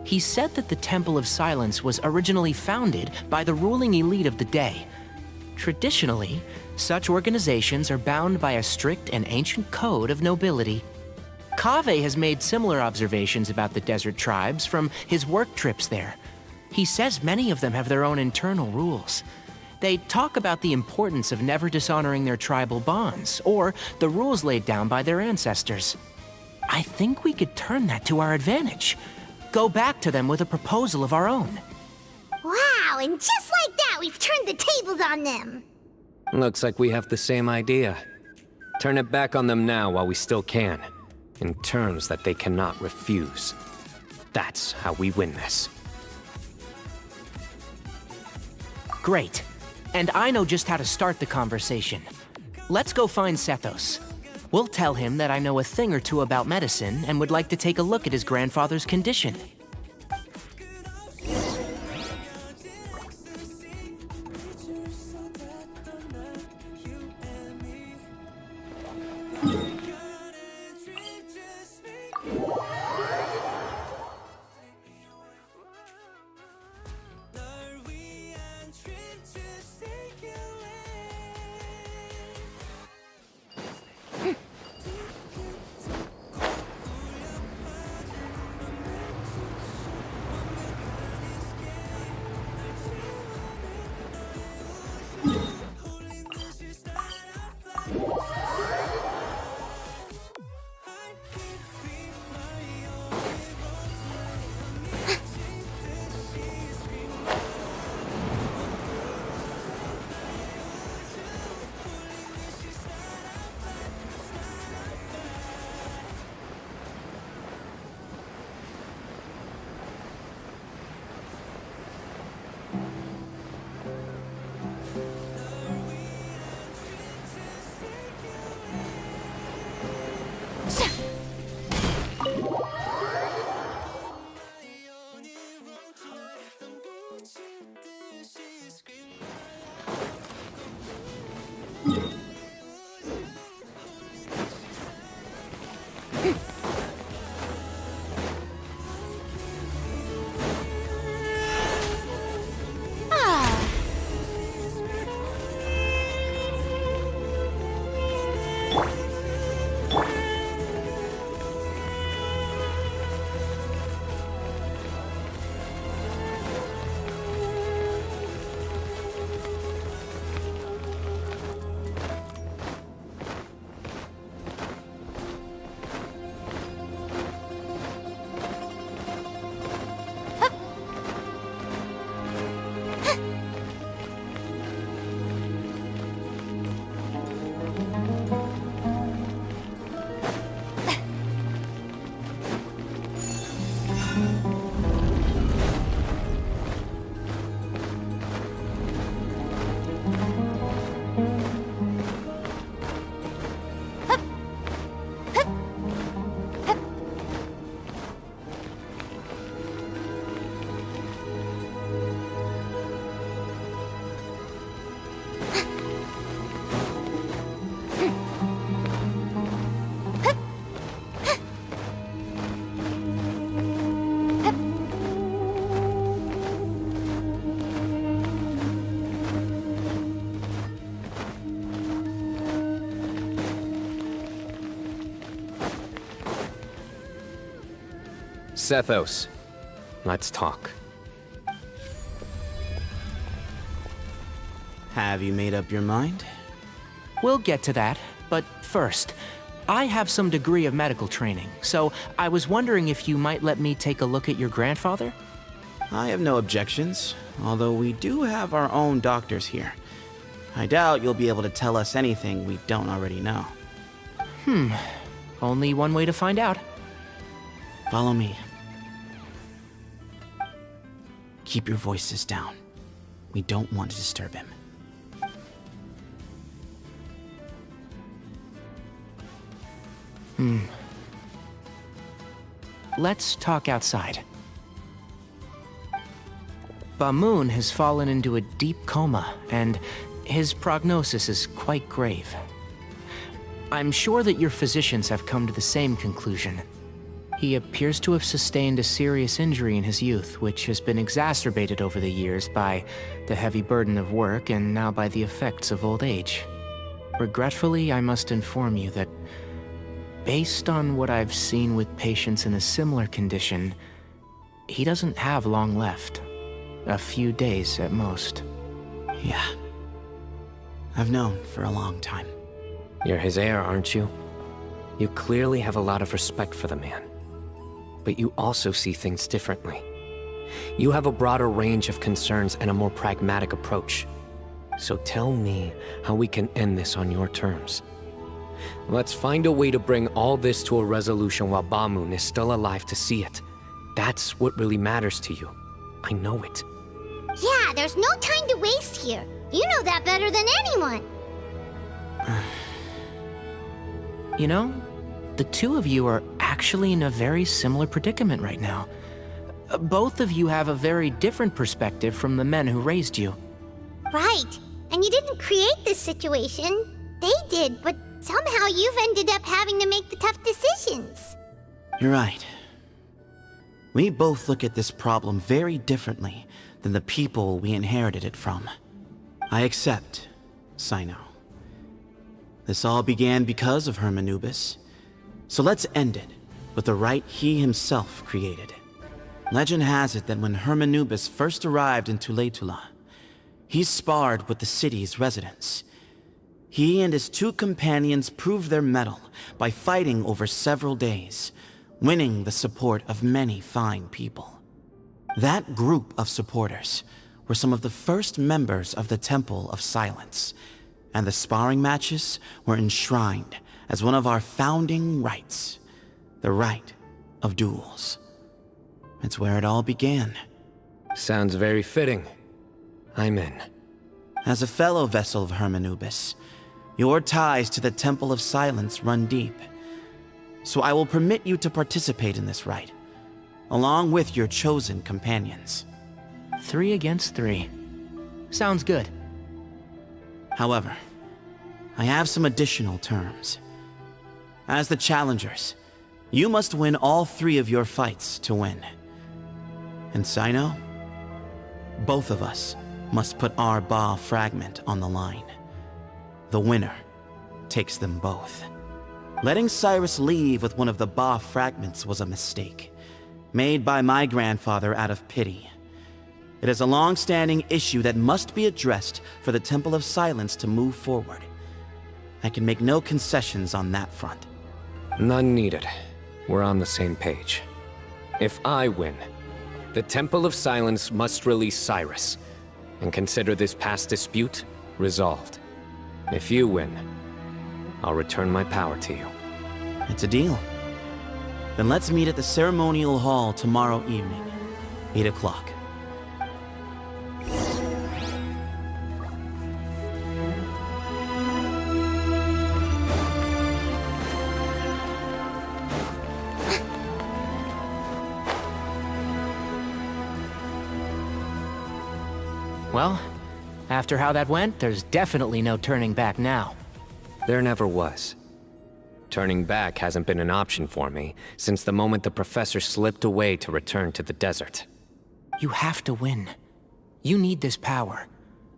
He said that the Temple of Silence was originally founded by the ruling elite of the day. Traditionally, such organizations are bound by a strict and ancient code of nobility. Kaveh has made similar observations about the desert tribes from his work trips there. He says many of them have their own internal rules. They talk about the importance of never dishonoring their tribal bonds, or the rules laid down by their ancestors. I think we could turn that to our advantage. Go back to them with a proposal of our own. Wow, and just like that, we've turned the tables on them! Looks like we have the same idea. Turn it back on them now while we still can, in terms that they cannot refuse. That's how we win this. Great. And I know just how to start the conversation. Let's go find Sethos. We'll tell him that I know a thing or two about medicine and would like to take a look at his grandfather's condition. Sethos, let's talk. Have you made up your mind? We'll get to that, but first, I have some degree of medical training, so I was wondering if you might let me take a look at your grandfather? I have no objections, although we do have our own doctors here. I doubt you'll be able to tell us anything we don't already know. Only one way to find out. Follow me. Keep your voices down. We don't want to disturb him. Let's talk outside. Bamoon has fallen into a deep coma, and his prognosis is quite grave. I'm sure that your physicians have come to the same conclusion. He appears to have sustained a serious injury in his youth, which has been exacerbated over the years by the heavy burden of work and now by the effects of old age. Regretfully, I must inform you that, based on what I've seen with patients in a similar condition, he doesn't have long left. A few days at most. Yeah. I've known for a long time. You're his heir, aren't you? You clearly have a lot of respect for the man. But you also see things differently. You have a broader range of concerns and a more pragmatic approach. So tell me how we can end this on your terms. Let's find a way to bring all this to a resolution while Bamoon is still alive to see it. That's what really matters to you. I know it. Yeah, there's no time to waste here. You know that better than anyone. You know, the two of you are actually in a very similar predicament right now. Both of you have a very different perspective from the men who raised you. Right. And you didn't create this situation. They did, but somehow you've ended up having to make the tough decisions. You're right. We both look at this problem very differently than the people we inherited it from. I accept, Cyno. This all began because of Hermanubis. So let's end it with the rite he himself created. Legend has it that when Hermanubis first arrived in Tuletula, he sparred with the city's residents. He and his two companions proved their mettle by fighting over several days, winning the support of many fine people. That group of supporters were some of the first members of the Temple of Silence, and the sparring matches were enshrined as one of our founding rites, the rite of duels. It's where it all began. Sounds very fitting. I'm in. As a fellow vessel of Hermanubis, your ties to the Temple of Silence run deep. So I will permit you to participate in this rite, along with your chosen companions. 3 against 3. Sounds good. However, I have some additional terms. As the challengers, you must win all 3 of your fights to win. And Cyno, both of us must put our Ba fragment on the line. The winner takes them both. Letting Cyrus leave with one of the Ba fragments was a mistake, made by my grandfather out of pity. It is a long-standing issue that must be addressed for the Temple of Silence to move forward. I can make no concessions on that front. None needed. We're on the same page. If I win, the Temple of Silence must release Cyrus, and consider this past dispute resolved. If you win, I'll return my power to you. It's a deal. Then let's meet at the ceremonial hall tomorrow evening, 8 o'clock. Well, after how that went, there's definitely no turning back now. There never was. Turning back hasn't been an option for me since the moment the professor slipped away to return to the desert. You have to win. You need this power,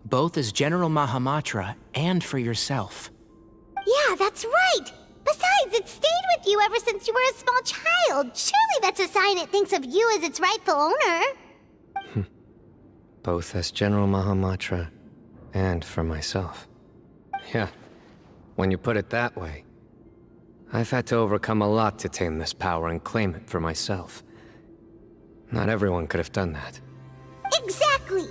both as General Mahamatra and for yourself. Yeah, that's right. Besides, it stayed with you ever since you were a small child. Surely that's a sign it thinks of you as its rightful owner. Both as General Mahamatra and for myself. Yeah, when you put it that way, I've had to overcome a lot to tame this power and claim it for myself. Not everyone could have done that. Exactly!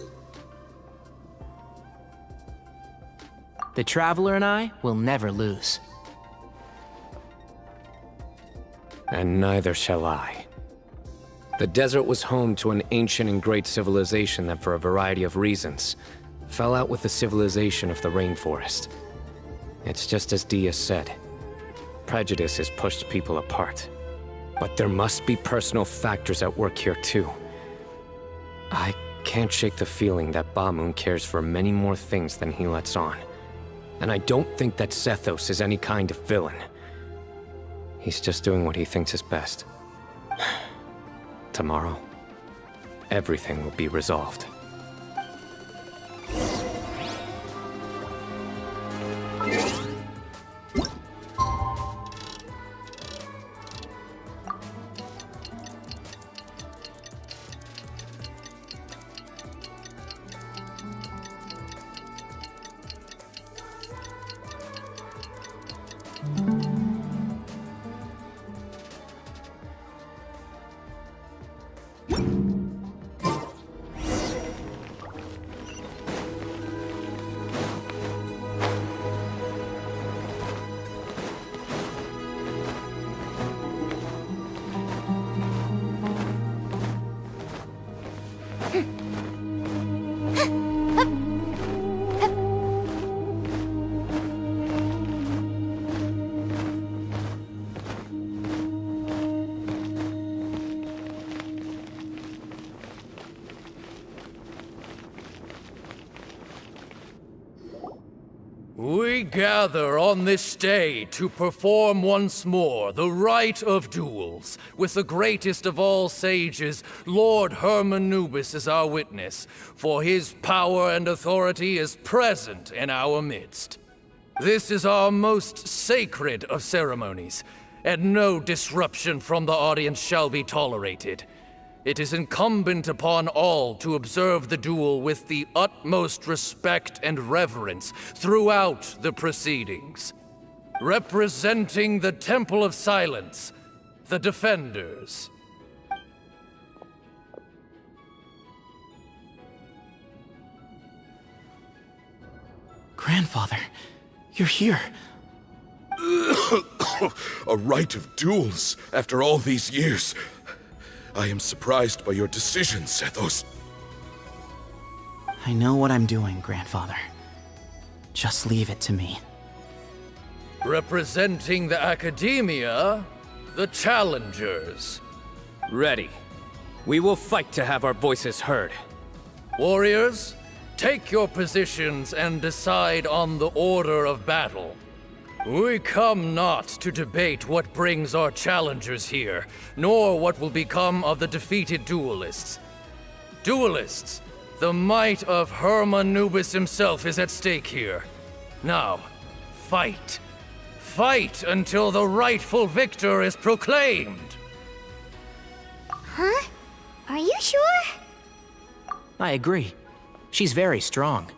The Traveler and I will never lose. And neither shall I. The desert was home to an ancient and great civilization that, for a variety of reasons, fell out with the civilization of the rainforest. It's just as Dia said. Prejudice has pushed people apart. But there must be personal factors at work here too. I can't shake the feeling that Bamoon cares for many more things than he lets on. And I don't think that Sethos is any kind of villain. He's just doing what he thinks is best. Tomorrow, everything will be resolved. We gather on this day to perform once more the rite of duels, with the greatest of all sages, Lord Hermanubis, as our witness, for his power and authority is present in our midst. This is our most sacred of ceremonies, and no disruption from the audience shall be tolerated. It is incumbent upon all to observe the duel with the utmost respect and reverence throughout the proceedings. Representing the Temple of Silence, the Defenders. Grandfather, you're here. A rite of duels after all these years. I am surprised by your decision, Sethos. I know what I'm doing, Grandfather. Just leave it to me. Representing the Academia, the Challengers. Ready. We will fight to have our voices heard. Warriors, take your positions and decide on the order of battle. We come not to debate what brings our challengers here, nor what will become of the defeated duelists. Duelists, the might of Hermanubis himself is at stake here. Now, fight. Fight until the rightful victor is proclaimed. Huh? Are you sure? I agree. She's very strong.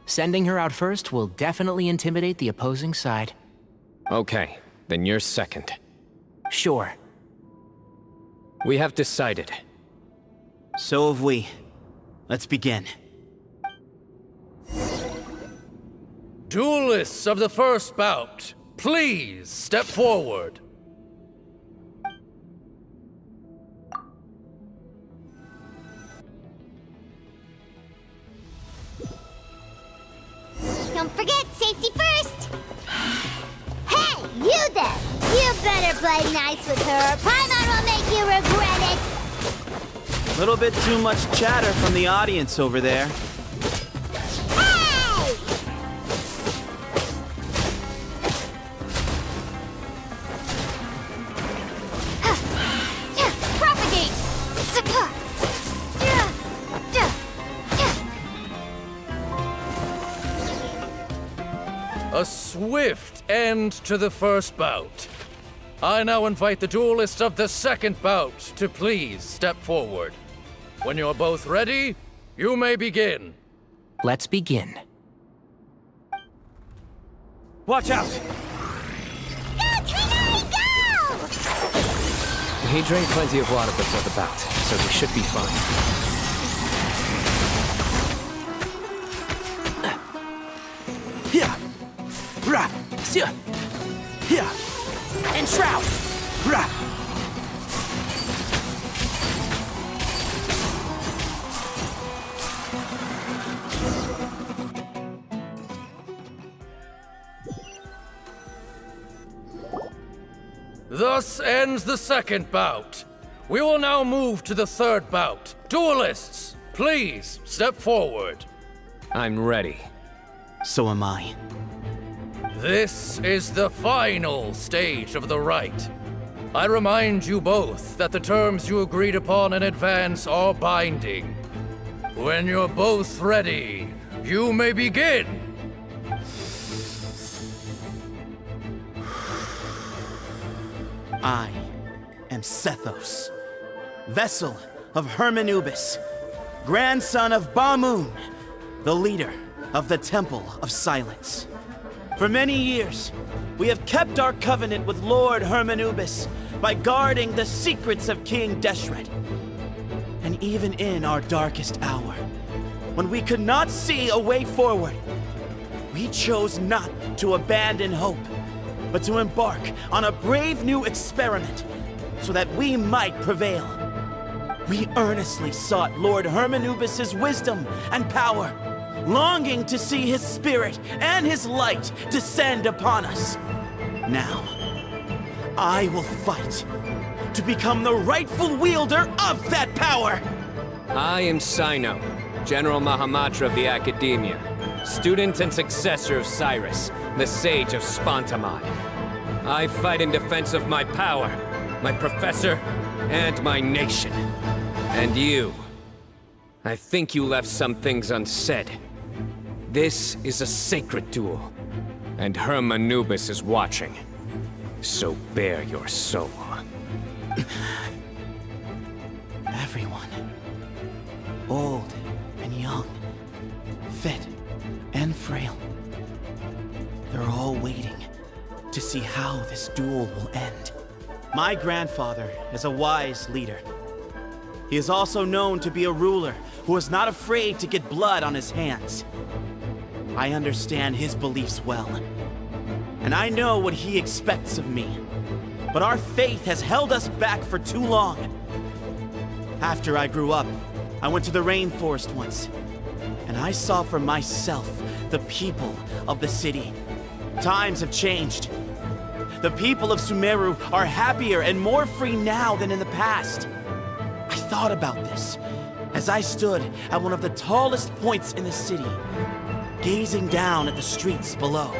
Sending her out first will definitely intimidate the opposing side. Okay, then you're second. Sure. We have decided. So have we. Let's begin. Duelists of the first bout, please step forward. Don't forget, safety first! Hey, you there! You better play nice with her, or Paimon will make you regret it! Little bit too much chatter from the audience over there. Hey! Propagate! A swift end to the first bout. I now invite the duelists of the second bout to please step forward. When you're both ready, you may begin. Let's begin. Watch out! He drank plenty of water before the bout, so he should be fine. Here! Ra! Sia! Here! And shroud! Ra! Thus ends the second bout. We will now move to the third bout. Duelists, please step forward. I'm ready. So am I. This is the final stage of the rite. I remind you both that the terms you agreed upon in advance are binding. When you're both ready, you may begin. I am Sethos, vessel of Hermanubis, grandson of Bamoon, the leader of the Temple of Silence. For many years, we have kept our covenant with Lord Hermanubis by guarding the secrets of King Deshret. And even in our darkest hour, when we could not see a way forward, we chose not to abandon hope, but to embark on a brave new experiment so that we might prevail. We earnestly sought Lord Hermanubis' wisdom and power, longing to see his spirit and his light descend upon us. Now, I will fight to become the rightful wielder of that power! I am Sino, General Mahamatra of the Academia, student and successor of Cyrus, the Sage of Spontamai. I fight in defense of my power, my professor, and my nation. And you. I think you left some things unsaid. This is a sacred duel, and Hermanubis is watching. So bare your soul. Everyone, old and young, fit and frail, they're all waiting to see how this duel will end. My grandfather is a wise leader. He is also known to be a ruler who is not afraid to get blood on his hands. I understand his beliefs well, and I know what he expects of me. But our faith has held us back for too long. After I grew up, I went to the rainforest once, and I saw for myself the people of the city. Times have changed. The people of Sumeru are happier and more free now than in the past. I thought about this as I stood at one of the tallest points in the city, gazing down at the streets below.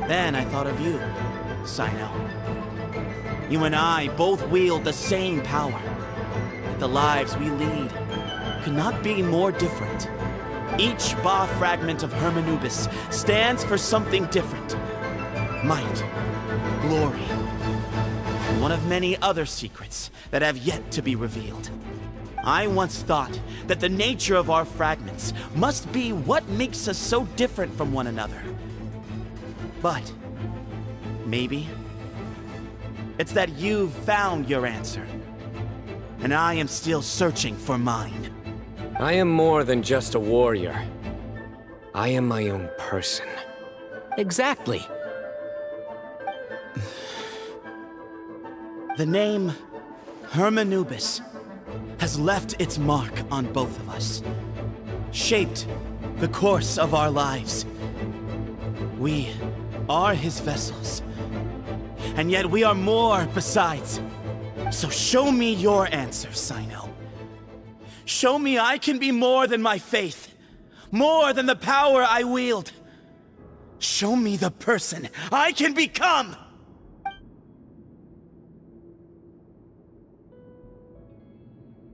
Then I thought of you, Sino. You and I both wield the same power. That the lives we lead could not be more different. Each Ba fragment of Hermanubis stands for something different. Might, glory, and one of many other secrets that have yet to be revealed. I once thought that the nature of our fragments must be what makes us so different from one another. But maybe it's that you've found your answer, and I am still searching for mine. I am more than just a warrior. I am my own person. Exactly. The name Hermanubis has left its mark on both of us, shaped the course of our lives. We are his vessels, and yet we are more besides. So show me your answer, Sino. Show me I can be more than my faith, more than the power I wield. Show me the person I can become!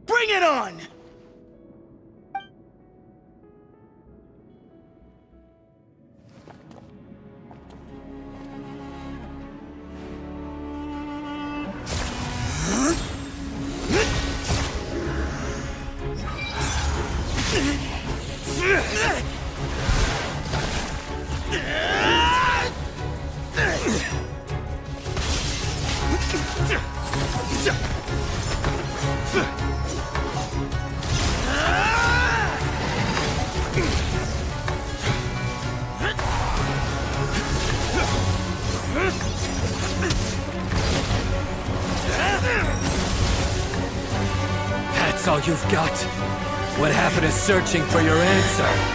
Bring it on! That's all you've got? What happened to searching for your answer?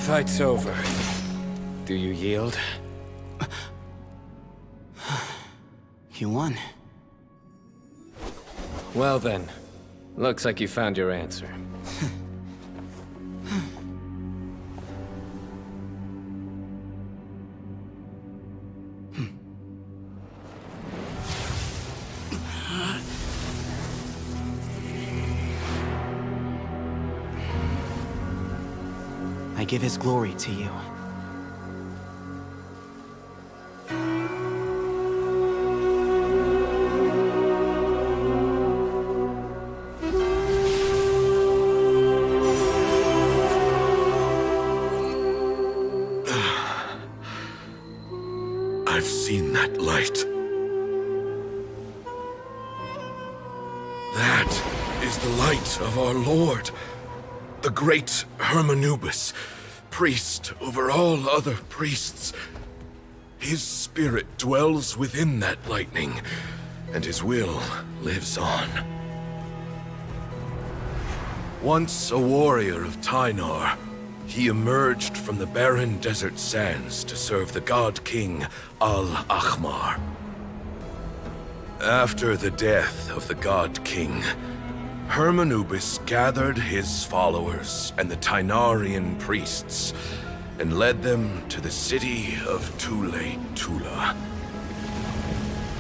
Fight's over. Do you yield? You won. Well then, looks like you found your answer. I give his glory to you. I've seen that light. That is the light of our Lord, the great Hermanubis, priest over all other priests. His spirit dwells within that lightning, and his will lives on. Once a warrior of Tynar, he emerged from the barren desert sands to serve the god king Al-Ahmar. After the death of the god king, Hermanubis gathered his followers and the Tynarian priests and led them to the city of Tule-Tula.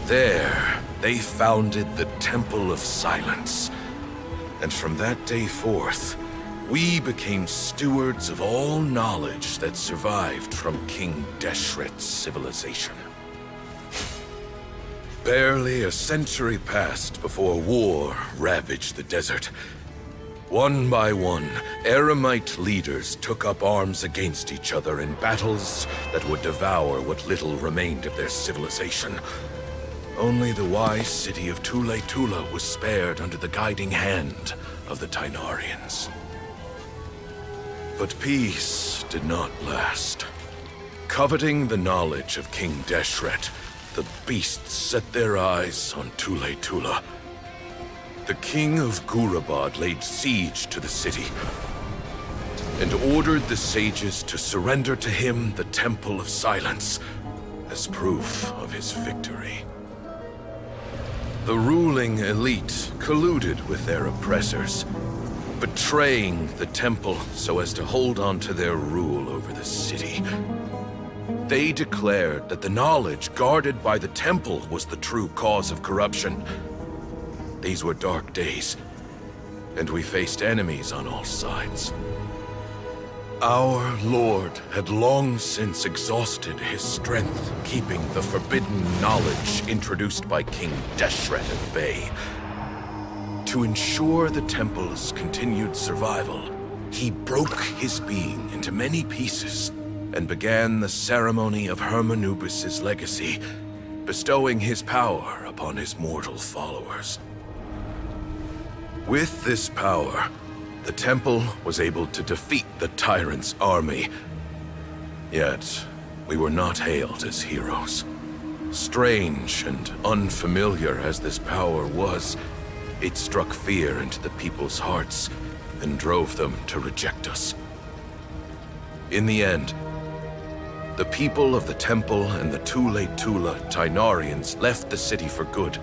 There, they founded the Temple of Silence, and from that day forth, we became stewards of all knowledge that survived from King Deshret's civilization. Barely a century passed before war ravaged the desert. One by one, Eremite leaders took up arms against each other in battles that would devour what little remained of their civilization. Only the wise city of Tule-Tula was spared under the guiding hand of the Tynarians. But peace did not last. Coveting the knowledge of King Deshret, the beasts set their eyes on Tule-Tula. The king of Gurabad laid siege to the city and ordered the sages to surrender to him the Temple of Silence as proof of his victory. The ruling elite colluded with their oppressors, betraying the temple so as to hold on to their rule over the city. They declared that the knowledge guarded by the temple was the true cause of corruption. These were dark days, and we faced enemies on all sides. Our Lord had long since exhausted his strength, keeping the forbidden knowledge introduced by King Deshret at bay. To ensure the temple's continued survival, he broke his being into many pieces and began the ceremony of Hermanubis' legacy, bestowing his power upon his mortal followers. With this power, the temple was able to defeat the tyrant's army. Yet, we were not hailed as heroes. Strange and unfamiliar as this power was, it struck fear into the people's hearts and drove them to reject us. In the end, the people of the temple and the Tule-Tula Tynarians left the city for good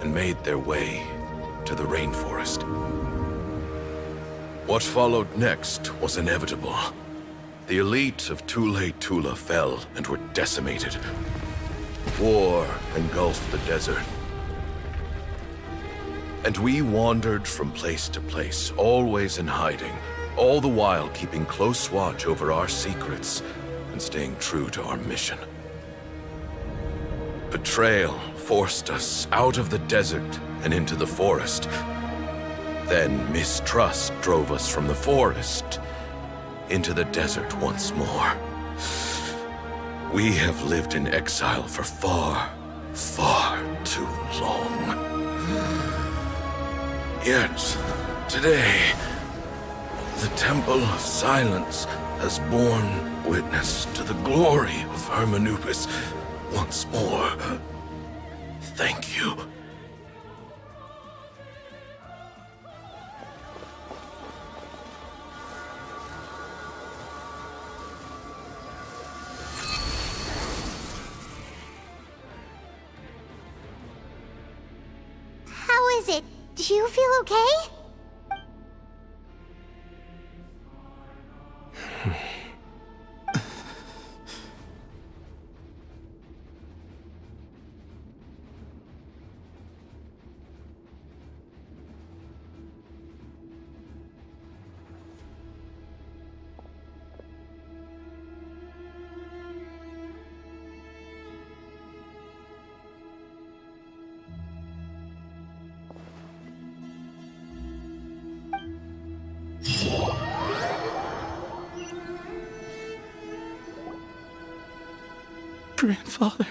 and made their way to the rainforest. What followed next was inevitable. the elite of Tule Tula fell and were decimated. War engulfed the desert. And we wandered from place to place, always in hiding, all the while keeping close watch over our secrets and staying true to our mission. Betrayal forced us out of the desert and into the forest. Then mistrust drove us from the forest into the desert once more. We have lived in exile for far, far too long. Yet, today, the Temple of Silence has borne witness to the glory of Hermanubis once more. Thank you. How is it? Do you feel okay? Grandfather.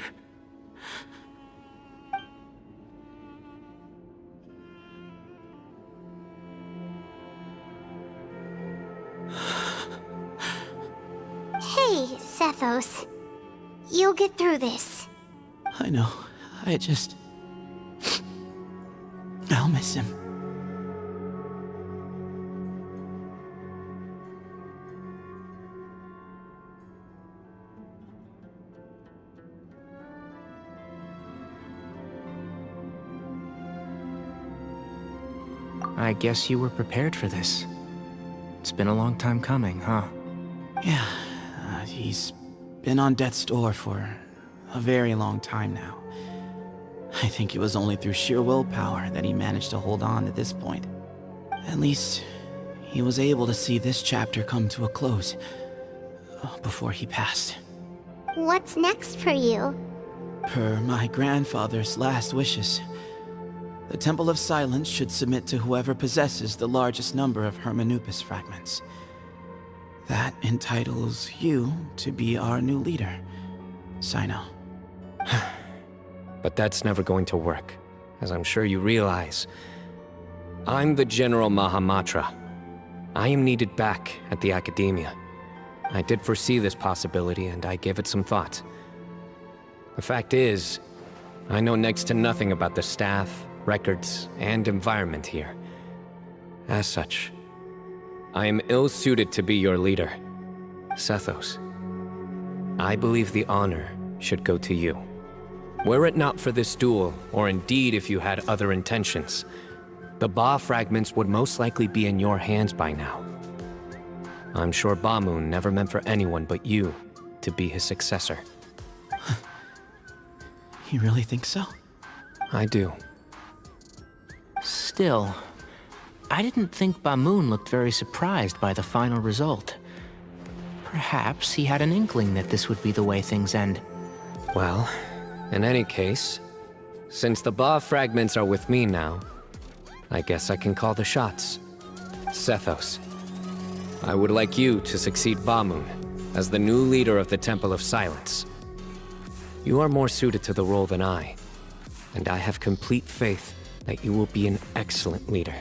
Hey, Sethos. You'll get through this. I know. I'll miss him. I guess you were prepared for this. It's been a long time coming, huh? Yeah, he's been on death's door for a very long time now. I think it was only through sheer willpower that he managed to hold on to this point. At least, he was able to see this chapter come to a close before he passed. What's next for you? Per my grandfather's last wishes, the Temple of Silence should submit to whoever possesses the largest number of Hermanubis fragments. That entitles you to be our new leader, Sino. But that's never going to work, as I'm sure you realize. I'm the General Mahamatra. I am needed back at the Academia. I did foresee this possibility, and I gave it some thought. The fact is, I know next to nothing about the staff, records, and environment here. As such, I am ill-suited to be your leader. Sethos, I believe the honor should go to you. Were it not for this duel, or indeed if you had other intentions, the Ba fragments would most likely be in your hands by now. I'm sure Bamoon never meant for anyone but you to be his successor. You really think so? I do. Still, I didn't think Bamoon looked very surprised by the final result. Perhaps he had an inkling that this would be the way things end. Well, in any case, since the Ba fragments are with me now, I guess I can call the shots. Sethos, I would like you to succeed Bamoon as the new leader of the Temple of Silence. You are more suited to the role than I, and I have complete faith that you will be an excellent leader.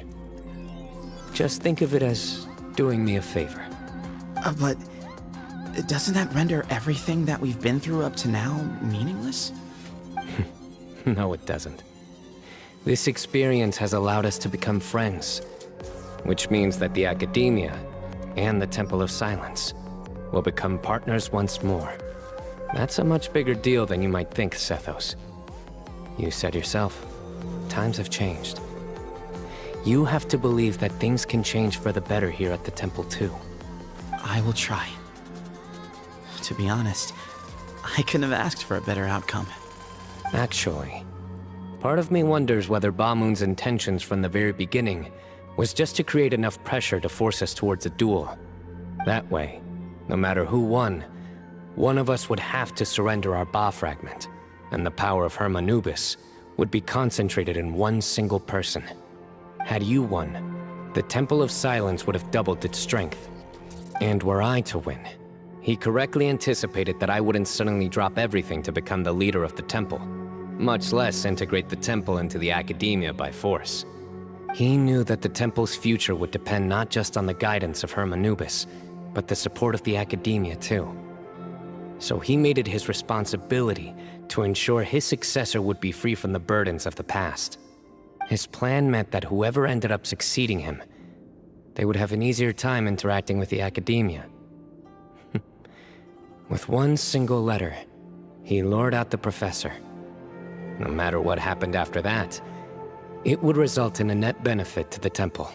Just think of it as doing me a favor. But doesn't that render everything that we've been through up to now meaningless? No, it doesn't. This experience has allowed us to become friends, which means that the Academia and the Temple of Silence will become partners once more. That's a much bigger deal than you might think, Sethos. You said yourself, times have changed. You have to believe that things can change for the better here at the temple too. I will try. To be honest, I couldn't have asked for a better outcome. Actually, part of me wonders whether Bamun's intentions from the very beginning was just to create enough pressure to force us towards a duel. That way, no matter who won, one of us would have to surrender our Ba fragment, and the power of Hermanubis would be concentrated in one single person. Had you won, the Temple of Silence would have doubled its strength. And were I to win, he correctly anticipated that I wouldn't suddenly drop everything to become the leader of the temple, much less integrate the temple into the academia by force. He knew that the temple's future would depend not just on the guidance of Hermanubis, but the support of the academia too. So he made it his responsibility to ensure his successor would be free from the burdens of the past. His plan meant that whoever ended up succeeding him, they would have an easier time interacting with the academia. With one single letter, he lured out the professor. No matter what happened after that, it would result in a net benefit to the temple.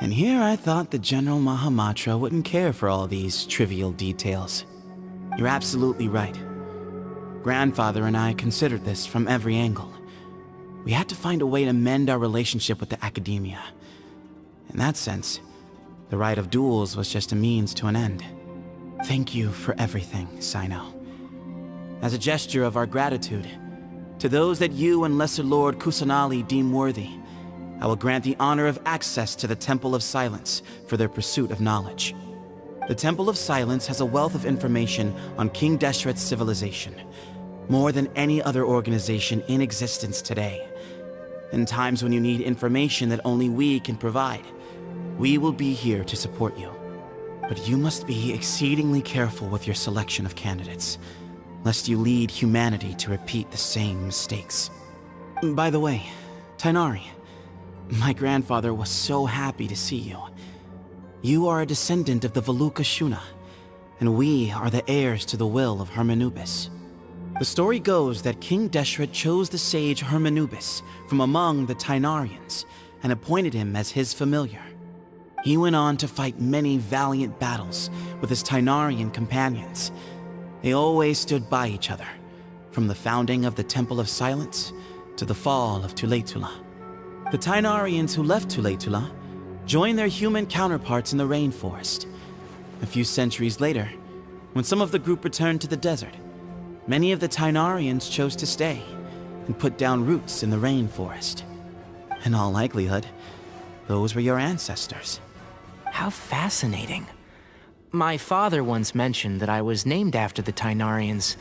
And here I thought the General Mahamatra wouldn't care for all these trivial details. You're absolutely right. Grandfather and I considered this from every angle. We had to find a way to mend our relationship with the academia. In that sense, the right of duels was just a means to an end. Thank you for everything, Sino. As a gesture of our gratitude, to those that you and Lesser Lord Kusanali deem worthy, I will grant the honor of access to the Temple of Silence for their pursuit of knowledge. The Temple of Silence has a wealth of information on King Deshret's civilization, more than any other organization in existence today. In times when you need information that only we can provide, we will be here to support you. But you must be exceedingly careful with your selection of candidates, lest you lead humanity to repeat the same mistakes. By the way, Tainari, my grandfather was so happy to see you. You are a descendant of the Veluca Shuna, and we are the heirs to the will of Hermanubis. The story goes that King Deshret chose the sage Hermanubis from among the Tainarians and appointed him as his familiar. He went on to fight many valiant battles with his Tainarian companions. They always stood by each other, from the founding of the Temple of Silence to the fall of Tuletula. The Tainarians who left Tuletula joined their human counterparts in the rainforest. A few centuries later, when some of the group returned to the desert, many of the Tainarians chose to stay and put down roots in the rainforest. In all likelihood, those were your ancestors. How fascinating. My father once mentioned that I was named after the Tainarians,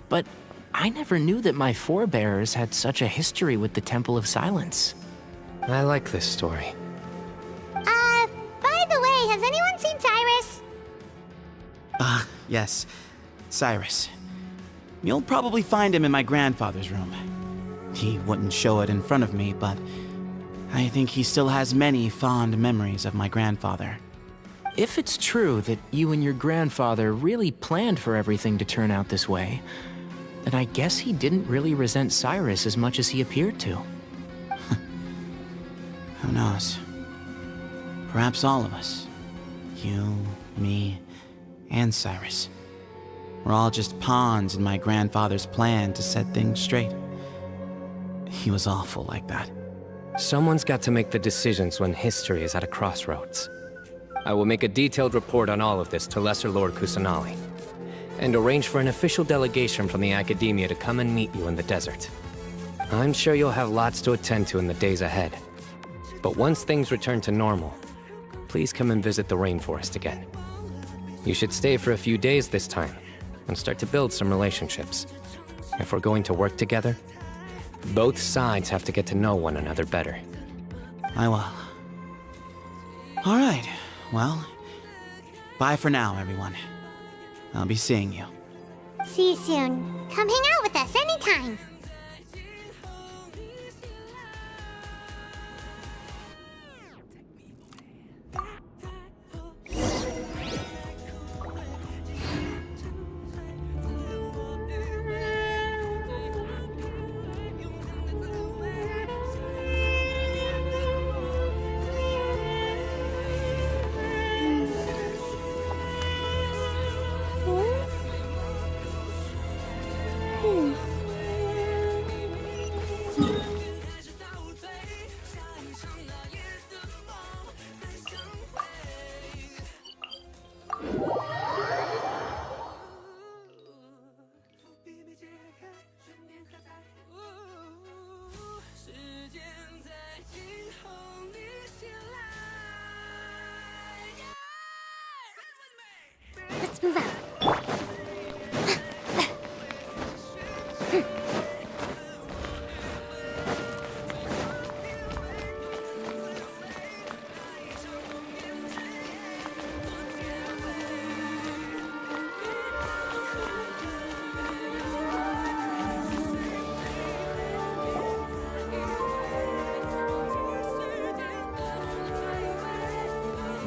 but I never knew that my forebears had such a history with the Temple of Silence. I like this story. By the way, has anyone seen Cyrus? Yes, Cyrus. You'll probably find him in my grandfather's room. He wouldn't show it in front of me, but I think he still has many fond memories of my grandfather. If it's true that you and your grandfather really planned for everything to turn out this way, then I guess he didn't really resent Cyrus as much as he appeared to. Who knows? Perhaps all of us, you, me, and Cyrus, we're all just pawns in my grandfather's plan to set things straight. He was awful like that. Someone's got to make the decisions when history is at a crossroads. I will make a detailed report on all of this to Lesser Lord Kusanali, and arrange for an official delegation from the academia to come and meet you in the desert. I'm sure you'll have lots to attend to in the days ahead. But once things return to normal, please come and visit the rainforest again. You should stay for a few days this time, and start to build some relationships. If we're going to work together, both sides have to get to know one another better. I will. All right, well, bye for now, everyone. I'll be seeing you. See you soon. Come hang out with us anytime.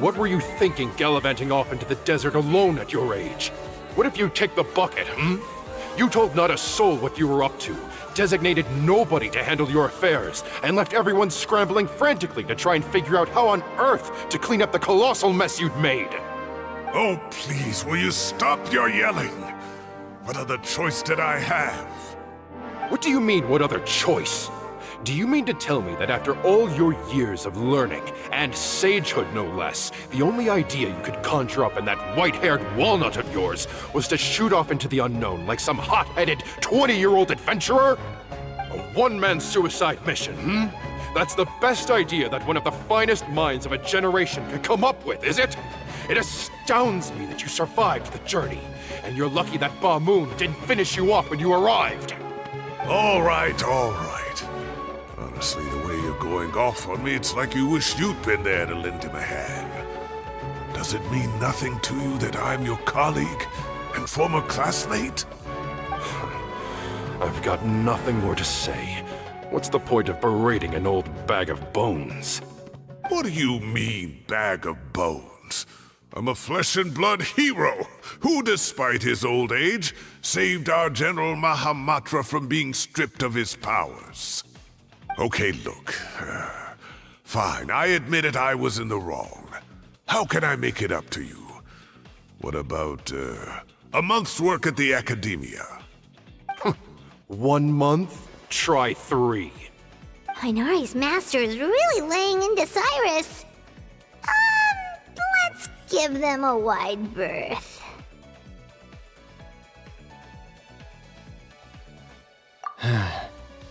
What were you thinking gallivanting off into the desert alone at your age? What if you take the bucket, You told not a soul what you were up to, designated nobody to handle your affairs, and left everyone scrambling frantically to try and figure out how on earth to clean up the colossal mess you'd made. Oh, please, will you stop your yelling? What other choice did I have? What do you mean, what other choice? Do you mean to tell me that after all your years of learning, and sagehood no less, the only idea you could conjure up in that white-haired walnut of yours was to shoot off into the unknown like some hot-headed 20-year-old adventurer? A one-man suicide mission, That's the best idea that one of the finest minds of a generation could come up with, is it? It astounds me that you survived the journey, and you're lucky that Ba Moon didn't finish you off when you arrived. All right, all right. Honestly, the way you're going off on me, it's like you wish you'd been there to lend him a hand. Does it mean nothing to you that I'm your colleague and former classmate? I've got nothing more to say. What's the point of berating an old bag of bones? What do you mean, bag of bones? I'm a flesh and blood hero who, despite his old age, saved our General Mahamatra from being stripped of his powers. Okay, look. Fine, I admit it, I was in the wrong. How can I make it up to you? What about, a month's work at the Academia? 1 month? Try 3. Hinari's master is really laying into Cyrus. Let's give them a wide berth.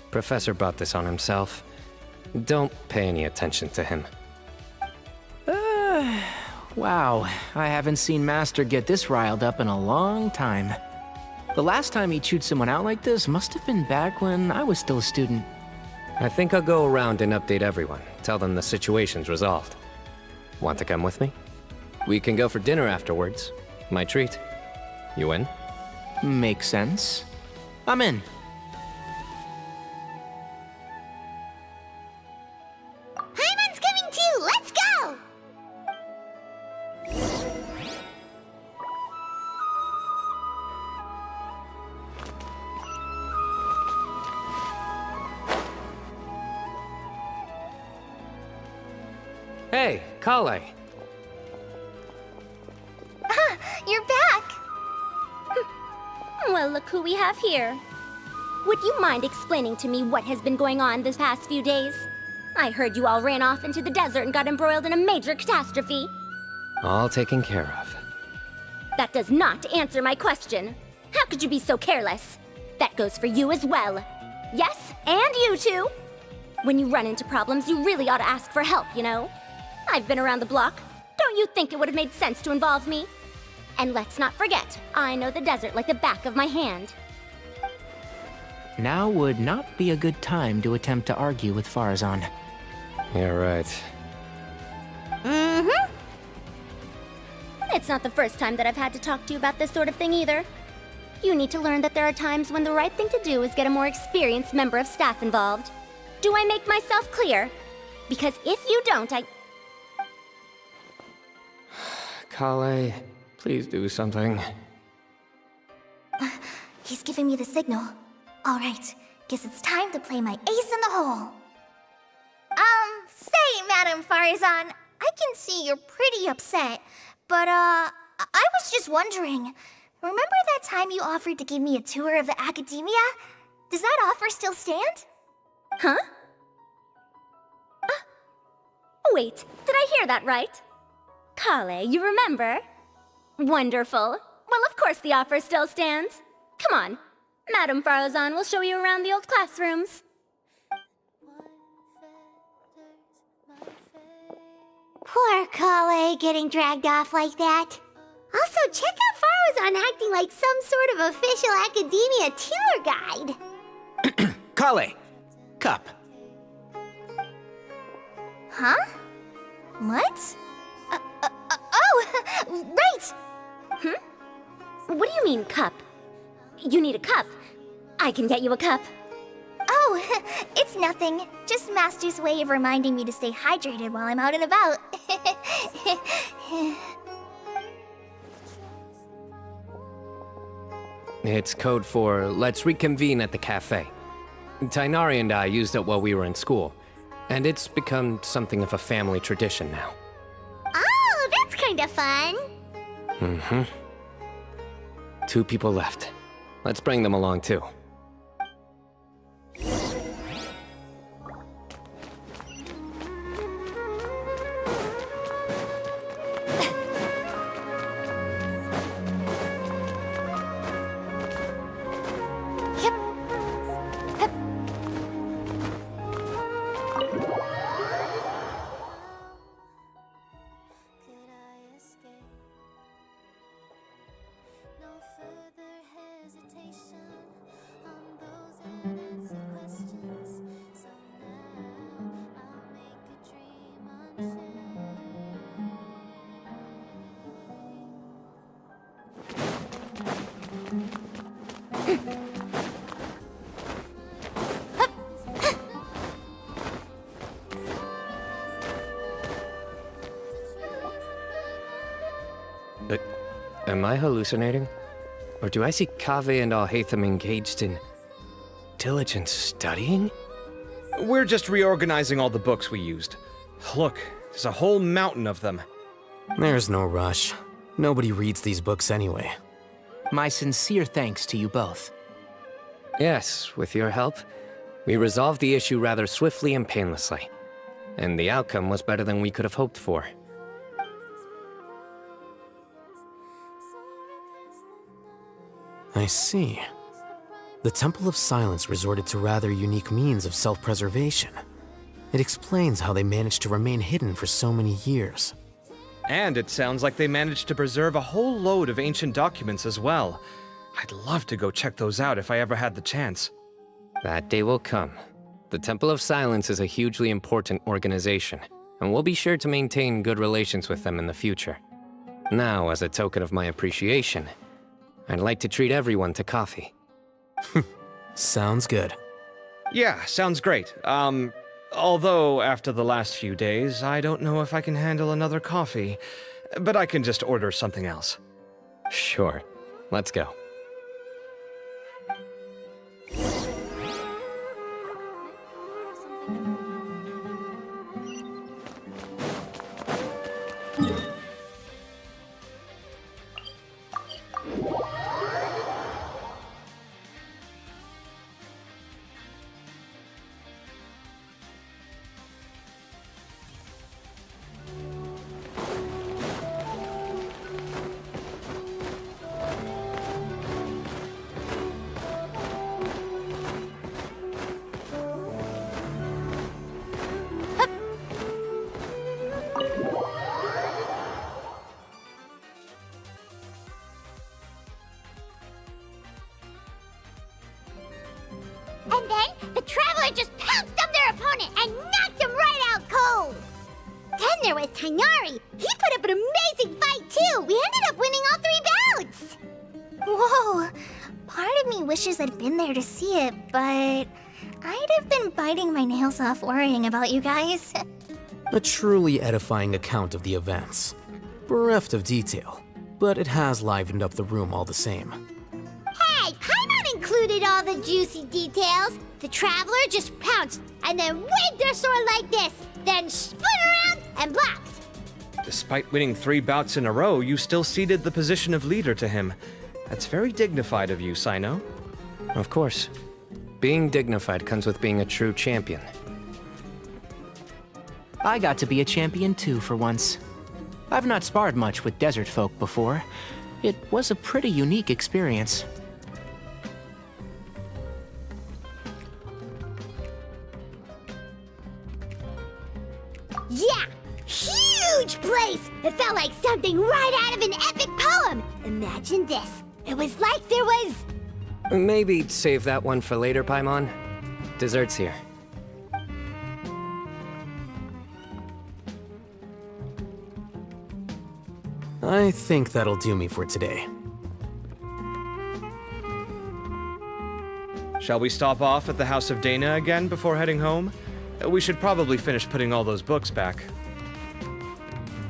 Professor brought this on himself. Don't pay any attention to him. Wow, I haven't seen Master get this riled up in a long time. The last time he chewed someone out like this must have been back when I was still a student. I think I'll go around and update everyone. Tell them the situation's resolved. Want to come with me? We can go for dinner afterwards. My treat. You in? Makes sense. I'm in. Paimon's coming too! Let's go! Hey, Kale. You're back! Well, look who we have here. Would you mind explaining to me what has been going on this past few days? I heard you all ran off into the desert and got embroiled in a major catastrophe. All taken care of. That does not answer my question. How could you be so careless? That goes for you as well. Yes, and you too. When you run into problems, you really ought to ask for help, you know? I've been around the block. Don't you think it would have made sense to involve me? And let's not forget, I know the desert like the back of my hand. Now would not be a good time to attempt to argue with Farazan. You're right. Mm-hmm. It's not the first time that I've had to talk to you about this sort of thing either. You need to learn that there are times when the right thing to do is get a more experienced member of staff involved. Do I make myself clear? Because if you don't, Kale, please do something. He's giving me the signal. All right, guess it's time to play my ace in the hole. Say, Madame Farazan, I can see you're pretty upset, but, I was just wondering, remember that time you offered to give me a tour of the Academia? Does that offer still stand? Huh? Wait, did I hear that right? Kale, you remember? Wonderful. Well, of course the offer still stands. Come on, Madame Farazan will show you around the old classrooms. Poor Kale getting dragged off like that. Also, Also, check out Faro's on acting like some sort of official academia tour guide. Kale! Cup. Huh? What? Oh, right! What do you mean, cup? You need a cup. I can get you a cup. Oh, it's nothing. Just Master's way of reminding me to stay hydrated while I'm out and about. It's code for let's reconvene at the cafe. Tainari and I used it while we were in school, and it's become something of a family tradition now. Oh, that's kind of fun. Mm-hmm. 2 people left. Let's bring them along too. Am I hallucinating? Or do I see Kaveh and Alhaitham engaged in diligent studying? We're just reorganizing all the books we used. Look, there's a whole mountain of them. There's no rush. Nobody reads these books anyway. My sincere thanks to you both. Yes, with your help, we resolved the issue rather swiftly and painlessly. And the outcome was better than we could have hoped for. I see. The Temple of Silence resorted to rather unique means of self-preservation. It explains how they managed to remain hidden for so many years. And it sounds like they managed to preserve a whole load of ancient documents as well. I'd love to go check those out if I ever had the chance. That day will come. The Temple of Silence is a hugely important organization, and we'll be sure to maintain good relations with them in the future. Now, as a token of my appreciation, I'd like to treat everyone to coffee. Sounds good. Yeah, sounds great. Although after the last few days, I don't know if I can handle another coffee. But I can just order something else. Sure. Let's go. And then, the Traveler just pounced on their opponent and knocked him right out cold! Then there was Tainari. He put up an amazing fight, too! We ended up winning all 3 bouts! Whoa! Part of me wishes I'd been there to see it, but I'd have been biting my nails off worrying about you guys. A truly edifying account of the events. Bereft of detail, but it has livened up the room all the same. Hey, Paimon included all the juicy details. The Traveler just pounced and then waved their sword like this, then spun around and blocked. Despite winning 3 bouts in a row, you still ceded the position of leader to him. That's very dignified of you, Sino. Of course. Being dignified comes with being a true champion. I got to be a champion too for once. I've not sparred much with desert folk before. It was a pretty unique experience. Yeah! Huge place! It felt like something right out of an epic poem! Imagine this. It was like there was... Maybe save that one for later, Paimon. Dessert's here. I think that'll do me for today. Shall we stop off at the House of Dana again before heading home? We should probably finish putting all those books back.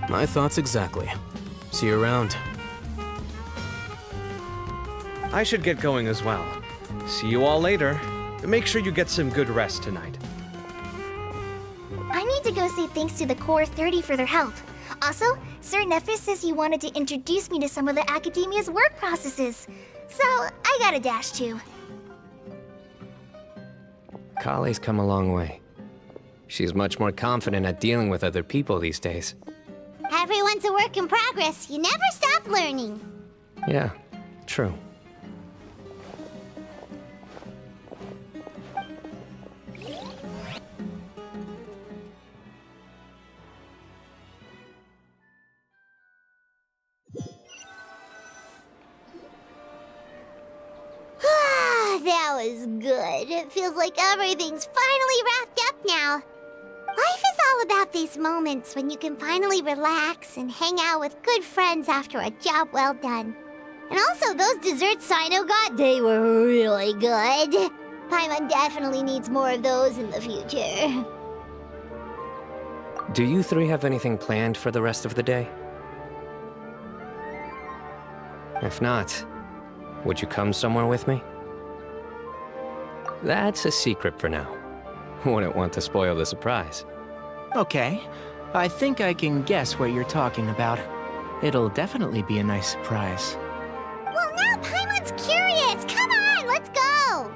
My thoughts exactly. See you around. I should get going as well. See you all later. Make sure you get some good rest tonight. I need to go say thanks to the Core 30 for their help. Also, Sir Nephis says he wanted to introduce me to some of the Academia's work processes. So, I gotta dash too. Kale's come a long way. She's much more confident at dealing with other people these days. Everyone's a work in progress. You never stop learning. Yeah, true. That was good. It feels like everything's finally wrapped up now. Life is all about these moments when you can finally relax and hang out with good friends after a job well done. And also, those desserts Sino got, they were really good. Paimon definitely needs more of those in the future. Do you three have anything planned for the rest of the day? If not, would you come somewhere with me? That's a secret for now. Wouldn't want to spoil the surprise. Okay, I think I can guess what you're talking about. It'll definitely be a nice surprise. Well, now Paimon's curious. Come on, let's go.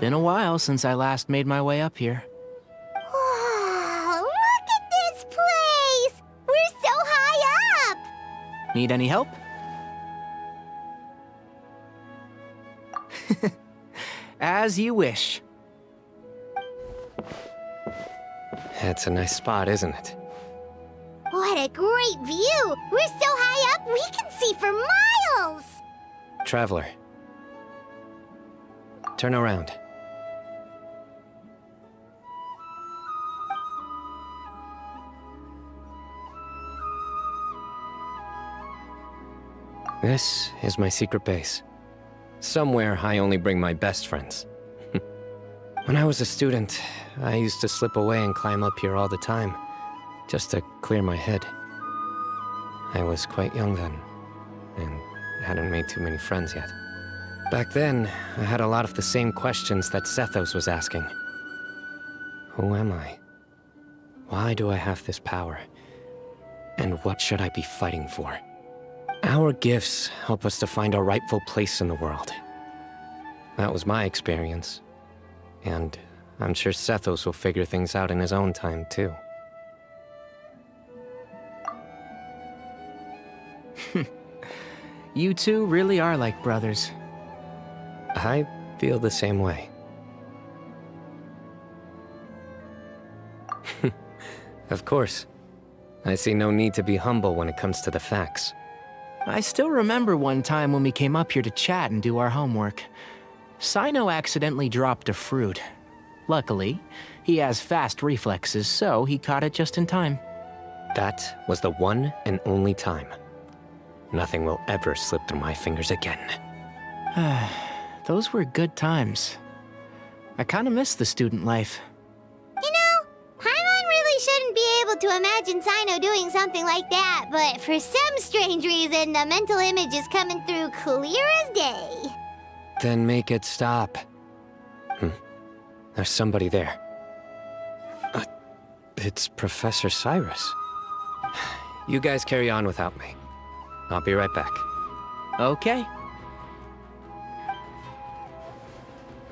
Been a while since I last made my way up here. Wow, look at this place! We're so high up! Need any help? As you wish. It's a nice spot, isn't it? What a great view! We're so high up, we can see for miles! Traveler. Turn around. This is my secret base. Somewhere I only bring my best friends. When I was a student, I used to slip away and climb up here all the time, just to clear my head. I was quite young then, and hadn't made too many friends yet. Back then, I had a lot of the same questions that Sethos was asking. Who am I? Why do I have this power? And what should I be fighting for? Our gifts help us to find our rightful place in the world. That was my experience. And I'm sure Sethos will figure things out in his own time, too. You two really are like brothers. I feel the same way. Of course. I see no need to be humble when it comes to the facts. I still remember one time when we came up here to chat and do our homework. Sino accidentally dropped a fruit. Luckily, he has fast reflexes, so he caught it just in time. That was the one and only time. Nothing will ever slip through my fingers again. Those were good times. I kinda miss the student life. You know, Paimon really shouldn't be able to imagine Sino doing something like that, but for some strange reason, the mental image is coming through clear as day. Then make it stop. There's somebody there. It's Professor Cyrus. You guys carry on without me. I'll be right back. Okay.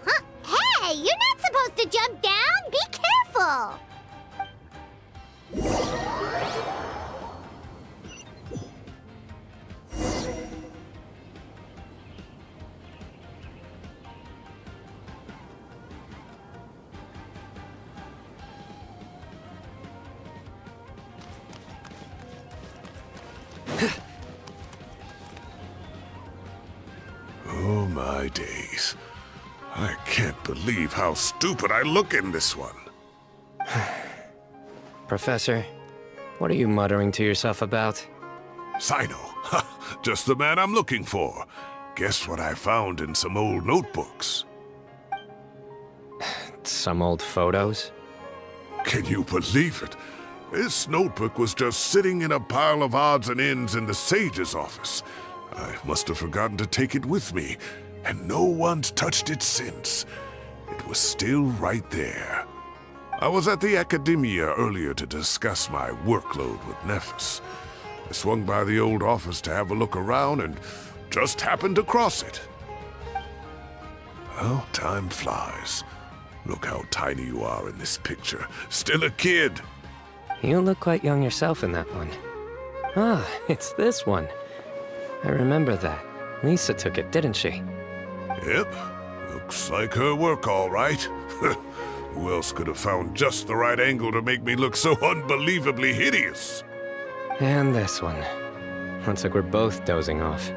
Huh? Hey, you're not supposed to jump down! Be careful! Oh my days. I can't believe how stupid I look in this one. Professor, what are you muttering to yourself about? Sino. Just the man I'm looking for. Guess what I found in some old notebooks? Some old photos? Can you believe it? This notebook was just sitting in a pile of odds and ends in the Sage's office. I must have forgotten to take it with me, and no one's touched it since. It was still right there. I was at the Academia earlier to discuss my workload with Nephis. I swung by the old office to have a look around and just happened to cross it. Well, time flies. Look how tiny you are in this picture. Still a kid. You look quite young yourself in that one. Ah, it's this one. I remember that. Lisa took it, didn't she? Yep. Looks like her work, all right. Who else could have found just the right angle to make me look so unbelievably hideous? And this one. Looks like we're both dozing off.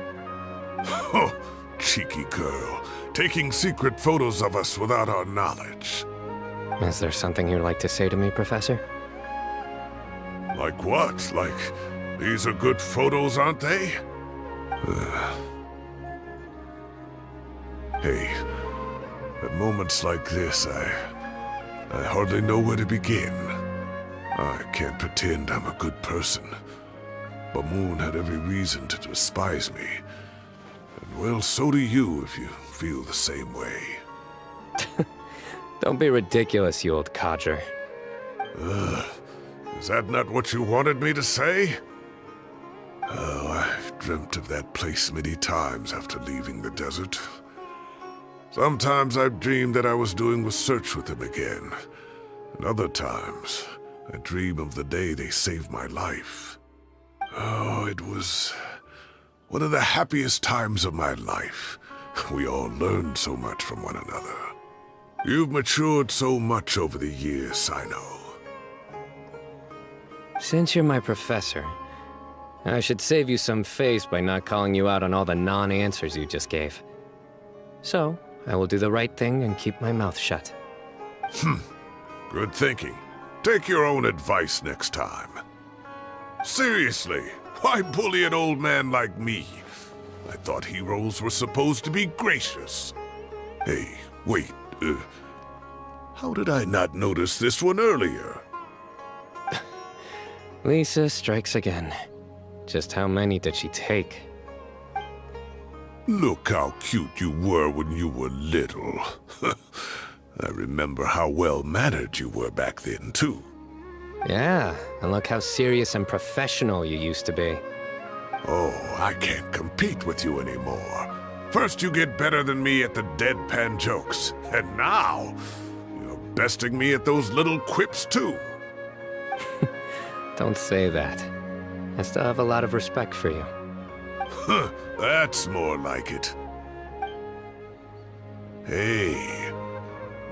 Oh, cheeky girl. Taking secret photos of us without our knowledge. Is there something you'd like to say to me, Professor? Like what? Like, these are good photos, aren't they? Hey, at moments like this, I hardly know where to begin. I can't pretend I'm a good person. But Moon had every reason to despise me. And well, so do you if you feel the same way. Don't be ridiculous, you old codger. Is that not what you wanted me to say? Oh, I've dreamt of that place many times after leaving the desert. Sometimes I've dreamed that I was doing a search with them again. And other times, I dream of the day they saved my life. Oh, it was one of the happiest times of my life. We all learned so much from one another. You've matured so much over the years, I know. Since you're my professor, I should save you some face by not calling you out on all the non-answers you just gave. So, I will do the right thing and keep my mouth shut. Good thinking. Take your own advice next time. Seriously, why bully an old man like me? I thought heroes were supposed to be gracious. Hey, wait, how did I not notice this one earlier? Lisa strikes again. Just how many did she take? Look how cute you were when you were little. I remember how well-mannered you were back then, too. Yeah, and look how serious and professional you used to be. Oh, I can't compete with you anymore. First you get better than me at the deadpan jokes, and now you're besting me at those little quips, too. Don't say that. I still have a lot of respect for you. Huh, that's more like it. Hey,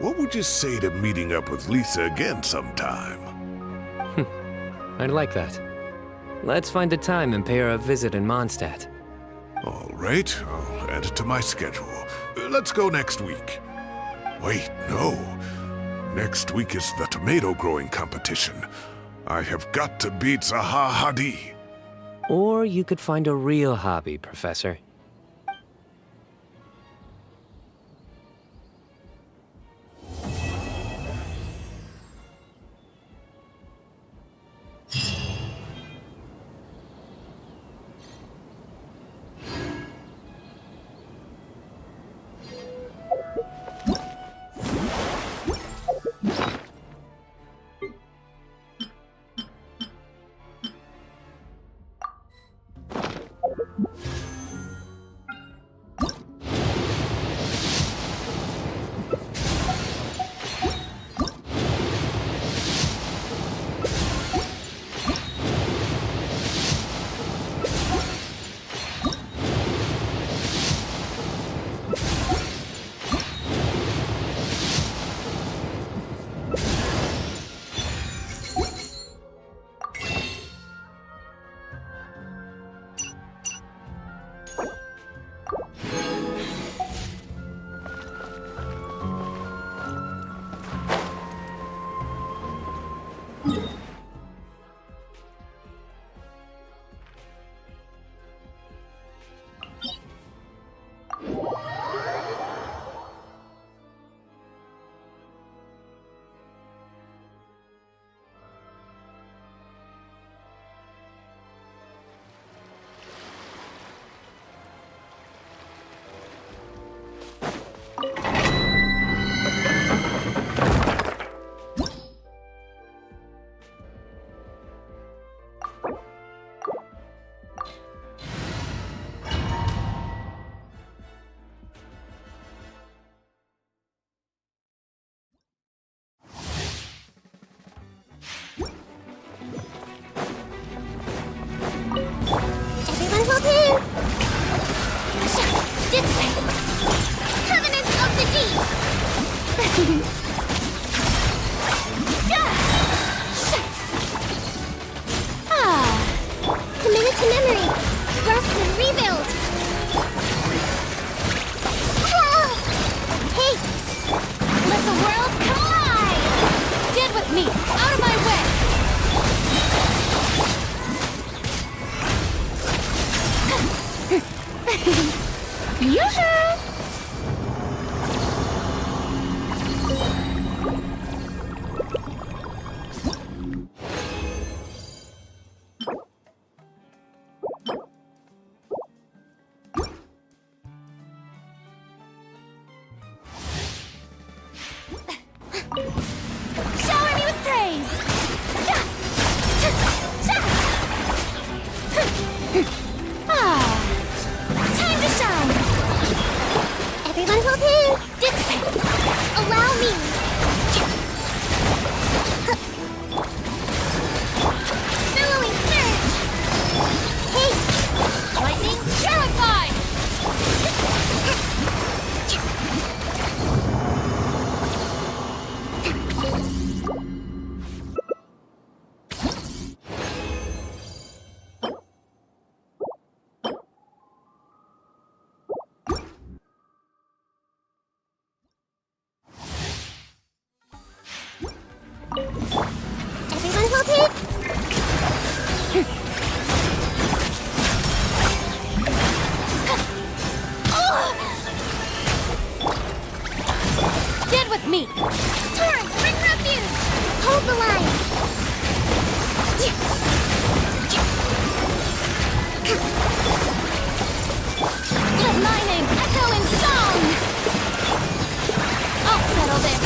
what would you say to meeting up with Lisa again sometime? I'd like that. Let's find a time and pay her a visit in Mondstadt. All right, I'll add it to my schedule. Let's go next week. Wait, no. Next week is the tomato growing competition. I have got to beat Zaha Hadid. Or you could find a real hobby, Professor. Committed to memory. Rest and rebuild. Hey! Let the world collide! Get with me! Out of my way! Yoo-hoo! Shower me with praise! Time to shine! Everyone hold hands. Dissipate! Allow me. Billowing surge. Hey! Lightning purified! Everyone hold hands. Get with me! Turn, bring refuge. Hold the line. Let my name echo in song! I'll settle this!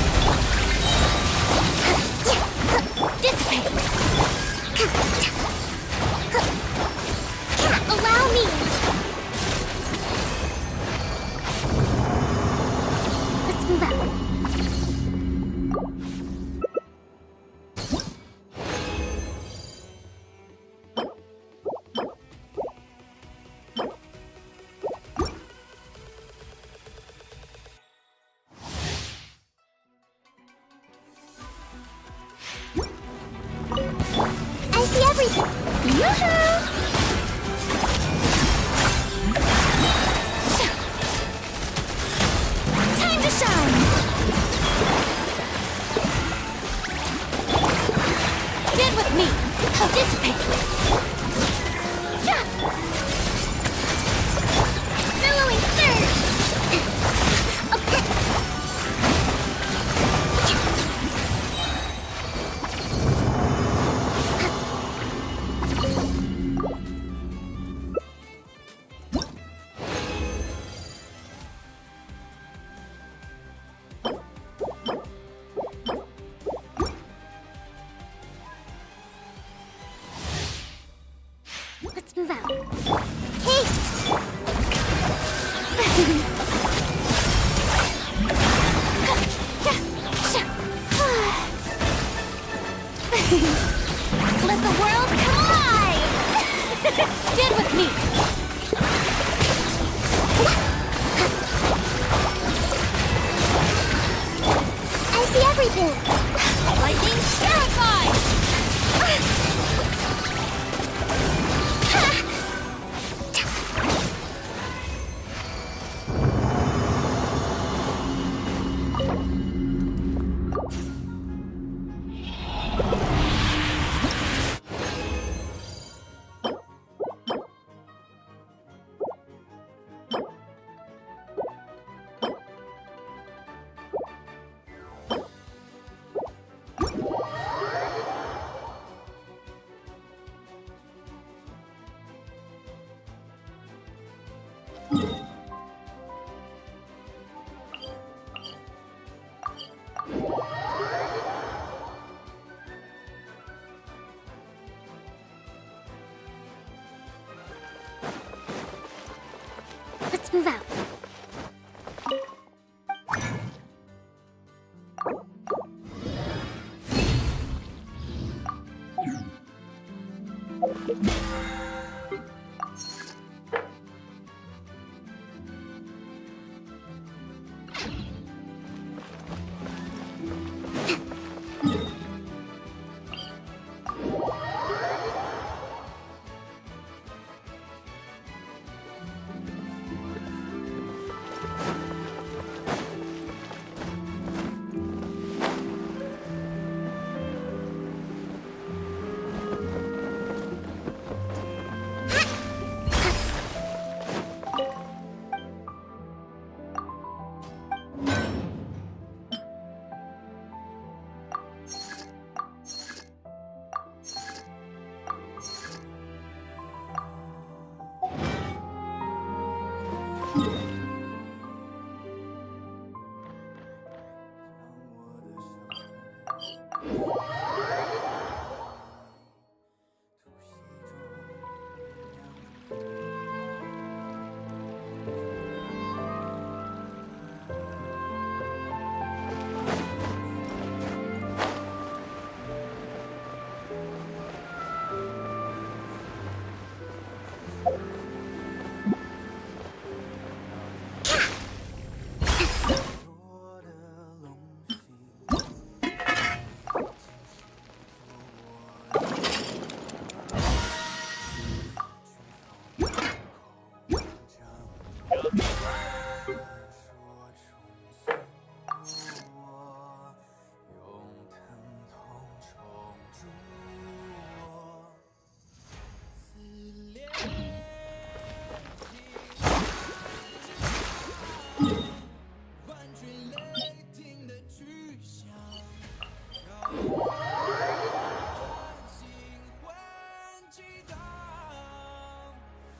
Dissipate! Allow me. Let's move out. I see everything. Yoo-hoo! Time to shine! Get with me! I'll dissipate! Billowing surge. Let's move out. Hey! Let the world collide! Get with me! I see everything. Lightning purified! Let's move out.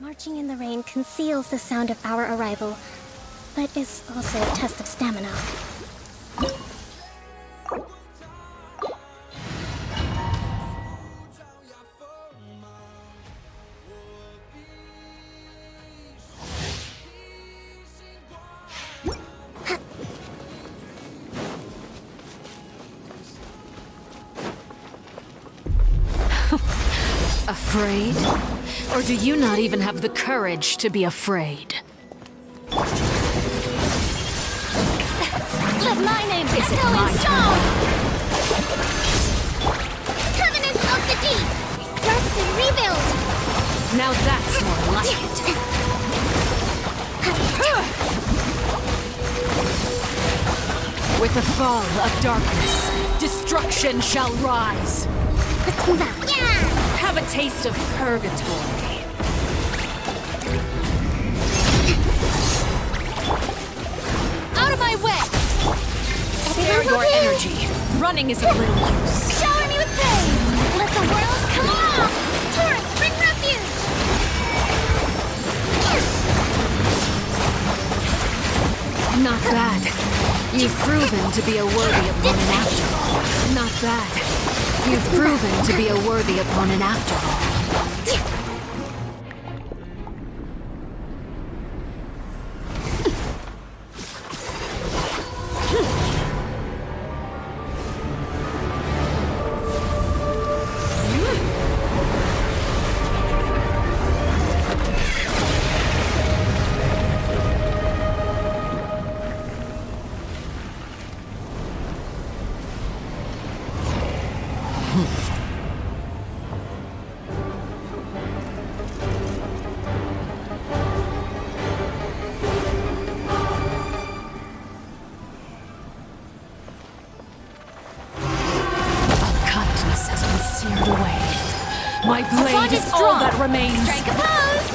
Marching in the rain conceals the sound of our arrival, but is also a test of stamina. Afraid? Or do you not even have the courage to be afraid? Let my name echo in song! Covenant of the Deep! Rest and rebuild! Now that's more like it. With the fall of darkness, destruction shall rise. Let's move out. Yeah! Have a taste of purgatory. Out of my way! Spare your energy. Running is of little use. Shower me with praise! Let the world come on! Torrent, bring refuge! Not bad. You've proven to be a worthy opponent after all. Not bad. You've proven to be a worthy opponent after all. My blade is all that remains. Strike a pose!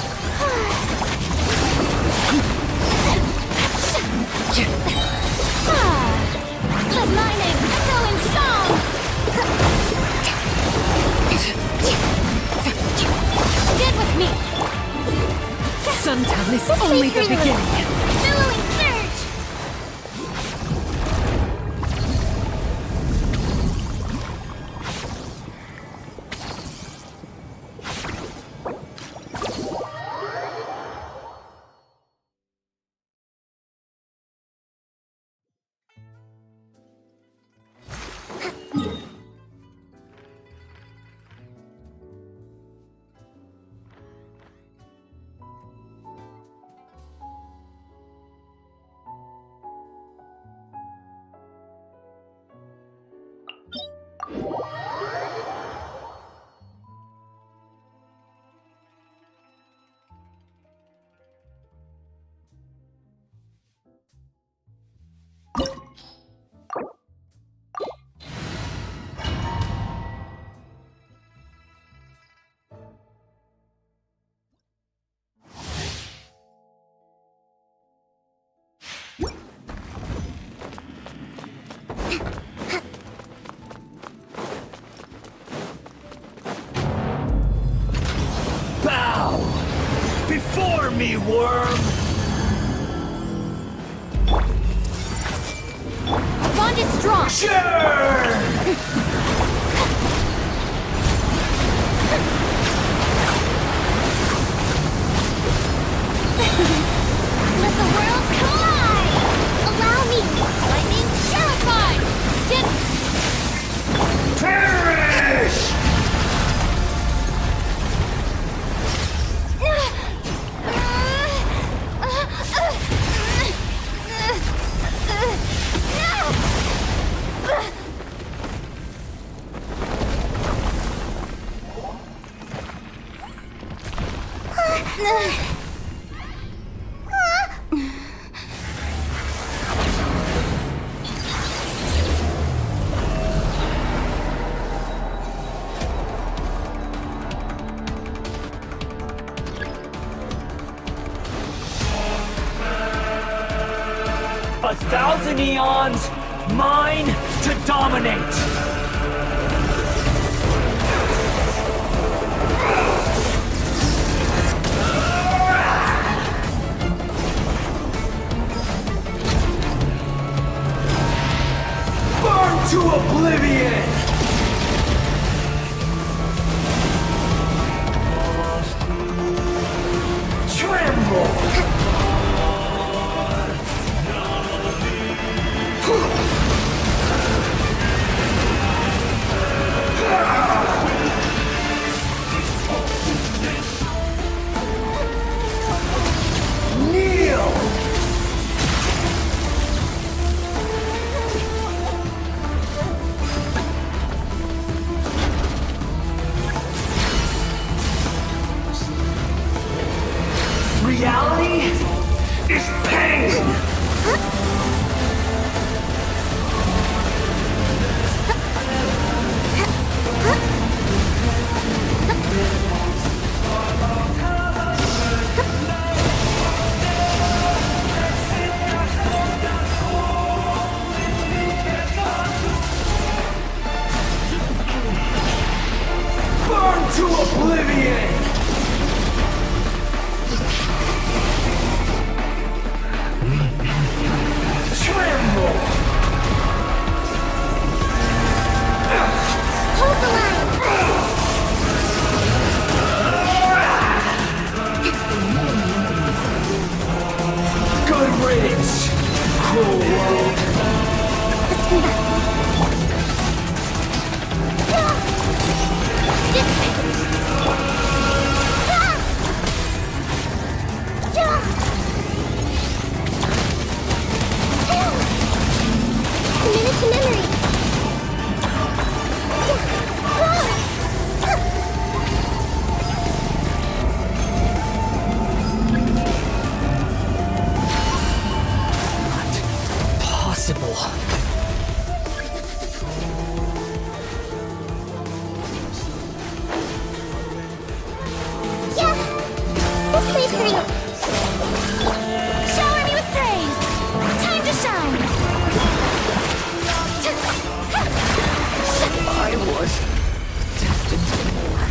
Let my name echo in song! Get with me! Suntown is only the beginning. Billowing surge! Bow before me, worm! Bond is strong! Sure! the worlds collide! Allow me! Lightning terrified! Perish! A thousand eons, mine to dominate! Burn to oblivion! Tremble! Kneel! Reality is pain! Burn to oblivion! Tremble! Hold the line! Good riddance, cruel world! Minute to memory! Possible. Yeah! This way's for you! Shower me with praise! Time to shine! I was destined for more.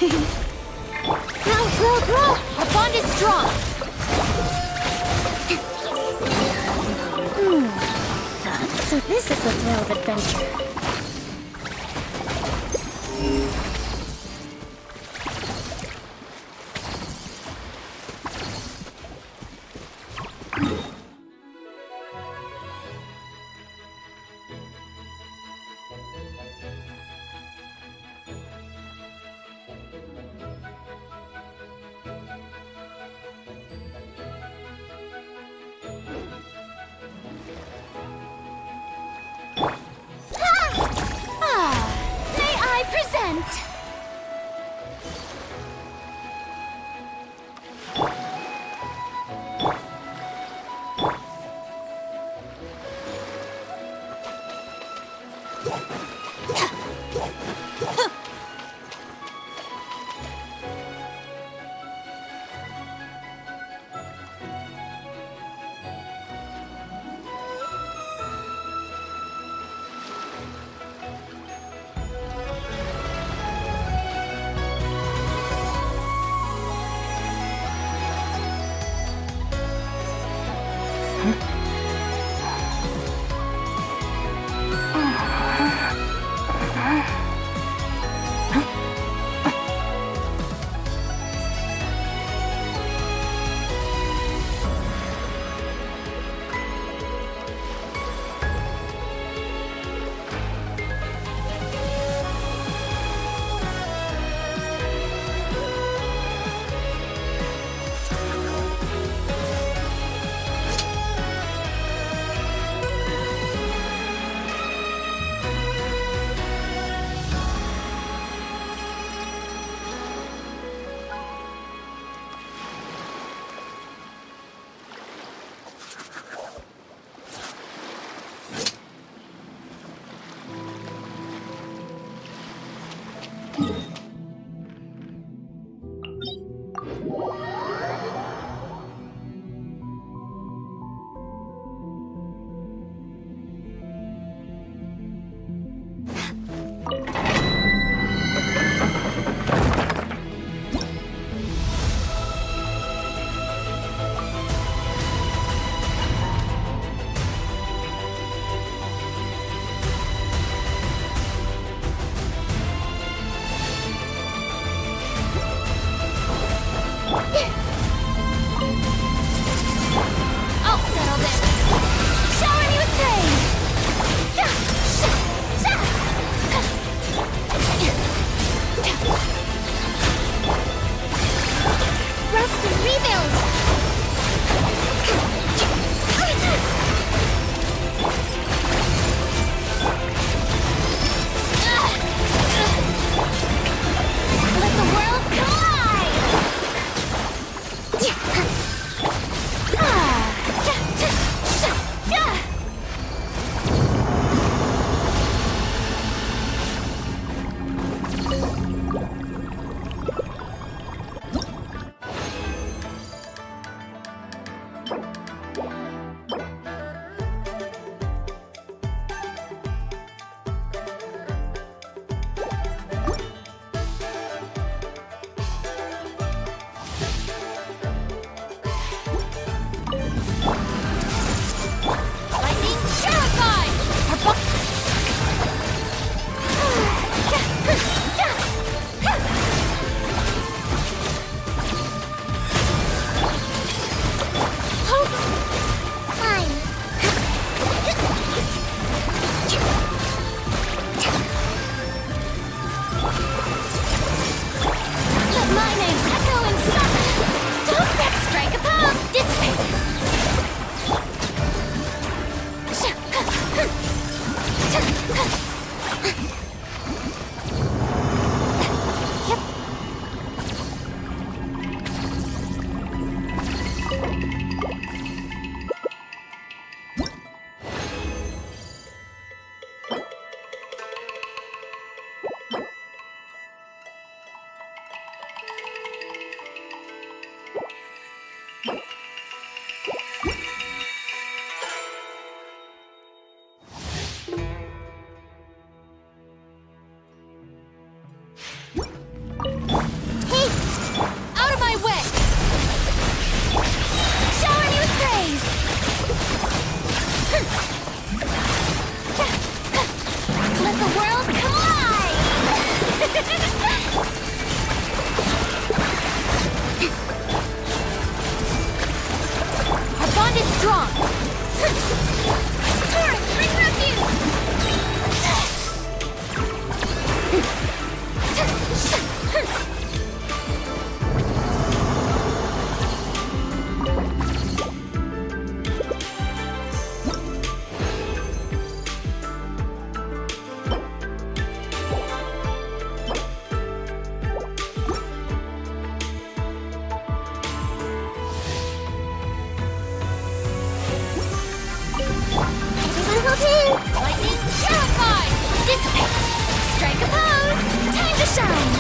Grow! Our bond is strong! So this is the thrill of adventure. May I present? shine!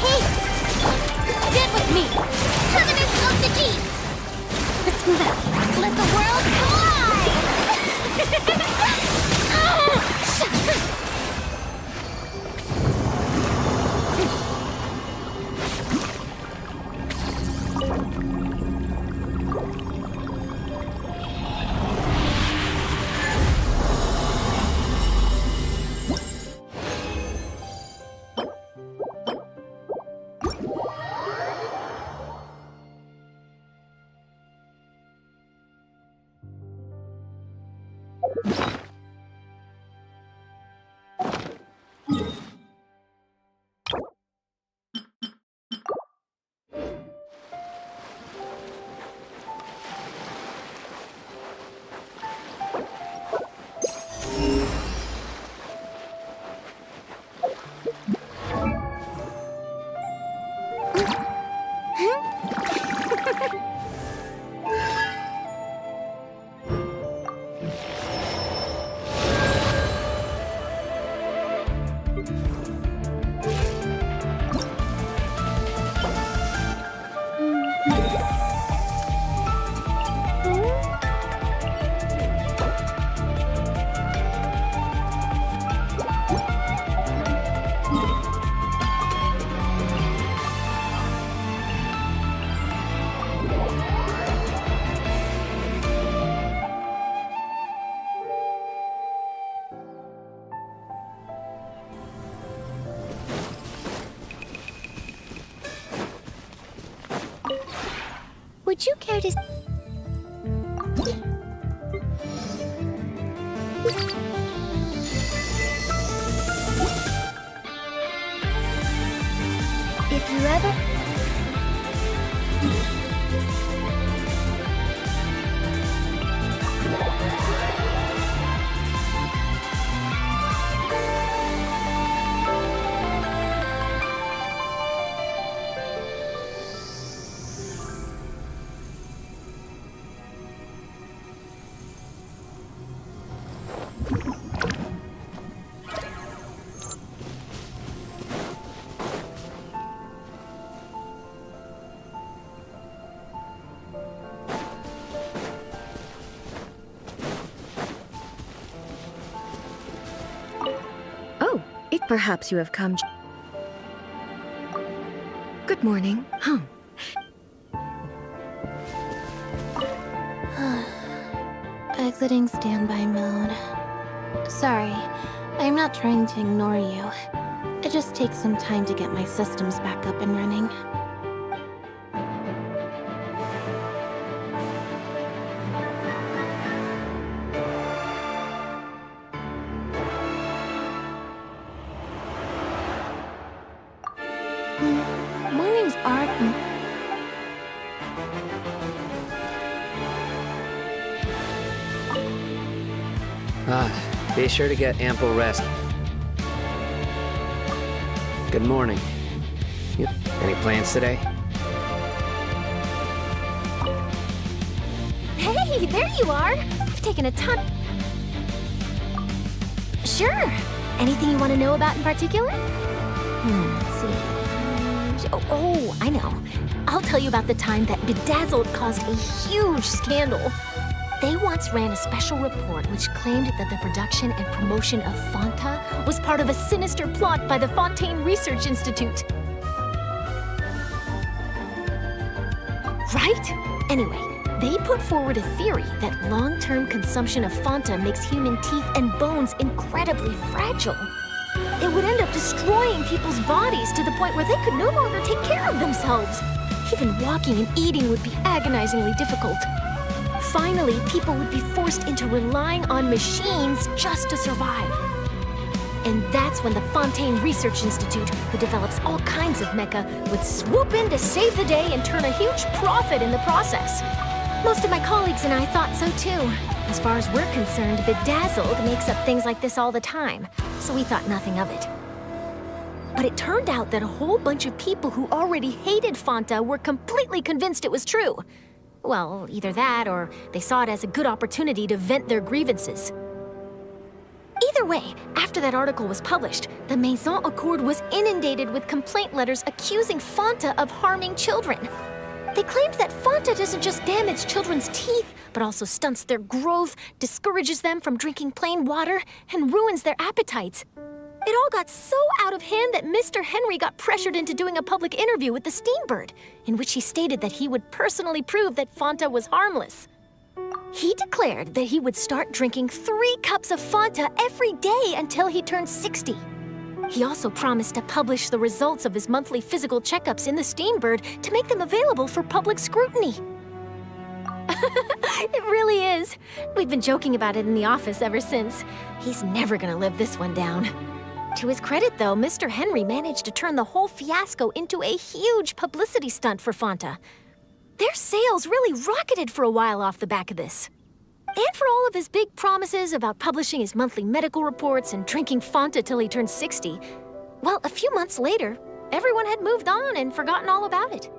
Hey! Get with me! Covenant of the Deep! Let's move out. Let the world Would you care to... If you ever... Perhaps you have come... Good morning. Exiting standby mode. Sorry, I'm not trying to ignore you. It just takes some time to get my systems back up and running. Morning's art. Be sure to get ample rest. Good morning. Any plans today? Hey, there you are! You've taken a ton... Sure. Anything you want to know about in particular? Let's see... Oh, I know. I'll tell you about the time that Bedazzled caused a huge scandal. They once ran a special report which claimed that the production and promotion of Fanta was part of a sinister plot by the Fontaine Research Institute. Right? Anyway, they put forward a theory that long-term consumption of Fanta makes human teeth and bones incredibly fragile. It would end up destroying people's bodies to the point where they could no longer take care of themselves. Even walking and eating would be agonizingly difficult. Finally, people would be forced into relying on machines just to survive. And that's when the Fontaine Research Institute, who develops all kinds of mecha, would swoop in to save the day and turn a huge profit in the process. Most of my colleagues and I thought so too. As far as we're concerned, Bedazzled makes up things like this all the time, so we thought nothing of it. But it turned out that a whole bunch of people who already hated Fanta were completely convinced it was true. Well, either that or they saw it as a good opportunity to vent their grievances. Either way, after that article was published, the Maison Accord was inundated with complaint letters accusing Fanta of harming children. They claimed that Fanta doesn't just damage children's teeth, but also stunts their growth, discourages them from drinking plain water, and ruins their appetites. It all got so out of hand that Mr. Henry got pressured into doing a public interview with the Steambird, in which he stated that he would personally prove that Fanta was harmless. He declared that he would start drinking 3 cups of Fanta every day until he turned 60. He also promised to publish the results of his monthly physical checkups in the Steambird to make them available for public scrutiny. It really is. We've been joking about it in the office ever since. He's never gonna live this one down. To his credit, though, Mr. Henry managed to turn the whole fiasco into a huge publicity stunt for Fanta. Their sales really rocketed for a while off the back of this. And for all of his big promises about publishing his monthly medical reports and drinking Fanta till he turned 60, well, a few months later, everyone had moved on and forgotten all about it.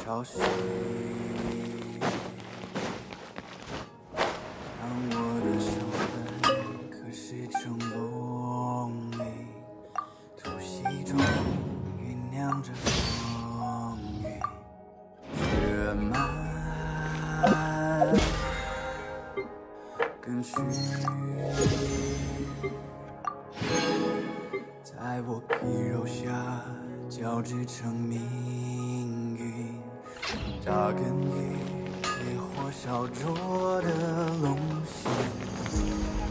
潮汐，让我的手本刻石成功鸣，突袭中酝酿着风雨，血脉更虚，在我皮肉下交织成命运。扎根于烈火烧灼的龙心，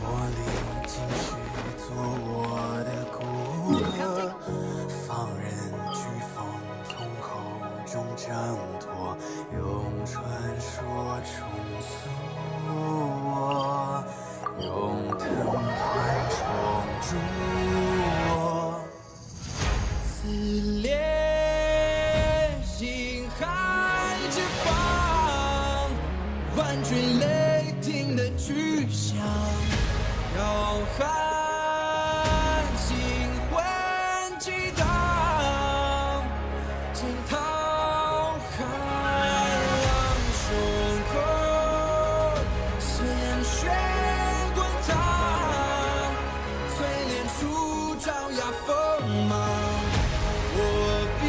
茉莉今世做我的骨骼，放任飓风从口中挣脱，用传说重塑我，用藤团重铸我，撕裂。万军雷霆的巨响，浩瀚星魂激荡，惊涛骇浪胸口，鲜血滚烫，淬炼出爪牙锋芒，我必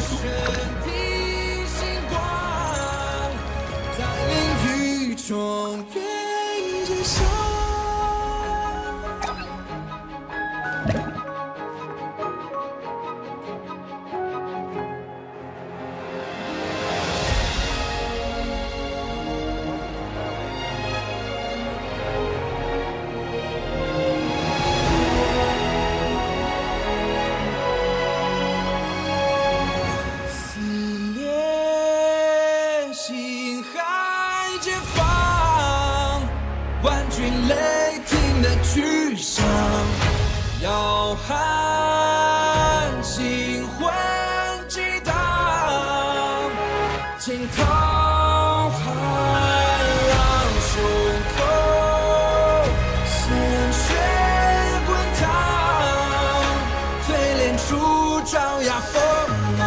身披星光。中原之上，撕裂星海解放。万军雷霆的巨响。要喊醒魂激荡，惊涛骇浪胸口，鲜血滚烫，淬炼出张牙锋芒。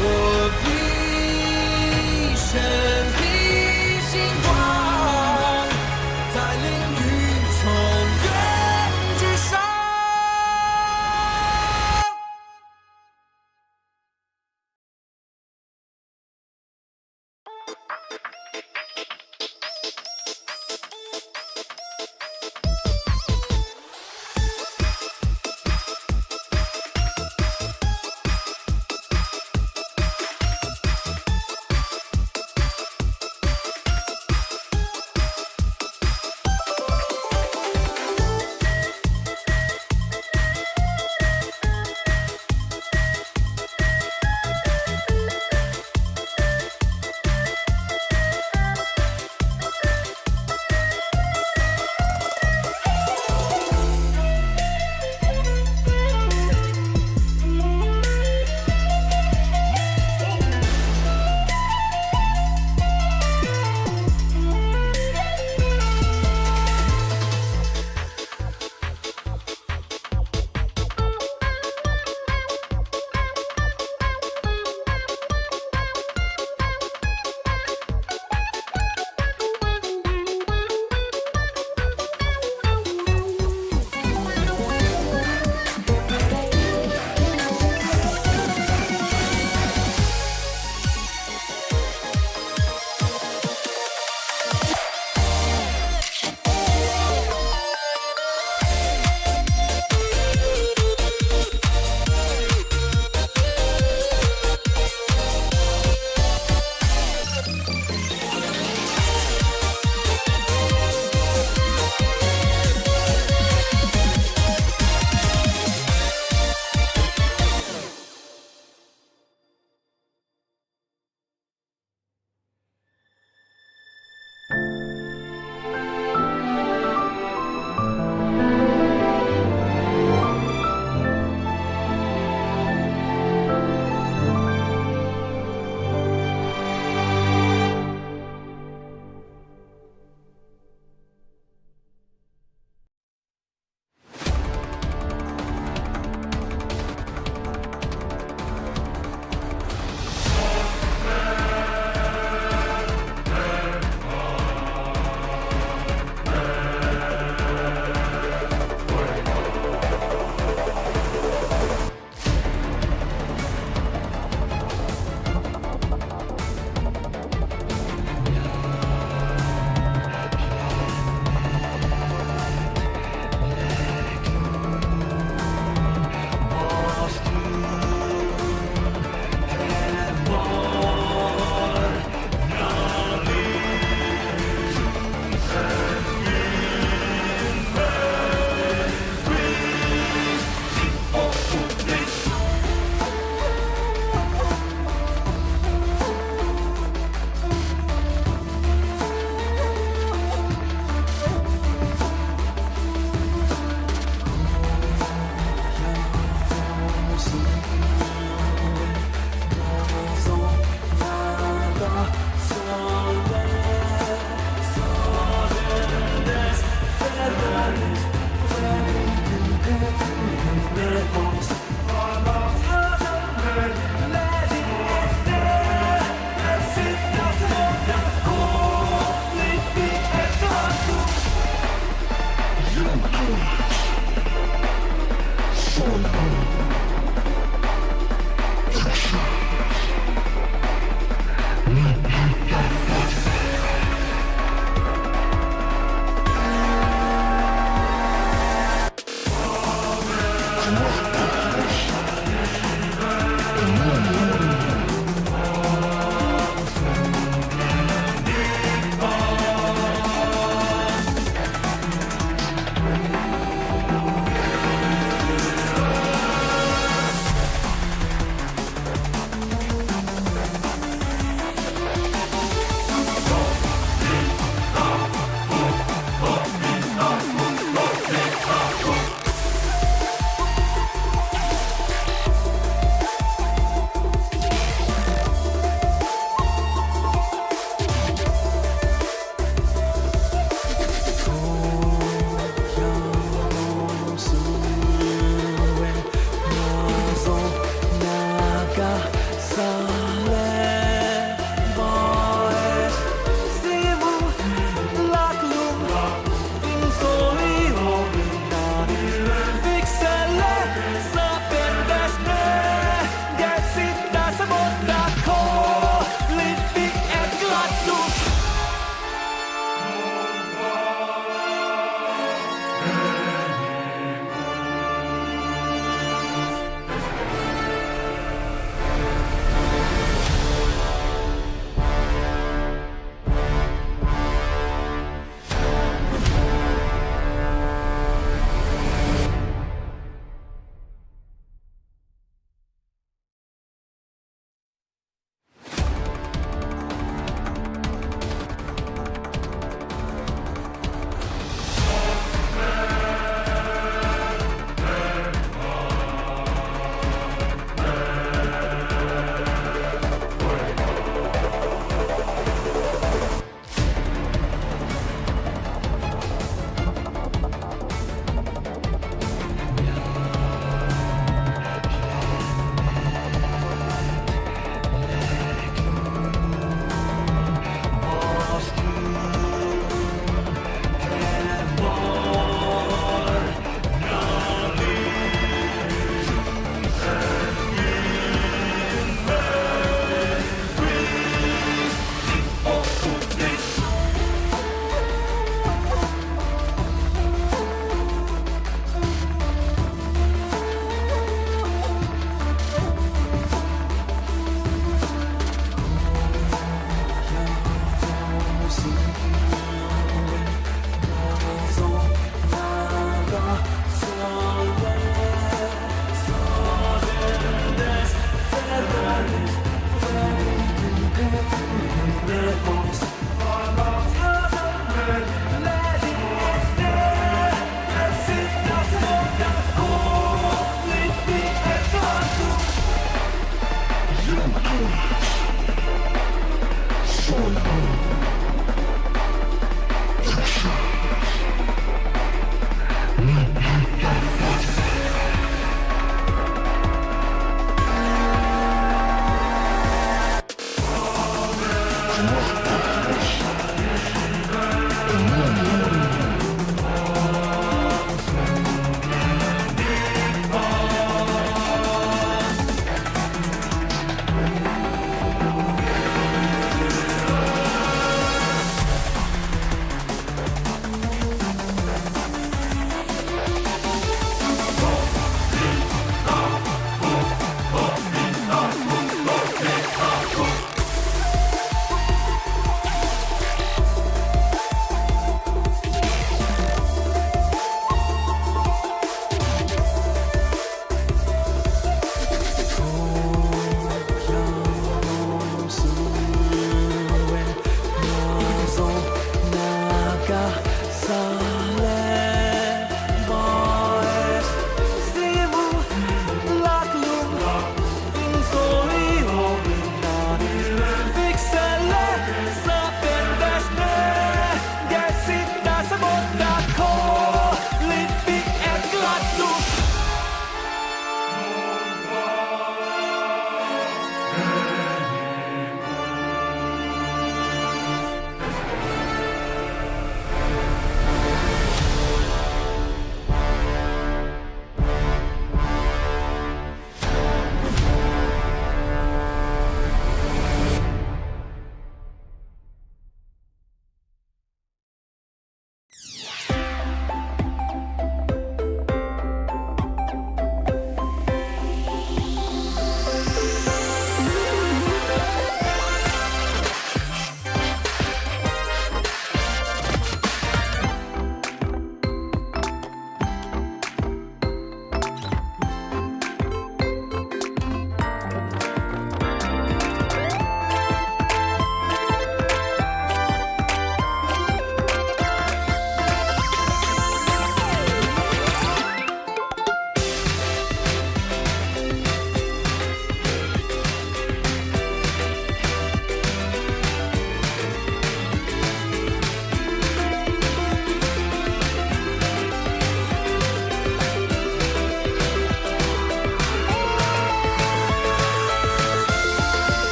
我必身披星光，在凌云从远之上。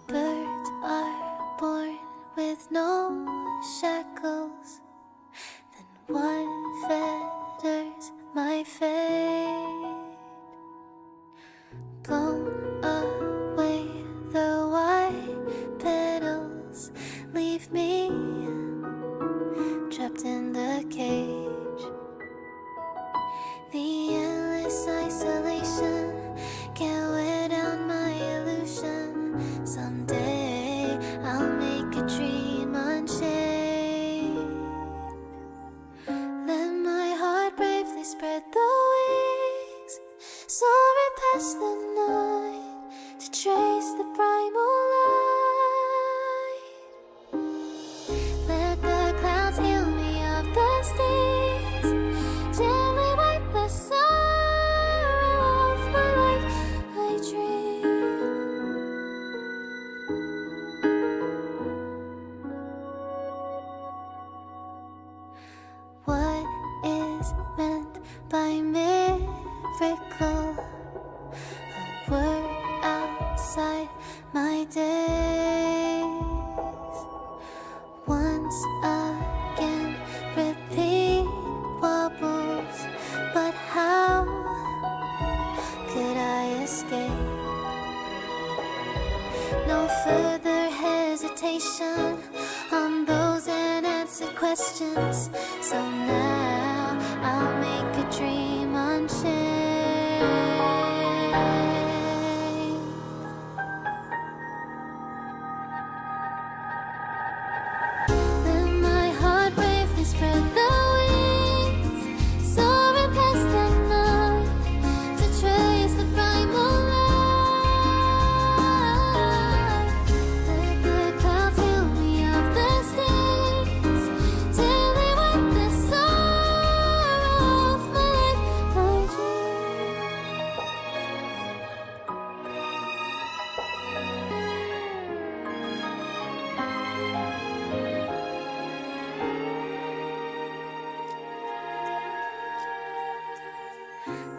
Birds are born with no shackles. Then what fetters my fate? Blown away the white petals, leave me trapped in the cage. The endless isolation can't wear down my illusion. Someday I'll make a dream unchained. Let my heart bravely spread the wings, soaring past the night to trace the primal light. Let the clouds heal me of the stings, gently wipe the sorrow off my life. I dream. What is meant by miracle? A word outside my days. Once again, repeat wobbles. But how could I escape? No further hesitation on those unanswered questions. So now I'll make a dream unchained. Let my heart bravely spread the wings, soaring past the night to trace the primal light. Let the clouds heal me of the stings, till they wipe the sorrow off my life. I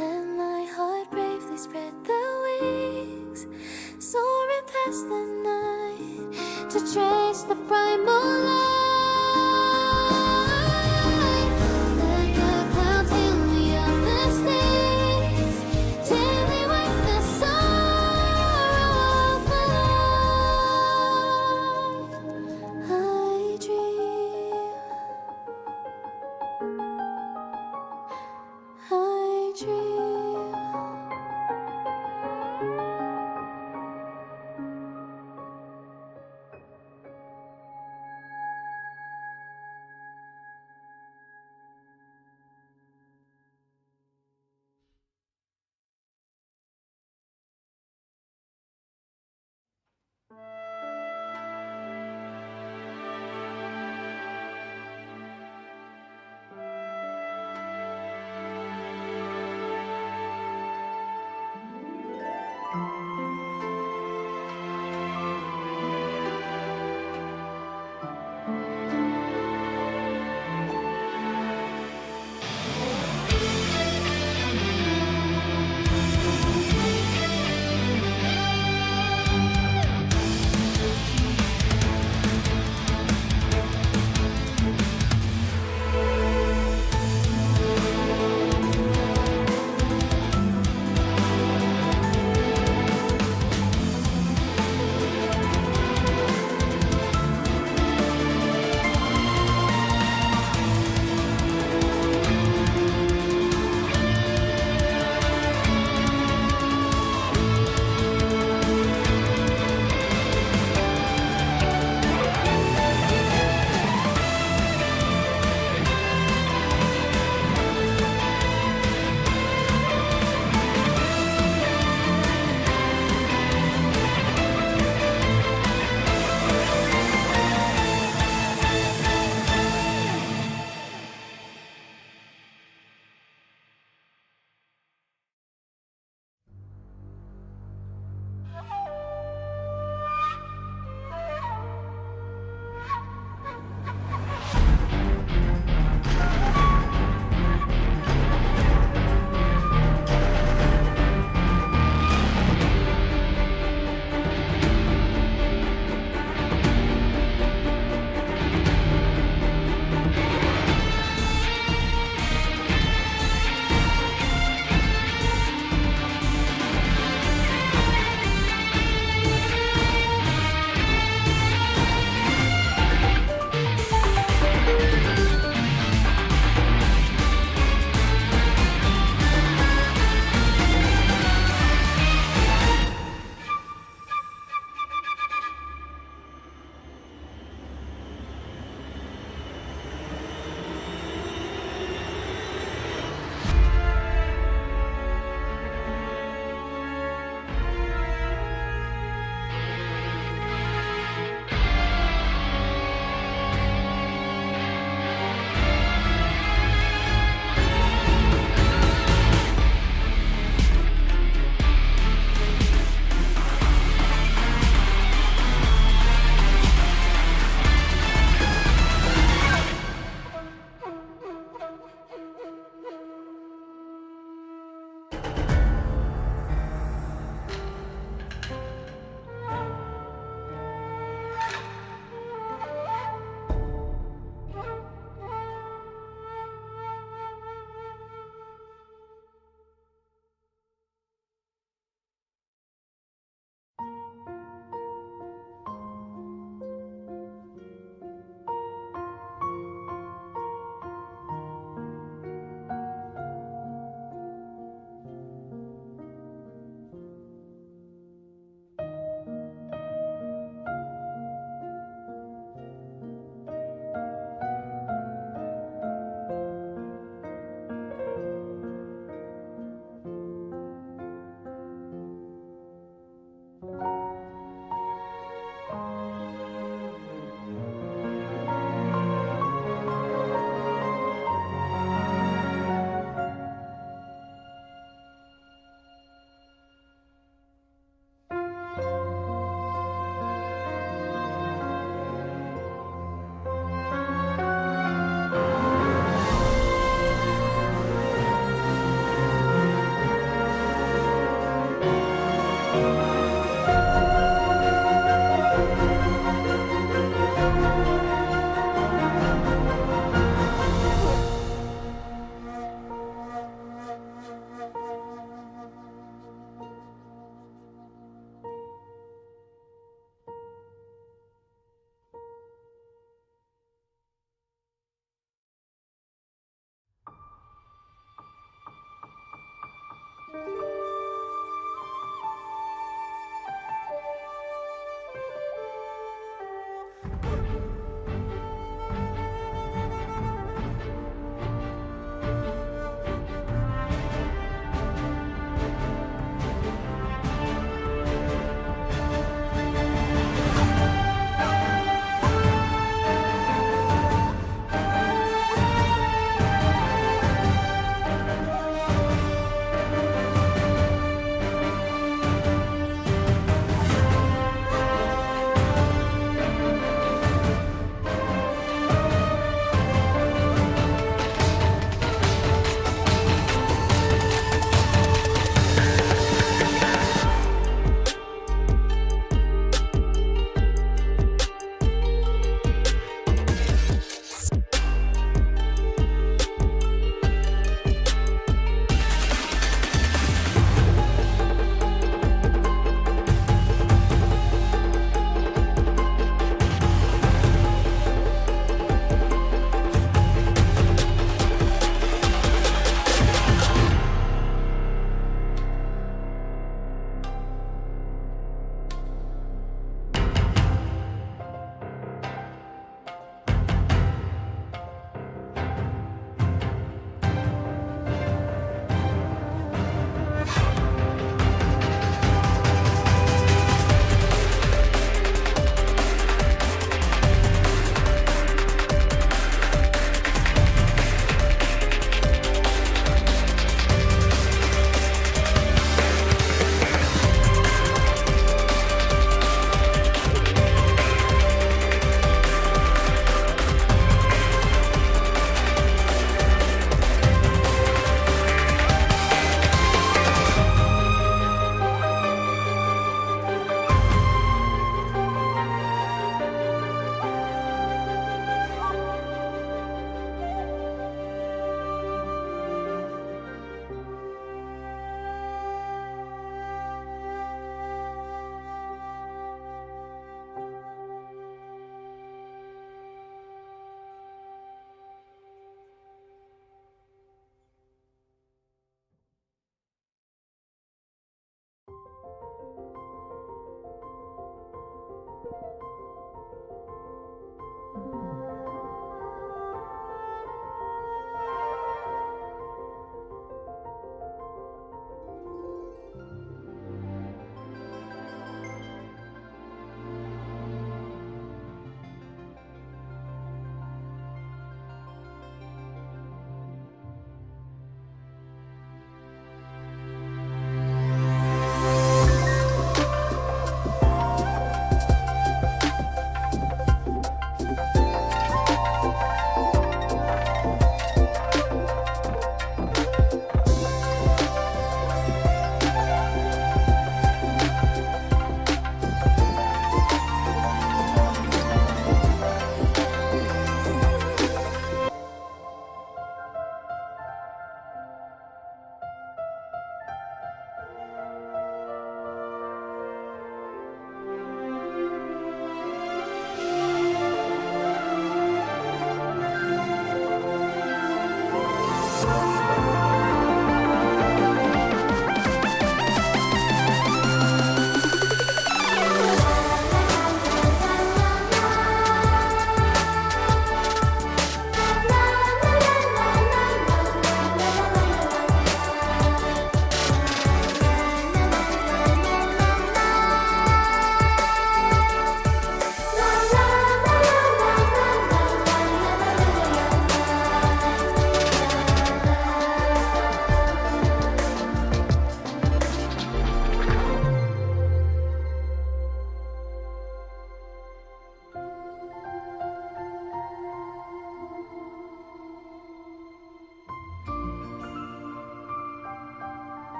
Let my heart bravely spread the wings, soaring past the night to trace the primal light. Let the clouds heal me of the stings, till they wipe the sorrow off my life. I dream. I dream.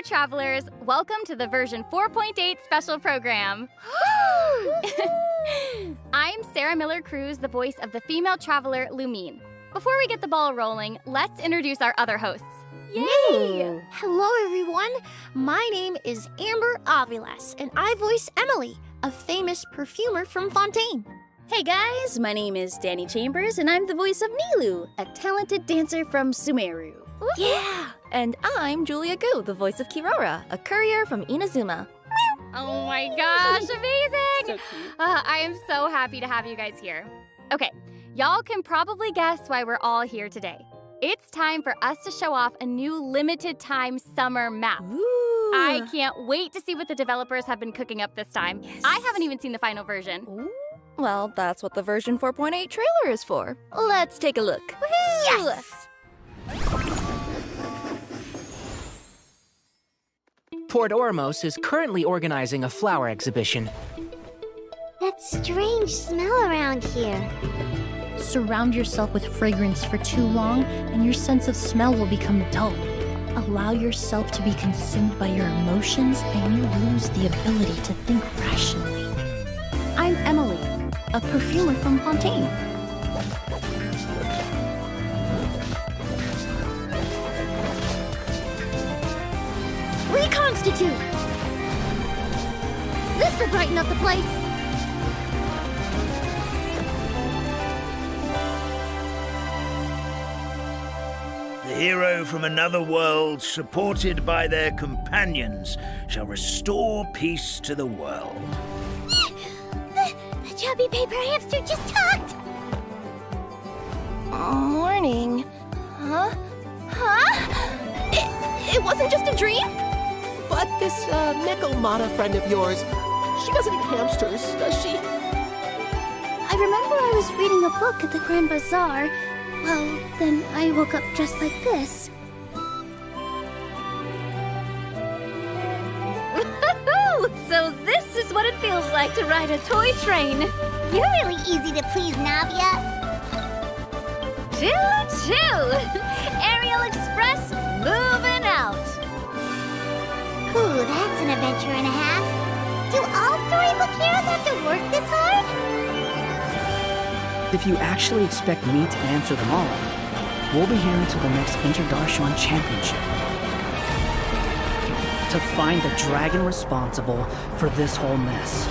travelers, welcome to the version 4.8 special program. I'm Sarah Miller-Cruz, the voice of the female traveler Lumine. Before we get the ball rolling, let's introduce our other hosts. Yay! Hello, everyone. My name is Amber Aviles, and I voice Emilie, a famous perfumer from Fontaine. Hey guys, my name is Danny Chambers, and I'm the voice of Nilu, a talented dancer from Sumeru. Yeah! And I'm Julia Gu, the voice of Kirara, a courier from Inazuma. Oh my gosh, amazing! So cute. I am so happy to have you guys here. Okay, y'all can probably guess why we're all here today. It's time for us to show off a new limited time summer map. Ooh. I can't wait to see what the developers have been cooking up this time. Yes. I haven't even seen the final version. Ooh. Well, that's what the version 4.8 trailer is for. Let's take a look. Woohoo! Yes! Port Ormos is currently organizing a flower exhibition. That strange smell around here. Surround yourself with fragrance for too long, and your sense of smell will become dull. Allow yourself to be consumed by your emotions, and you lose the ability to think rationally. I'm Emilie, a perfumer from Fontaine. Reconstitute! This'll brighten up the place. The hero from another world, supported by their companions, shall restore peace to the world. The chubby paper hamster just talked! Morning. Huh? It wasn't just a dream? But this Mechalmata friend of yours, she doesn't eat hamsters, does she? I remember I was reading a book at the Grand Bazaar. Well, then I woke up dressed like this. So this is what it feels like to ride a toy train. You're really easy to please, Navia. Choo-choo! Aerial Express moving out. Ooh, that's an adventure and a half. Do all storybook heroes have to work this hard? If you actually expect me to answer them all, we'll be here until the next Interdarshan Championship. To find the dragon responsible for this whole mess.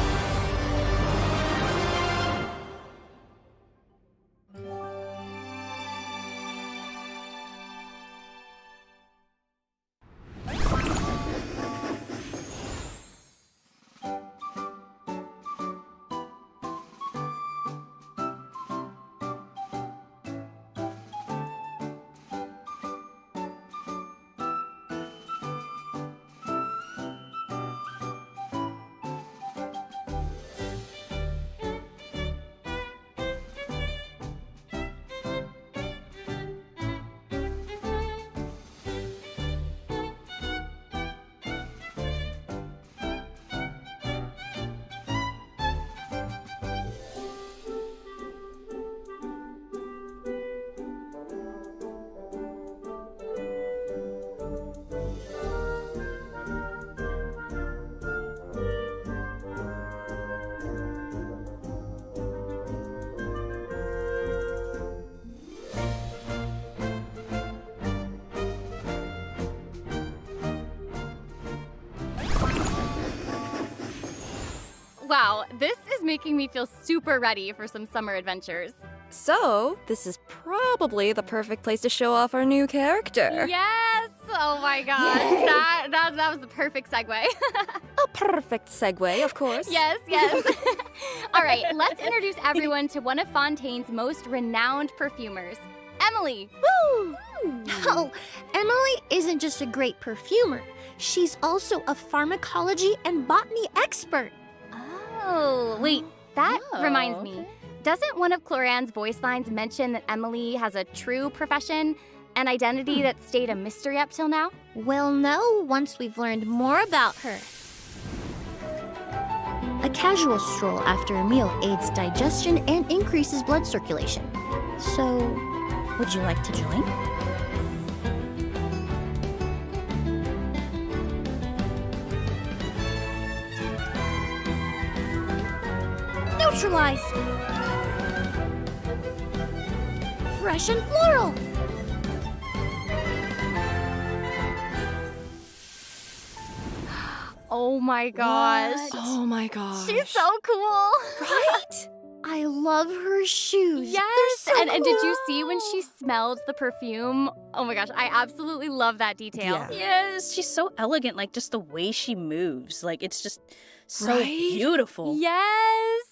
Wow, this is making me feel super ready for some summer adventures. So, this is probably the perfect place to show off our new character. Yes! Oh my gosh, that was the perfect segue. A perfect segue, of course. Yes. All right, let's introduce everyone to one of Fontaine's most renowned perfumers, Emilie. Woo! Oh, Emilie isn't just a great perfumer. She's also a pharmacology and botany expert. Oh, wait, that reminds me. Doesn't one of Cloran's voice lines mention that Emilie has a true profession, an identity that stayed a mystery up till now? We'll know once we've learned more about her. A casual stroll after a meal aids digestion and increases blood circulation. So, would you like to join? neutralize. Fresh and floral. Oh my gosh. Oh my gosh. She's so cool. Right? I love her shoes. Yes. They're so And did you cool. see when she smelled the perfume? Oh my gosh, I absolutely love that detail. Yeah. Yes, she's so elegant, like just the way she moves. Like it's just so Right? beautiful. Yes.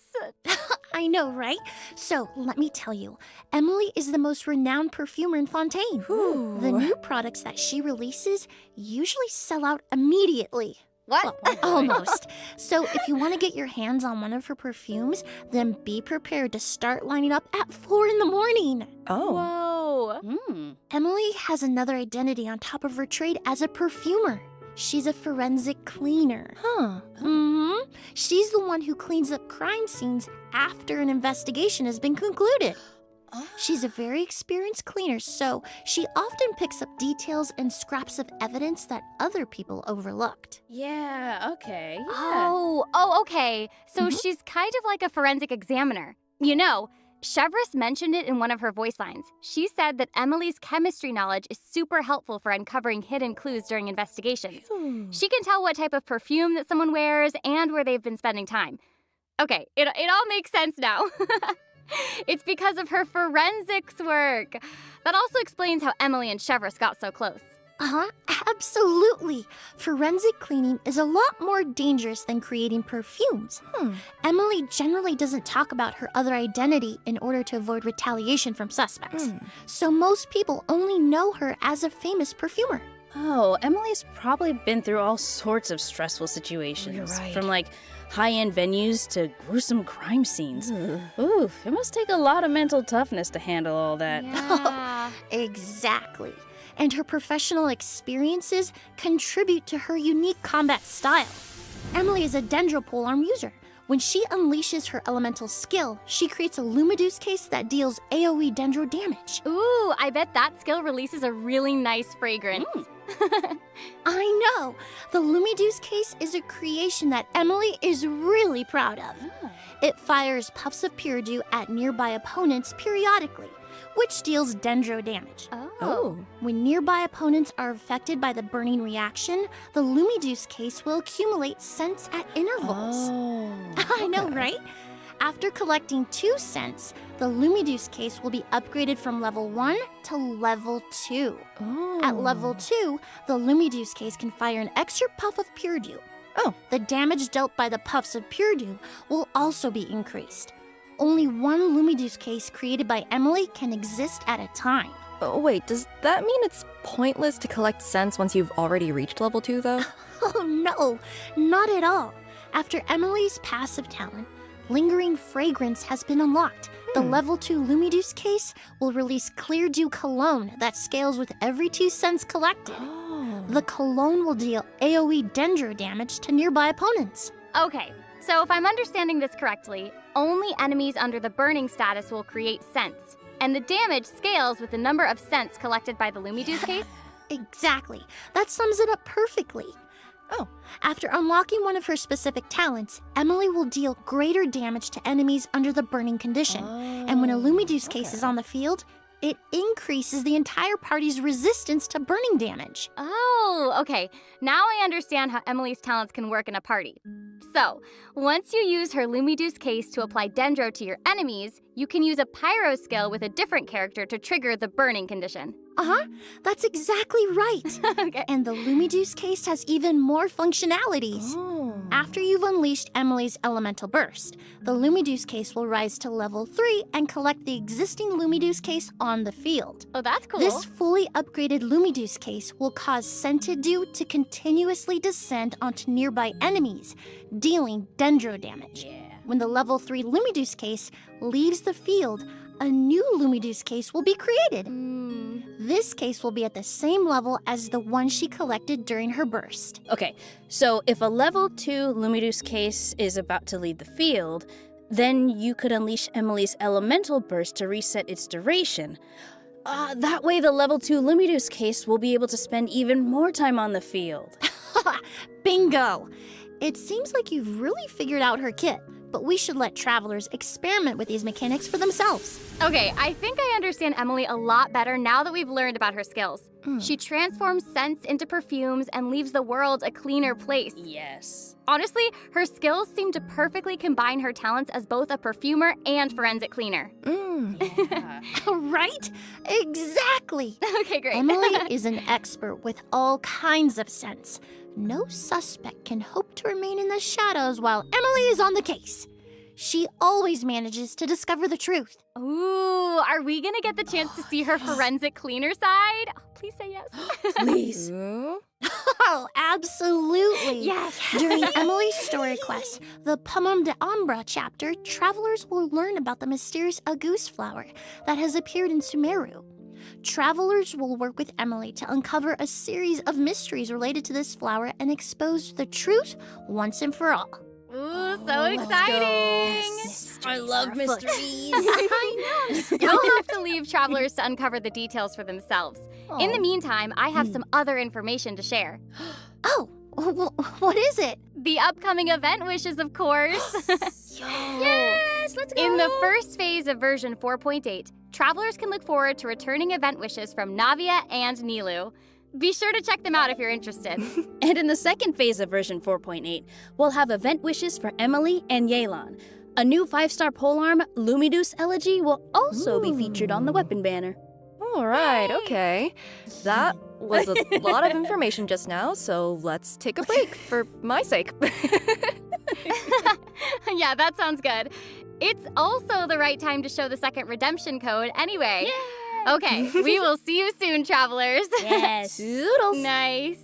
I know, right? So, let me tell you, Emilie is the most renowned perfumer in Fontaine. The new products that she releases usually sell out immediately. What? Well, almost. So, if you want to get your hands on one of her perfumes, then be prepared to start lining up at 4 in the morning. Oh. Whoa. Emilie has another identity on top of her trade as a perfumer. She's a forensic cleaner. Huh. She's the one who cleans up crime scenes after an investigation has been concluded. She's a very experienced cleaner, so she often picks up details and scraps of evidence that other people overlooked. Yeah, okay. Yeah. Oh, okay. So she's kind of like a forensic examiner. You know, Chevreuse mentioned it in one of her voice lines. She said that Emilie's chemistry knowledge is super helpful for uncovering hidden clues during investigations. She can tell what type of perfume that someone wears and where they've been spending time. Okay, it all makes sense now. It's because of her forensics work. That also explains how Emilie and Chevreuse got so close. Absolutely. Forensic cleaning is a lot more dangerous than creating perfumes. Emilie generally doesn't talk about her other identity in order to avoid retaliation from suspects. So most people only know her as a famous perfumer. Oh, Emily's probably been through all sorts of stressful situations. You're right. From like high-end venues to gruesome crime scenes. Ooh, it must take a lot of mental toughness to handle all that. Yeah. Exactly. And her professional experiences contribute to her unique combat style. Emilie is a Dendro polearm user. When she unleashes her elemental skill, she creates a Lumiduce case that deals AoE Dendro damage. Ooh, I bet that skill releases a really nice fragrance. I know! The Lumiduce case is a creation that Emilie is really proud of. It fires puffs of pure dew at nearby opponents periodically, which deals Dendro damage. Oh. When nearby opponents are affected by the burning reaction, the Lumiduce case will accumulate scents at intervals. I know, right? After collecting 2 scents, the Lumiduce case will be upgraded from level 1 to level 2. At level 2, the Lumiduce case can fire an extra puff of pure dew. The damage dealt by the puffs of pure dew will also be increased. Only one Lumiduce case created by Emilie can exist at a time. Oh, wait, does that mean it's pointless to collect scents once you've already reached level 2, though? Oh no, not at all. After Emilie's passive talent, Lingering Fragrance has been unlocked. The level 2 Lumiduce case will release Clear Dew Cologne that scales with every 2 scents collected. The cologne will deal AoE Dendro damage to nearby opponents. Okay, so if I'm understanding this correctly, only enemies under the burning status will create scents, and the damage scales with the number of scents collected by the Lumiduce case? Exactly. That sums it up perfectly. After unlocking one of her specific talents, Emilie will deal greater damage to enemies under the burning condition. And when a Lumiduce case is on the field, it increases the entire party's resistance to burning damage. Oh, okay. Now I understand how Emilie's talents can work in a party. So, once you use her Lumiduce case to apply Dendro to your enemies, you can use a Pyro skill with a different character to trigger the burning condition. That's exactly right. Okay. And the Lumiduce case has even more functionalities. After you've unleashed Emilie's elemental burst, the Lumiduce case will rise to level 3 and collect the existing Lumiduce case on the field. Oh, that's cool. This fully upgraded Lumiduce case will cause scented dew to continuously descend onto nearby enemies, dealing Dendro damage. When the level 3 Lumiduce case leaves the field, a new Lumiduce case will be created. This case will be at the same level as the one she collected during her burst. Okay, so if a level 2 Lumiduce case is about to leave the field, then you could unleash Emilie's elemental burst to reset its duration. That way the level 2 Lumiduce case will be able to spend even more time on the field. Bingo! It seems like you've really figured out her kit. but we should let travelers experiment with these mechanics for themselves. Okay, I think I understand Emilie a lot better now that we've learned about her skills. She transforms scents into perfumes and leaves the world a cleaner place. Yes. Honestly, her skills seem to perfectly combine her talents as both a perfumer and forensic cleaner. Right? Exactly. Okay, great. Emilie is an expert with all kinds of scents. No suspect can hope to remain in the shadows while Emilie is on the case. She always manages to discover the truth. Ooh, are we gonna get the chance to see her forensic cleaner side? Oh, please say yes. Please. Oh, absolutely. Yes. During Emilie's story quest, the Pomum de Ambra chapter, travelers will learn about the mysterious Agus flower that has appeared in Sumeru. Travelers will work with Emilie to uncover a series of mysteries related to this flower and expose the truth once and for all. Ooh, so exciting! I love mysteries. I know. You'll have to leave travelers to uncover the details for themselves. In the meantime, I have some other information to share. Oh, what is it? The upcoming event wishes, of course. Yes, let's go. In the first phase of version 4.8, travelers can look forward to returning event wishes from Navia and Nilou. Be sure to check them out if you're interested. And in the second phase of version 4.8, we'll have event wishes for Emilie and Yelan. A new 5-star polearm, Lumideus Elegy, will also be featured on the weapon banner. All right, okay. That was a lot of information just now, so let's take a break for my sake. Yeah, that sounds good. It's also the right time to show the second redemption code anyway. Yay! Okay, we will see you soon, travelers. Yes. Doodles. Nice.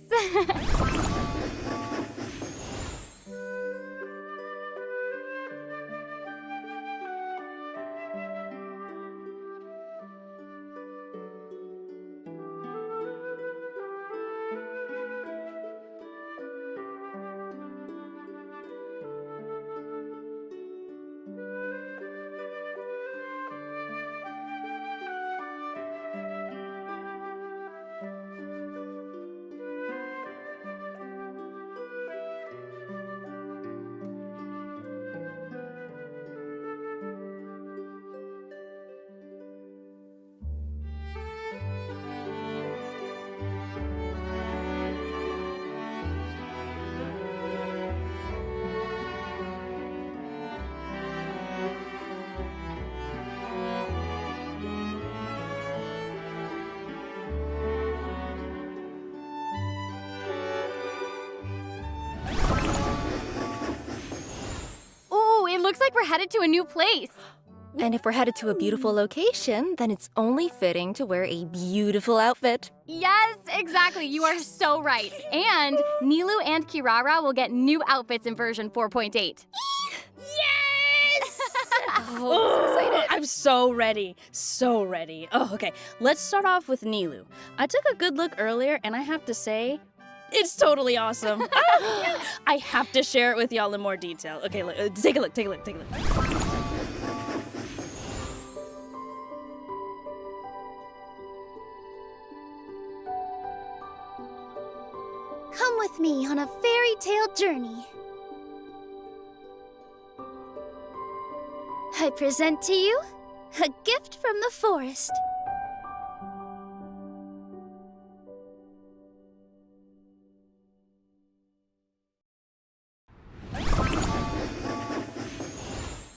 It looks like we're headed to a new place. And if we're headed to a beautiful location, then it's only fitting to wear a beautiful outfit. Yes, exactly. You are so right. And Nilou and Kirara will get new outfits in version 4.8. Yes! Oh, so excited. I'm so ready. So ready. Oh, okay. Let's start off with Nilou. I took a good look earlier, and I have to say, it's totally awesome. I have to share it with y'all in more detail. Okay, look, take a look. Come with me on a fairy tale journey. I present to you a gift from the forest.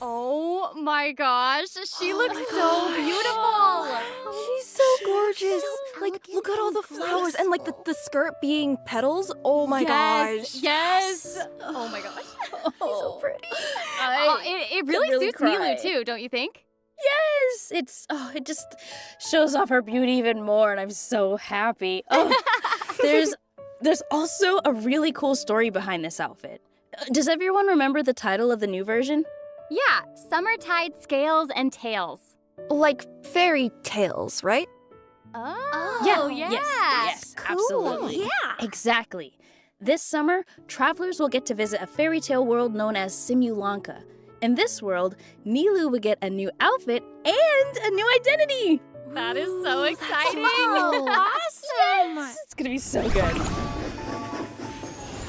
Oh my gosh, she looks so beautiful. She's so gorgeous. Like, look at all the flowers and like the skirt being petals. Oh my gosh. Yes. Oh my gosh. She's so pretty. It really suits Nilou too, don't you think? Yes, it just shows off her beauty even more, and I'm so happy. Oh, there's also a really cool story behind this outfit. Does everyone remember the title of the new version? Yeah, Summertide Scales and Tails. Like fairy tales, right? Oh, yeah. Yes, Cool. absolutely. Yeah. Exactly. This summer, travelers will get to visit a fairy tale world known as Simulanka. In this world, Nilou will get a new outfit and a new identity. That is so exciting. Awesome. Yes, it's gonna be so good.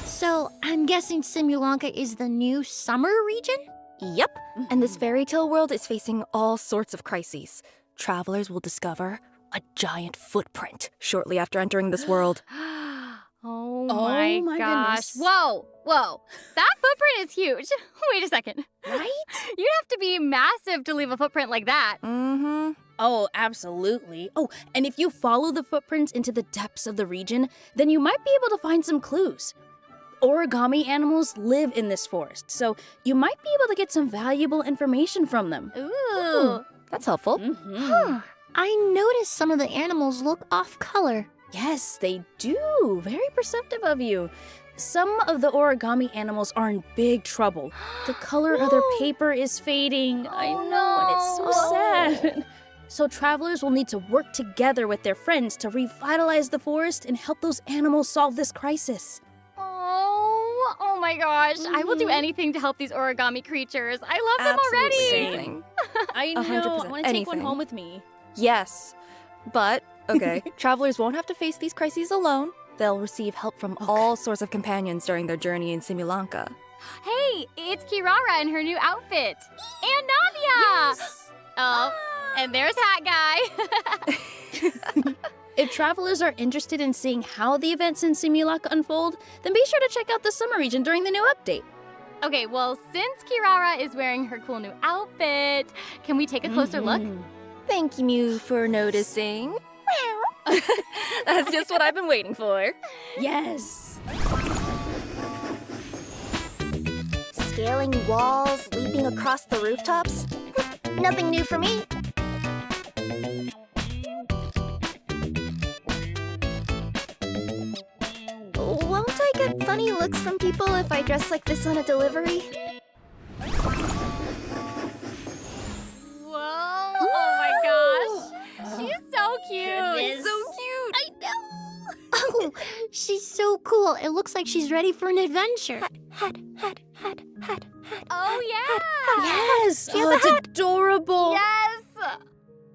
So, I'm guessing Simulanka is the new summer region? Yep, and this fairy tale world is facing all sorts of crises. Travelers will discover a giant footprint shortly after entering this world. Oh my my goodness. gosh. Whoa. That footprint is huge. Wait a second. Right? You'd have to be massive to leave a footprint like that. Mm-hmm. Oh, absolutely. Oh, and if you follow the footprints into the depths of the region, then you might be able to find some clues. Origami animals live in this forest, so you might be able to get some valuable information from them. Ooh. That's helpful. Huh. I noticed some of the animals look off color. Yes, they do. Very perceptive of you. Some of the origami animals are in big trouble. The color of their paper is fading. I know, and it's so sad. So travelers will need to work together with their friends to revitalize the forest and help those animals solve this crisis. Oh my gosh. I will do anything to help these origami creatures. I love them already. Same. I know. 100%. I want to take one Anything. home with me. Yes, but, okay, travelers won't have to face these crises alone. They'll receive help from all sorts of companions during their journey in Simulanka. Hey, it's Kirara in her new outfit. And Navia! Yes. Oh, and there's Hat Guy. If travelers are interested in seeing how the events in Simulanka unfold, then be sure to check out the summer region during the new update. Okay, well, since Kirara is wearing her cool new outfit, can we take a closer look? Thank you for noticing. That's just what I've been waiting for. Yes. Scaling walls, leaping across the rooftops. Nothing new for me. Won't I get funny looks from people if I dress like this on a delivery? Whoa! Oh my gosh! She's so cute! Goodness. So cute! I know. Oh, she's so cool. It looks like she's ready for an adventure. Hat. Oh yeah! Yes. She has Oh, a it's hat. adorable. Yes!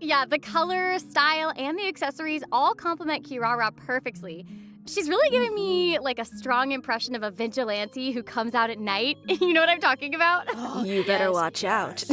Yeah, the color, style, and the accessories all complement Kirara perfectly. She's really giving me like a strong impression of a vigilante who comes out at night. You know what I'm talking about? Oh, You better yes. watch out.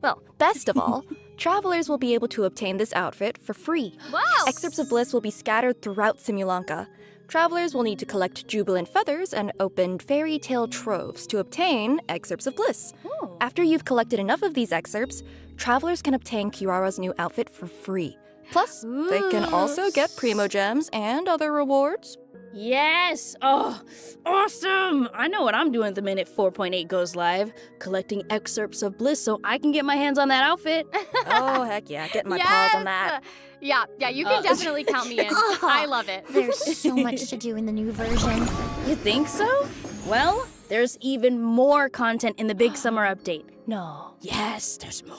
Well, best of all, travelers will be able to obtain this outfit for free. Wow! Excerpts of bliss will be scattered throughout Simulanka. Travelers will need to collect jubilant feathers and open fairy tale troves to obtain excerpts of bliss. Oh. After you've collected enough of these excerpts, travelers can obtain Kirara's new outfit for free. Plus, they can also get Primo Gems and other rewards. Yes! Oh, awesome! I know what I'm doing the minute 4.8 goes live. Collecting excerpts of bliss so I can get my hands on that outfit. Oh, heck yeah, getting my paws on that. Yeah, you can definitely count me in. I love it. There's so much to do in the new version. You think so? Well, there's even more content in the big summer update. No. Yes, there's more.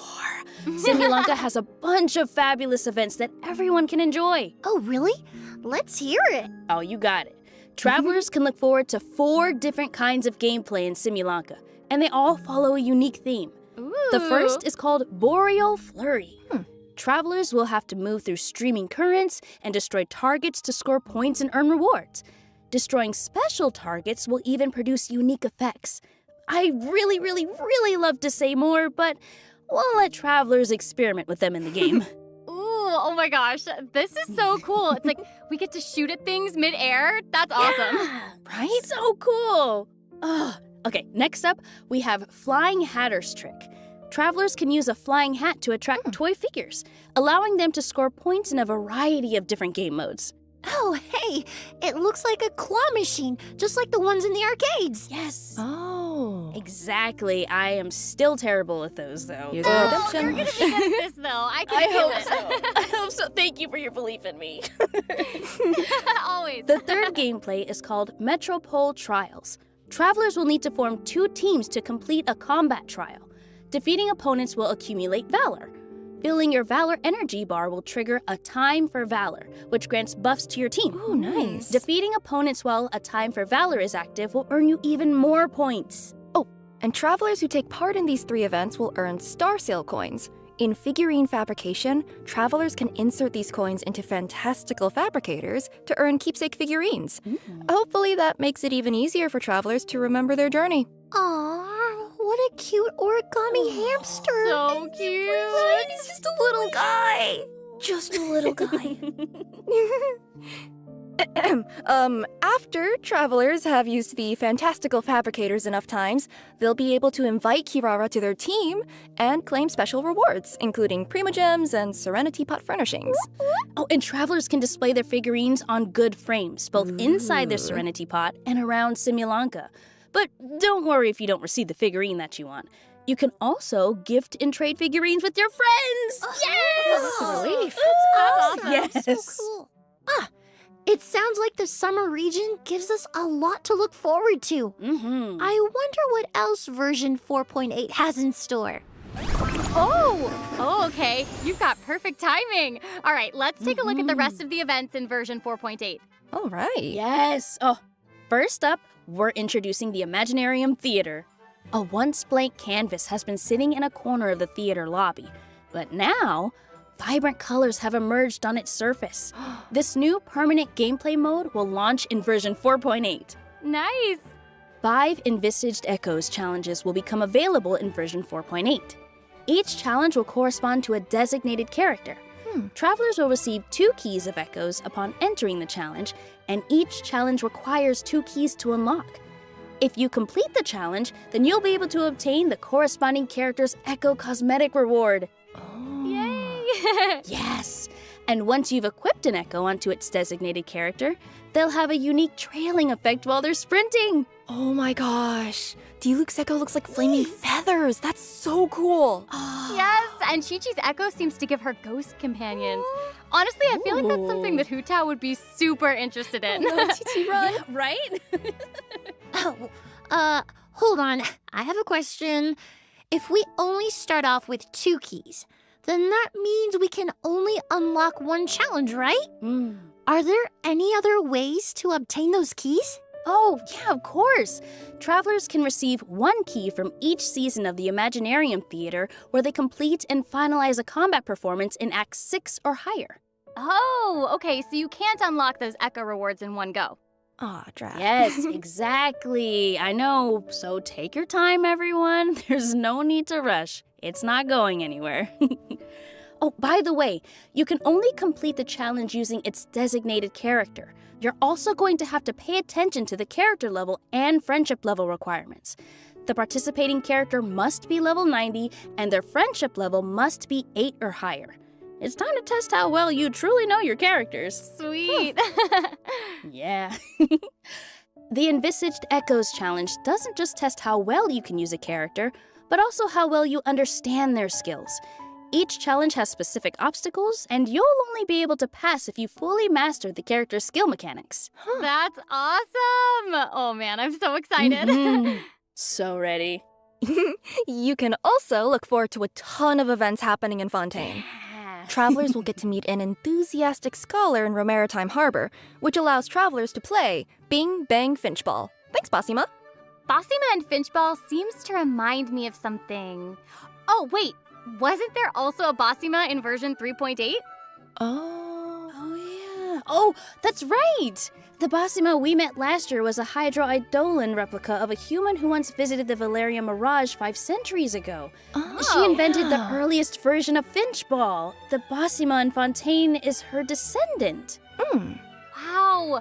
Simulanka has a bunch of fabulous events that everyone can enjoy. Oh, really? Let's hear it. Oh, you got it. Travelers can look forward to 4 different kinds of gameplay in Simulanka, and they all follow a unique theme. The first is called Boreal Flurry. Travelers will have to move through streaming currents and destroy targets to score points and earn rewards. Destroying special targets will even produce unique effects. I really love to say more, but we'll let travelers experiment with them in the game. Ooh, oh my gosh. This is so cool. It's like we get to shoot at things mid-air. That's awesome. Yeah, right? So cool. Okay, next up, we have Flying Hatter's Trick. Travelers can use a flying hat to attract toy figures, allowing them to score points in a variety of different game modes. Oh, hey, it looks like a claw machine, just like the ones in the arcades. Yes. Oh. Exactly. I am still terrible at those, though. User You're redemption. gonna be good at this, though. I can I feel hope it. so. I hope so. Thank you for your belief in me. Always. The third gameplay is called Metropole Trials. Travelers will need to form 2 teams to complete a combat trial. Defeating opponents will accumulate Valor. Filling your Valor energy bar will trigger a Time for Valor, which grants buffs to your team. Oh, nice. Defeating opponents while a Time for Valor is active will earn you even more points. Oh, and travelers who take part in these 3 events will earn Star Sail coins. In figurine fabrication, travelers can insert these coins into fantastical fabricators to earn keepsake figurines. Hopefully that makes it even easier for travelers to remember their journey. Aww, What a cute origami hamster. So cute. Right? He's just a little guy. Just a little guy. After travelers have used the fantastical fabricators enough times, they'll be able to invite Kirara to their team and claim special rewards, including Primogems and Serenity Pot furnishings. Oh, and travelers can display their figurines on good frames, both inside their Serenity Pot and around Simulanka. But don't worry if you don't receive the figurine that you want. You can also gift and trade figurines with your friends. Yes! That's a relief. That's awesome. Yes. So cool. It sounds like the summer region gives us a lot to look forward to. Mm-hmm. I wonder what else version 4.8 has in store. Oh, okay. You've got perfect timing. All right, let's take a look at the rest of the events in version 4.8. All right. Yes. Oh, first up, we're introducing the Imaginarium Theater. A once blank canvas has been sitting in a corner of the theater lobby, but now vibrant colors have emerged on its surface. This new permanent gameplay mode will launch in version 4.8. Nice. 5 Envisaged Echoes challenges will become available in version 4.8. Each challenge will correspond to a designated character. Travelers will receive 2 keys of echoes upon entering the challenge, and each challenge requires 2 keys to unlock. If you complete the challenge, then you'll be able to obtain the corresponding character's Echo Cosmetic reward. Yay! Yes! And once you've equipped an Echo onto its designated character, they'll have a unique trailing effect while they're sprinting. Oh my gosh. Diluc's Echo looks like flaming feathers. That's so cool. Yes, and Chi-Chi's Echo seems to give her ghost companions. Honestly, I feel like that's something that Hu-Tao would be super interested in. Chi-Chi run. Yeah, right? Hold on. I have a question. If we only start off with 2 keys, then that means we can only unlock 1 challenge, right? Are there any other ways to obtain those keys? Oh, yeah, of course. Travelers can receive 1 key from each season of the Imaginarium Theater where they complete and finalize a combat performance in Act 6 or higher. Oh, okay, so you can't unlock those Echo rewards in one go. Aw, drat. Yes, exactly. I know. So take your time, everyone. There's no need to rush. It's not going anywhere. Oh, by the way, you can only complete the challenge using its designated character. You're also going to have to pay attention to the character level and friendship level requirements. The participating character must be level 90, and their friendship level must be 8 or higher. It's time to test how well you truly know your characters. Sweet. Yeah. The Envisaged Echoes challenge doesn't just test how well you can use a character, but also how well you understand their skills. Each challenge has specific obstacles, and you'll only be able to pass if you fully master the character's skill mechanics. That's awesome! Oh man, I'm so excited. So ready. You can also look forward to a ton of events happening in Fontaine. Travelers will get to meet an enthusiastic scholar in Romaritime Harbor, which allows travelers to play Bing Bang Finchball. Thanks, Basima. Basima and Finchball seems to remind me of something. Oh, wait. Wasn't there also a Basima in version 3.8? Oh, yeah. Oh, that's right! The Basima we met last year was a Hydro-Eidolon replica of a human who once visited the Valeria Mirage 5 centuries ago. She invented the earliest version of Finchball. The Basima in Fontaine is her descendant. Wow,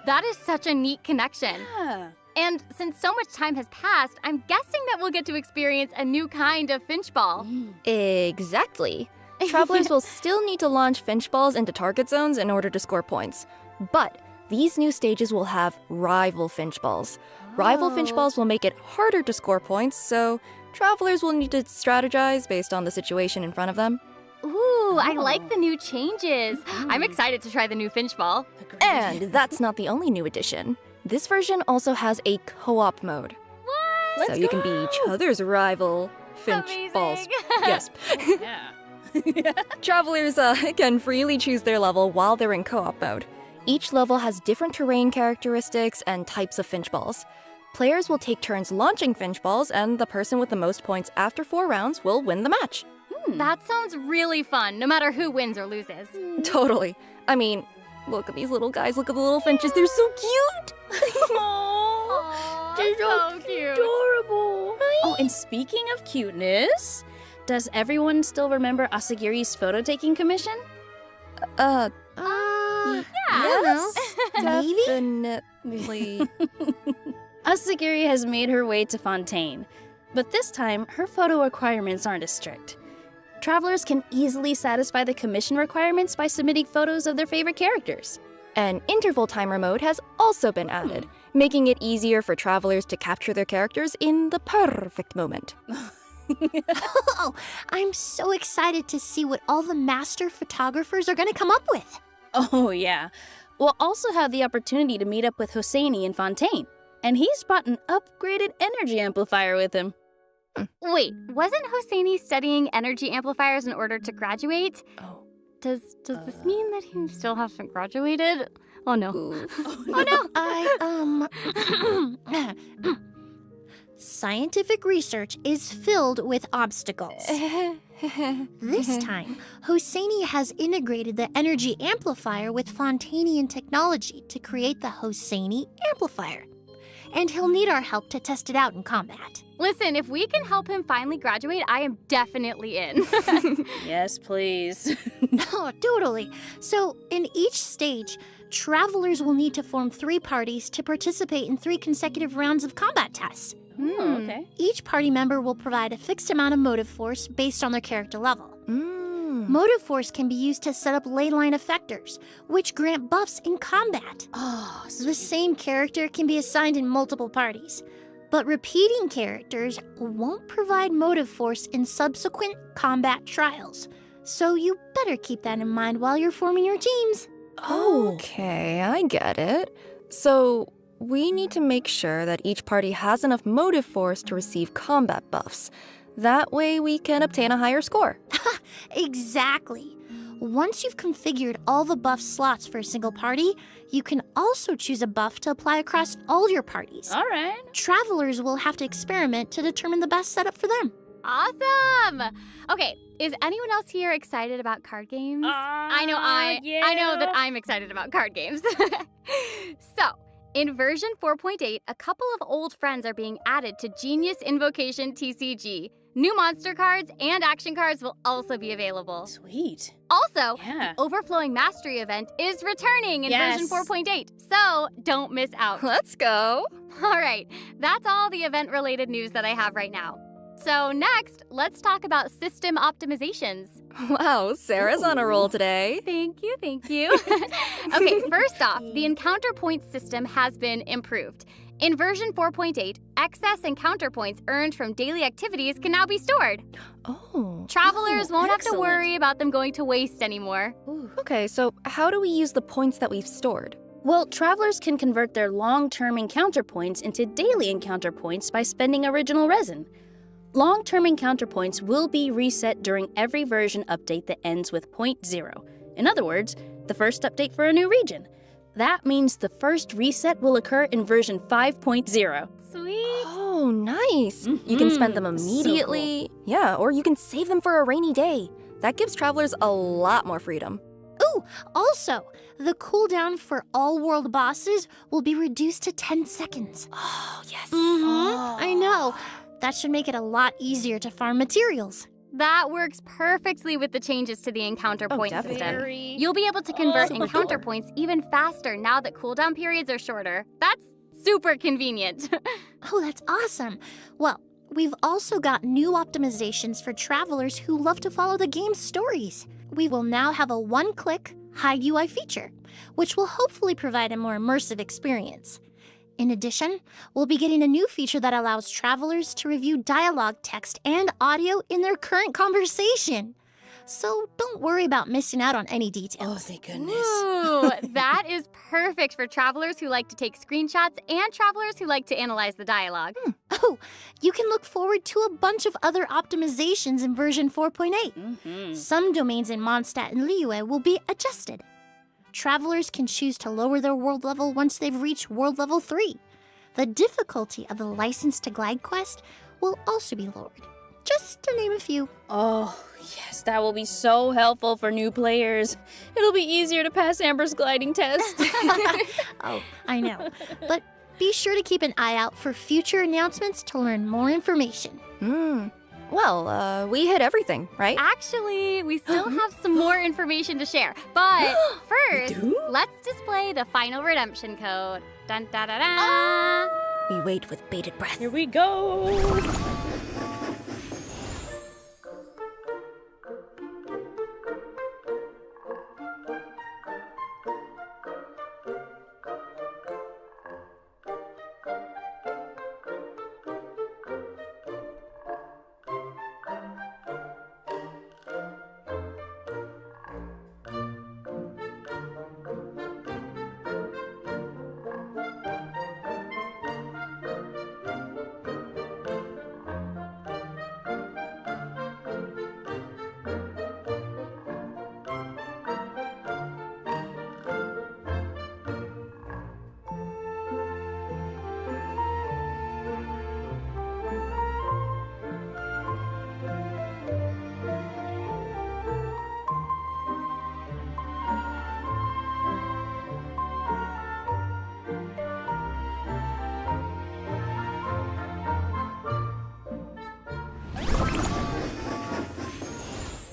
that is such a neat connection. Yeah. And since so much time has passed, I'm guessing that we'll get to experience a new kind of Finchball. Exactly. Travelers will still need to launch Finchballs into target zones in order to score points. But these new stages will have rival Finchballs. Rival Finchballs will make it harder to score points, so travelers will need to strategize based on the situation in front of them. Ooh, I like the new changes. I'm excited to try the new Finchball. And that's not the only new addition. This version also has a co-op mode. What? So you can be each other's rival Finchballs. Yes. Yeah. Travelers can freely choose their level while they're in co-op mode. Each level has different terrain characteristics and types of Finchballs. Players will take turns launching Finchballs, and the person with the most points after 4 rounds will win the match. That sounds really fun, no matter who wins or loses. Totally. I mean, look at these little guys, look at the little finches, they're so cute! Aww, they're so cute. Adorable! Oh, and speaking of cuteness, does everyone still remember Asagiri's photo-taking commission? Yes, Maybe? definitely. Asagiri has made her way to Fontaine, but this time her photo requirements aren't as strict. Travelers can easily satisfy the commission requirements by submitting photos of their favorite characters. An interval timer mode has also been added, making it easier for travelers to capture their characters in the perfect moment. Oh, I'm so excited to see what all the master photographers are going to come up with. Oh, yeah. We'll also have the opportunity to meet up with Hosseini in Fontaine, and he's brought an upgraded energy amplifier with him. Wait, wasn't Hosseini studying energy amplifiers in order to graduate? Oh. Does this mean that he still hasn't graduated? Oh no. Oh no. Scientific research is filled with obstacles. This time, Hosseini has integrated the energy amplifier with Fontainian technology to create the Hosseini amplifier. And he'll need our help to test it out in combat. Listen, if we can help him finally graduate, I am definitely in. Yes, please. Oh, totally. So, in each stage, travelers will need to form 3 parties to participate in 3 consecutive rounds of combat tests. Okay. Each party member will provide a fixed amount of motive force based on their character level. Motive force can be used to set up leyline effectors, which grant buffs in combat. Oh, The same character can be assigned in multiple parties, but repeating characters won't provide motive force in subsequent combat trials. So you better keep that in mind while you're forming your teams. Okay, I get it. So, we need to make sure that each party has enough motive force to receive combat buffs. That way we can obtain a higher score. Exactly. Once you've configured all the buff slots for a single party, you can also choose a buff to apply across all your parties. All right. Travelers will have to experiment to determine the best setup for them. Awesome! Okay, is anyone else here excited about card games? I know that I'm excited about card games. So, in version 4.8, a couple of old friends are being added to Genius Invocation TCG. New monster cards and action cards will also be available. Sweet. Also, the Overflowing Mastery event is returning in version 4.8, so don't miss out. Let's go. All right, that's all the event-related news that I have right now. So next, let's talk about system optimizations. Wow, Sarah's on a roll today. Thank you. Okay, first off, the encounter points system has been improved. In version 4.8, excess encounter points earned from daily activities can now be stored. Travelers won't have to worry about them going to waste anymore. Okay, so how do we use the points that we've stored? Well, travelers can convert their long-term encounter points into daily encounter points by spending original resin. Long-term encounter points will be reset during every version update that ends with .0. In other words, the first update for a new region. That means the first reset will occur in version 5.0. Sweet. Oh, nice. You can spend them immediately. So cool. Yeah, or you can save them for a rainy day. That gives travelers a lot more freedom. Ooh, also, the cooldown for all world bosses will be reduced to 10 seconds. Oh, yes. I know. That should make it a lot easier to farm materials. That works perfectly with the changes to the encounter point system. Very. You'll be able to convert encounter points even faster now that cooldown periods are shorter. That's super convenient. Oh, that's awesome. Well, we've also got new optimizations for travelers who love to follow the game's stories. We will now have a one-click hide UI feature, which will hopefully provide a more immersive experience. In addition, we'll be getting a new feature that allows travelers to review dialogue text and audio in their current conversation. So don't worry about missing out on any details. Oh, thank goodness. Ooh, that is perfect for travelers who like to take screenshots and travelers who like to analyze the dialogue. Oh, you can look forward to a bunch of other optimizations in version 4.8. Some domains in Mondstadt and Liyue will be adjusted. Travelers can choose to lower their world level once they've reached world level 3. The difficulty of the License to Glide quest will also be lowered, just to name a few. Oh, yes, that will be so helpful for new players. It'll be easier to pass Amber's gliding test. Oh, I know. But Be sure to keep an eye out for future announcements to learn more information. Well, we hit everything, right? Actually, we still have some more information to share. But first, let's display the final redemption code. Dun da da da! We wait with bated breath. Here we go!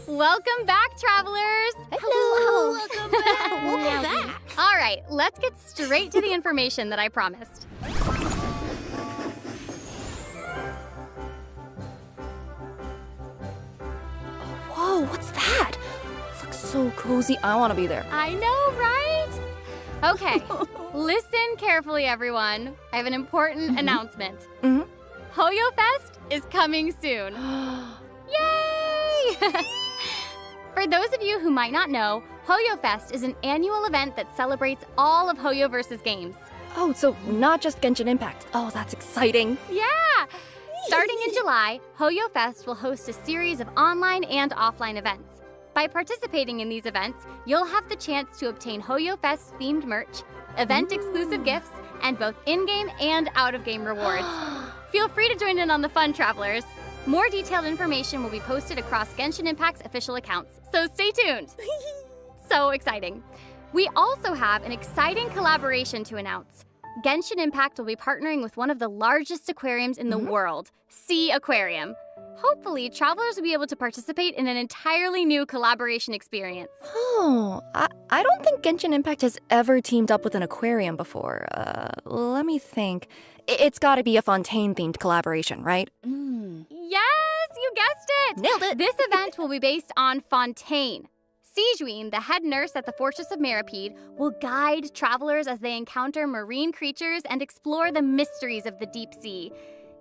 Welcome back, travelers! Hello! Welcome back! Welcome back! All right, let's get straight to the information that I promised. Whoa, what's that? Looks so cozy. I want to be there. I know, right? Okay, listen carefully, everyone. I have an important announcement. Hoyo Fest is coming soon. Yay! For those of you who might not know, Hoyo Fest is an annual event that celebrates all of Hoyoverse's games. Oh, so not just Genshin Impact. Oh, that's exciting. Yeah! Starting in July, Hoyo Fest will host a series of online and offline events. By participating in these events, you'll have the chance to obtain Hoyo Fest themed merch, event-exclusive gifts, and both in-game and out-of-game rewards. Feel free to join in on the fun, travelers. More detailed information will be posted across Genshin Impact's official accounts, so stay tuned. So exciting. We also have an exciting collaboration to announce. Genshin Impact will be partnering with one of the largest aquariums in the world, Sea Aquarium. Hopefully, travelers will be able to participate in an entirely new collaboration experience. Oh, I don't think Genshin Impact has ever teamed up with an aquarium before. Let me think. It's gotta be a Fontaine-themed collaboration, right? Yes, you guessed it! Nailed it! This event will be based on Fontaine. Sijuin, the head nurse at the Fortress of Meropide, will guide travelers as they encounter marine creatures and explore the mysteries of the deep sea.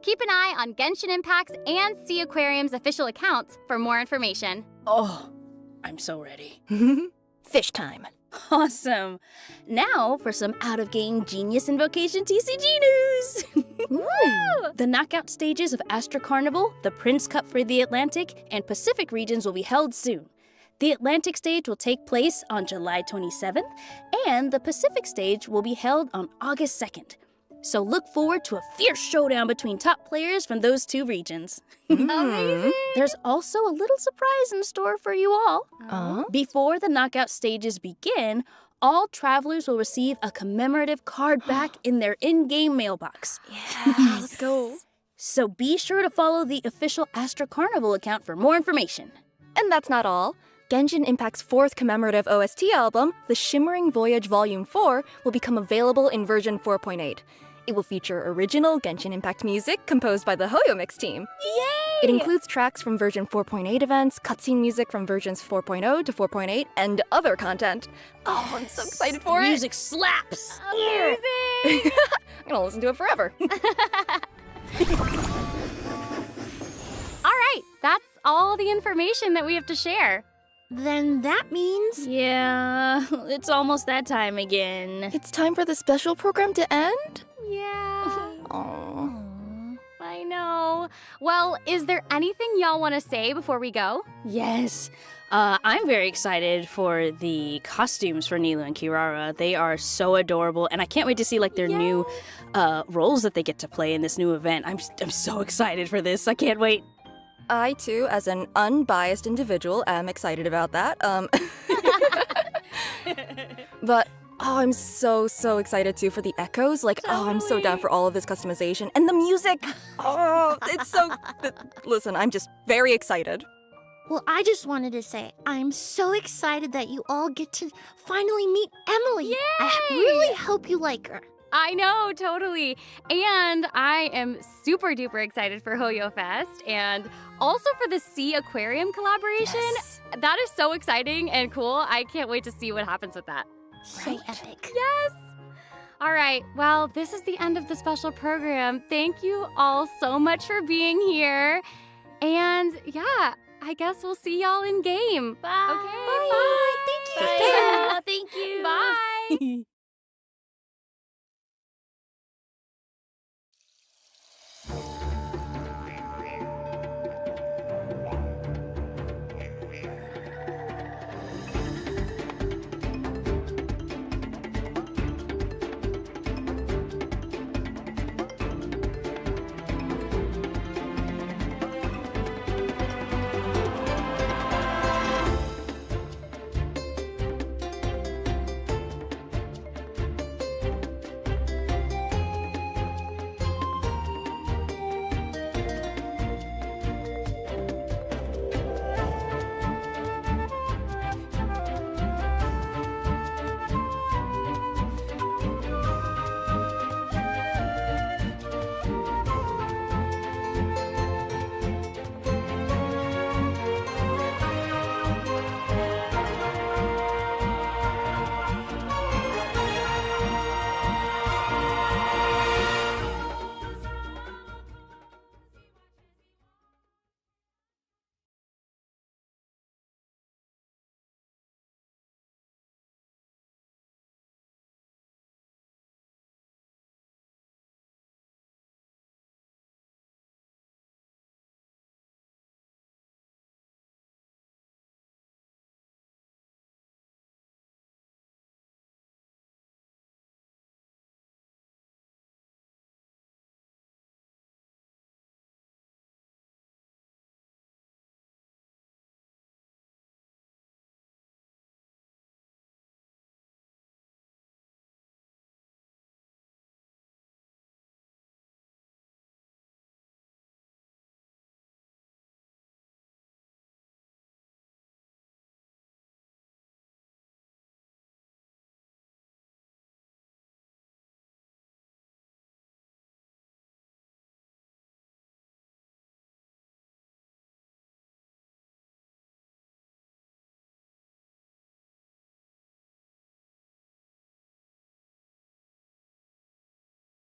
Keep an eye on Genshin Impact's and Sea Aquarium's official accounts for more information. Oh, I'm so ready. Fish time. Awesome. Now for some out-of-game Genius Invocation TCG news. The knockout stages of Astra Carnival, the Prince Cup for the Atlantic, and Pacific regions will be held soon. The Atlantic stage will take place on July 27th, and the Pacific stage will be held on August 2nd. So look forward to a fierce showdown between top players from those two regions. Amazing! There's also a little surprise in store for you all. Before the knockout stages begin, all travelers will receive a commemorative card back in their in-game mailbox. Let's go. So be sure to follow the official Astra Carnival account for more information. And that's not all. Genshin Impact's 4th commemorative OST album, The Shimmering Voyage Volume 4, will become available in version 4.8. It will feature original Genshin Impact music composed by the Hoyo Mix team. Yay! It includes tracks from version 4.8 events, cutscene music from versions 4.0 to 4.8, and other content. Oh, I'm so excited for it! Music slaps! Amazing! I'm gonna listen to it forever. All right, that's all the information that we have to share. Then that means... Yeah, it's almost that time again. It's time for the special program to end? Yeah. Oh. I know. Well, is there anything y'all want to say before we go? Yes. I'm very excited for the costumes for Nilu and Kirara. They are so adorable, and I can't wait to see like their new roles that they get to play in this new event. I'm so excited for this. I can't wait. I, too, as an unbiased individual, am excited about that. But Oh, I'm so excited too for the echoes. Like, oh, I'm so down for all of this customization. And the music! Oh, it's so... Listen, I'm just very excited. Well, I just wanted to say, I'm so excited that you all get to finally meet Emilie. Yay! I really hope you like her. I know, totally. And I am super duper excited for Hoyo Fest and also for the Sea Aquarium collaboration. Yes. That is so exciting and cool. I can't wait to see what happens with that. So epic. Yes. All right. Well, this is the end of the special program. Thank you all so much for being here. And yeah, I guess we'll see y'all in game. Bye. Okay, bye.